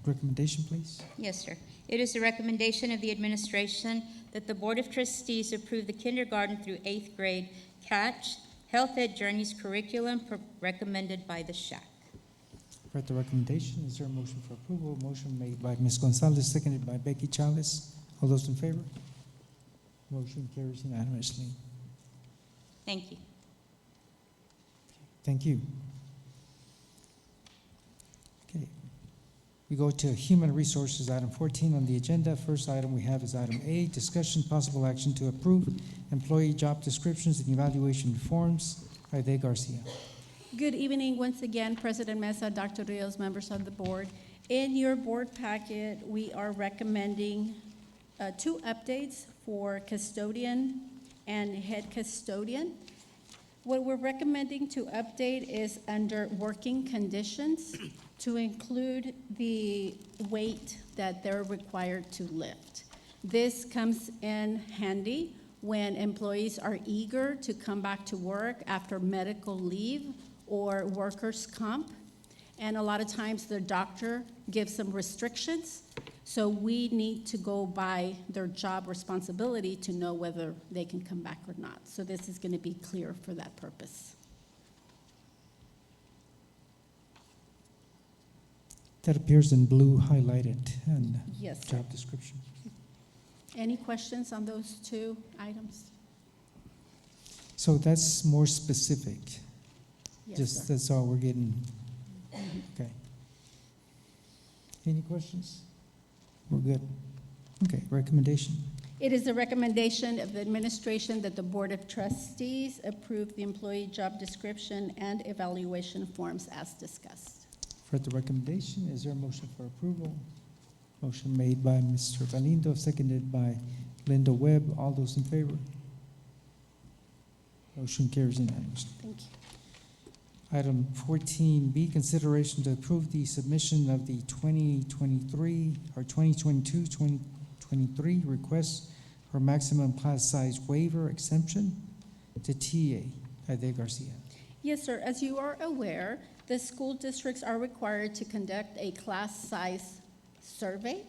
Recommendation, please. Yes, sir. It is the recommendation of the administration that the Board of Trustees approve the kindergarten through eighth grade CATCH Health Ed Journeys curriculum recommended by the SHAC. Read the recommendation. Is there a motion for approval? Motion made by Ms. Gonzalez, seconded by Becky Chavez. All those in favor? Motion carries unanimously. Thank you. Thank you. Okay. We go to Human Resources, item 14 on the agenda. First item we have is item A, discussion possible action to approve employee job descriptions and evaluation forms. Aide Garcia. Good evening once again, President Mesa, Dr. Rios, members of the board. In your board packet, we are recommending 2 updates for custodian and head custodian. What we're recommending to update is under working conditions to include the weight that they're required to lift. This comes in handy when employees are eager to come back to work after medical leave or workers' comp. And a lot of times the doctor gives some restrictions. So we need to go by their job responsibility to know whether they can come back or not. So this is going to be clear for that purpose. That appears in blue highlighted and Yes, sir. job description. Any questions on those 2 items? So that's more specific. Yes, Just sir. that's all we're getting. Okay. Any questions? We're good. Okay, recommendation. It is the recommendation of the administration that the Board of Trustees approve the employee job description and evaluation forms as discussed. For the recommendation, is there a motion for approval? Motion made by Mr. Galindo, seconded by Linda Webb. All those in favor? Motion carries unanimously. Thank you. Item 14B, consideration to approve the submission of the 2023 or 2022-2023 request for maximum class size waiver exemption to TA. Aide Garcia. Yes, sir. As you are aware, the school districts are required to conduct a class size survey,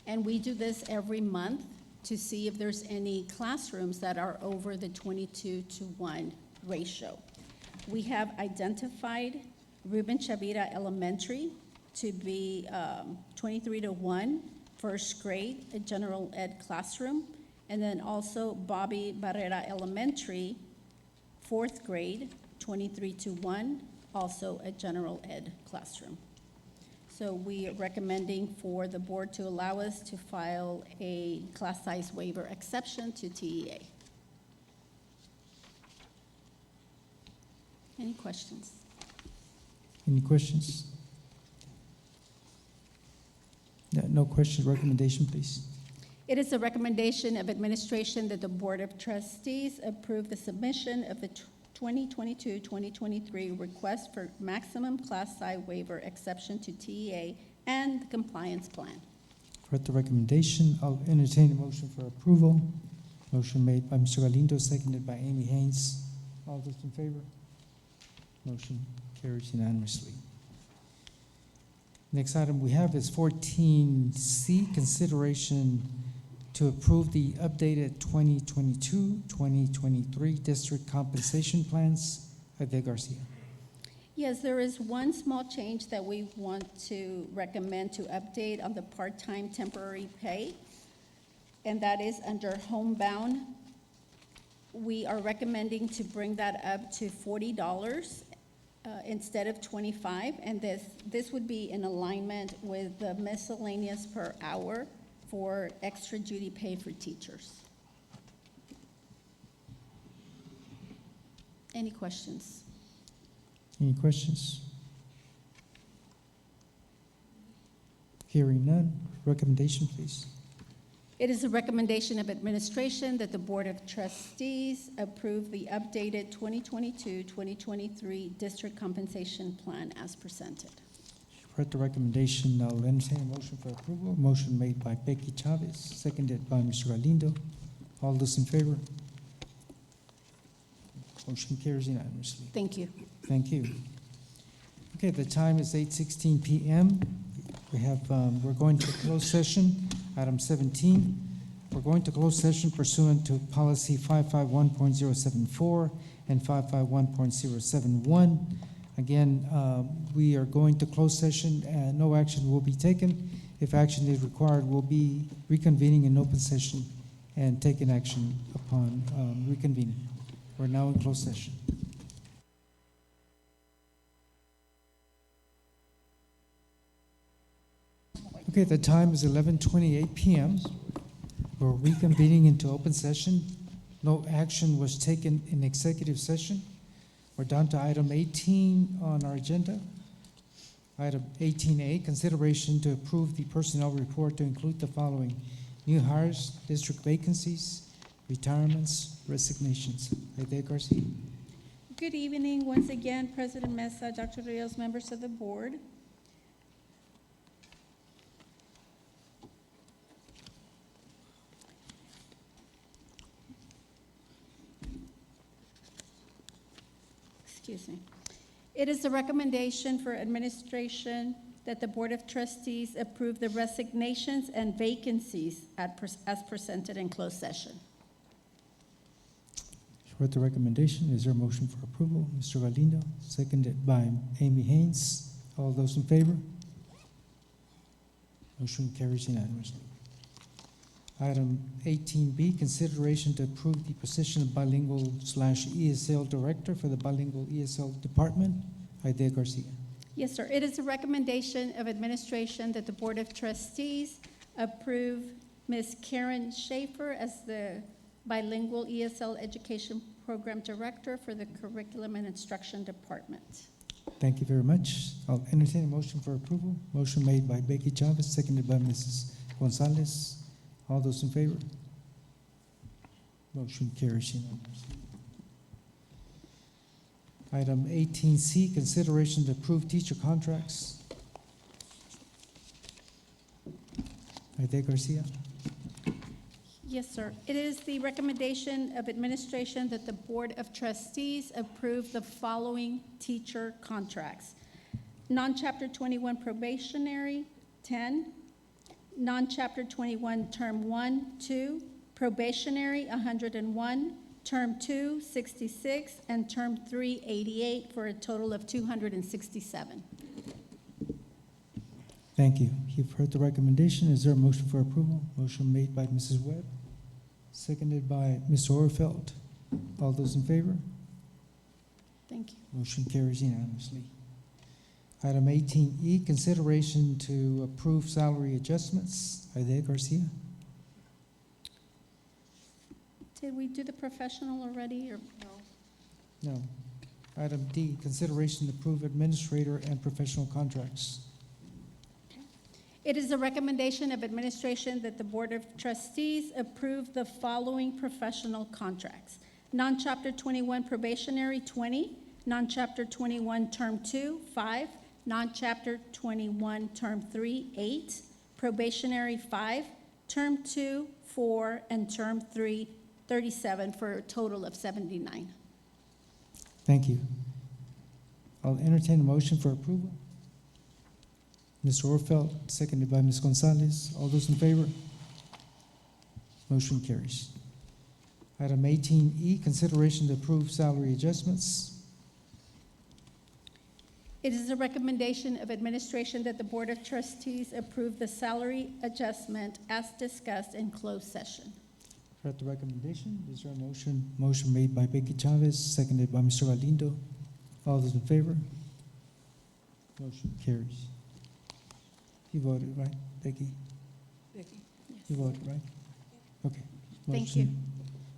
and we do this every month to see if there's any classrooms that are over the 22-to-1 ratio. We have identified Ruben Chavira Elementary to be 23-to-1, first grade, a general ed classroom, and then also Bobby Barrera Elementary, fourth grade, 23-to-1, also a general ed classroom. So we are recommending for the board to allow us to file a class size waiver exception to TEA. Any questions? Any questions? No questions. Recommendation, please. It is the recommendation of administration that the Board of Trustees approve the submission of the 2022-2023 request for maximum class size waiver exception to TEA and the compliance plan. For the recommendation, I'll entertain a motion for approval. Motion made by Mr. Galindo, seconded by Amy Haynes. All those in favor? Motion carries unanimously. Next item we have is 14C, consideration to approve the updated 2022-2023 district compensation plans. Aide Garcia. Yes, there is one small change that we want to recommend to update on the part-time temporary pay, and that is under homebound. We are recommending to bring that up to $40 instead of $25, and this would be in alignment with the miscellaneous per hour for extra duty pay for teachers. Any questions? Any questions? Hearing none. Recommendation, please. It is a recommendation of administration that the Board of Trustees approve the updated 2022-2023 district compensation plan as presented. You've heard the recommendation. I'll entertain a motion for approval. Motion made by Becky Chavez, seconded by Mr. Galindo. All those in favor? Motion carries unanimously. Thank you. Thank you. Okay, the time is 8:16 p.m. We're going to close session, item 17. We're going to close session pursuant to policy 551.074 and 551.071. Again, we are going to close session and no action will be taken. If action is required, we'll be reconvening in open session and taking action upon reconvening. We're now in closed session. Okay, the time is 11:28 p.m. We're reconvening into open session. No action was taken in executive session. We're down to item 18 on our agenda. Item 18A, consideration to approve the personnel report to include the following: new hires, district vacancies, retirements, resignations. Aide Garcia. Good evening, once again, President Mesa, Dr. Rios, members of the board. Excuse me. It is a recommendation for administration that the Board of Trustees approve the resignations and vacancies as presented in closed session. You've heard the recommendation. Is there a motion for approval? Mr. Galindo, seconded by Amy Haynes. All those in favor? Motion carries unanimously. Item 18B, consideration to approve the position of bilingual/ESL director for the bilingual ESL department. Aide Garcia. Yes, sir. It is a recommendation of administration that the Board of Trustees approve Ms. Karen Schaefer as the bilingual ESL education program director for the curriculum and instruction department. Thank you very much. I'll entertain a motion for approval. Motion made by Becky Chavez, seconded by Mrs. Gonzalez. All those in favor? Motion carries unanimously. Item 18C, consideration to approve teacher contracts. Aide Garcia. Yes, sir. It is the recommendation of administration that the Board of Trustees approve the following teacher contracts. Non-Chapter 21 probationary, 10. Non-Chapter 21 Term 1, 2. Probationary, 101. Term 2, 66. And Term 3, 88, for a total of 267. Thank you. You've heard the recommendation. Is there a motion for approval? Motion made by Mrs. Webb, seconded by Mr. Orfeld. All those in favor? Thank you. Motion carries unanimously. Item 18E, consideration to approve salary adjustments. Aide Garcia. Did we do the professional already, or no? No. Item D, consideration to approve administrator and professional contracts. It is a recommendation of administration that the Board of Trustees approve the following professional contracts. Non-Chapter 21 probationary, 20. Non-Chapter 21 Term 2, 5. Non-Chapter 21 Term 3, 8. Probationary, 5. Term 2, 4. And Term 3, 37, for a total of 79. Thank you. I'll entertain a motion for approval. Mr. Orfeld, seconded by Ms. Gonzalez. All those in favor? Motion carries. Item 18E, consideration to approve salary adjustments. It is a recommendation of administration that the Board of Trustees approve the salary adjustment as discussed in closed session. Heard the recommendation. Is there a motion? Motion made by Becky Chavez, seconded by Mr. Galindo. All those in favor? Motion carries. You voted, right, Becky? Yes. You voted, right? Okay. Thank you. Motion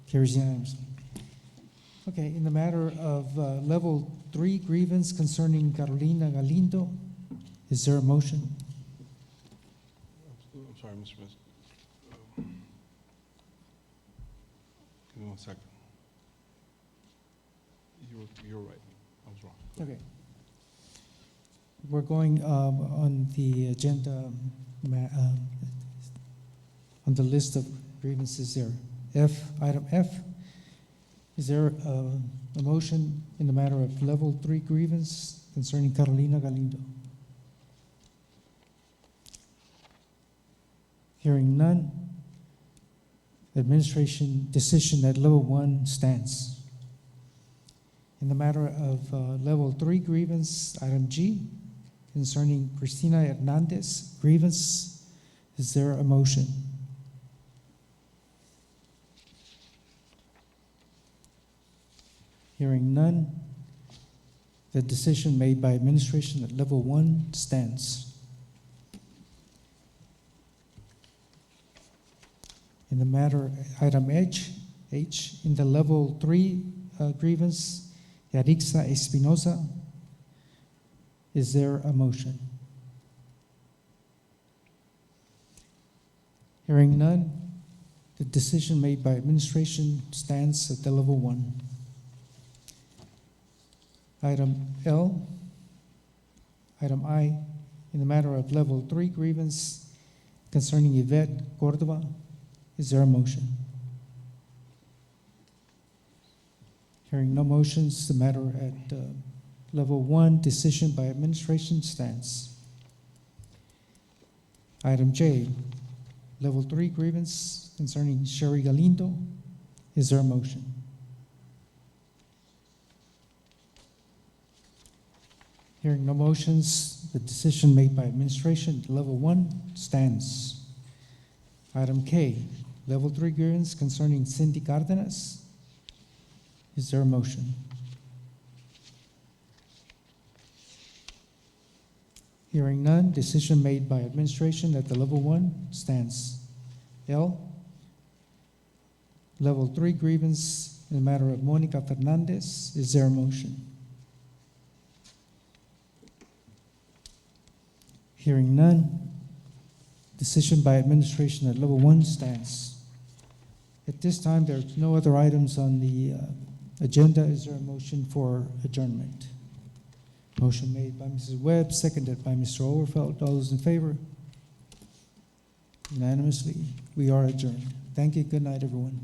carries unanimously. Okay, in the matter of level 3 grievance concerning Carolina Galindo, is there a motion? I'm sorry, Mr. President. Give me 1 second. You're right. I was wrong. Okay. We're going on the agenda, on the list of grievances there. Item F, is there a motion in the matter of level 3 grievance concerning Carolina Galindo? Hearing none, administration decision at level 1 stands. In the matter of level 3 grievance, item G, concerning Cristina Hernandez grievance, is there a motion? Hearing none, the decision made by administration at level 1 stands. In the matter, item H, in the level 3 grievance, Yarixa Espinosa, is there a motion? Hearing none, the decision made by administration stands at the level 1. Item L, item I, in the matter of level 3 grievance concerning Yvette Cordova, is there a motion? Hearing no motions, the matter at level 1, decision by administration stands. Item J, level 3 grievance concerning Sherry Galindo, is there a motion? Hearing no motions, the decision made by administration at level 1 stands. Item K, level 3 grievance concerning Cindy Cardenas, is there a motion? Hearing none, decision made by administration at the level 1 stands. L, level 3 grievance in the matter of Monica Fernandez, is there a motion? Hearing none, decision by administration at level 1 stands. At this time, there's no other items on the agenda. Is there a motion for adjournment? Motion made by Mrs. Webb, seconded by Mr. Overfeld. All those in favor? Unanimously, we are adjourned. Thank you. Good night, everyone.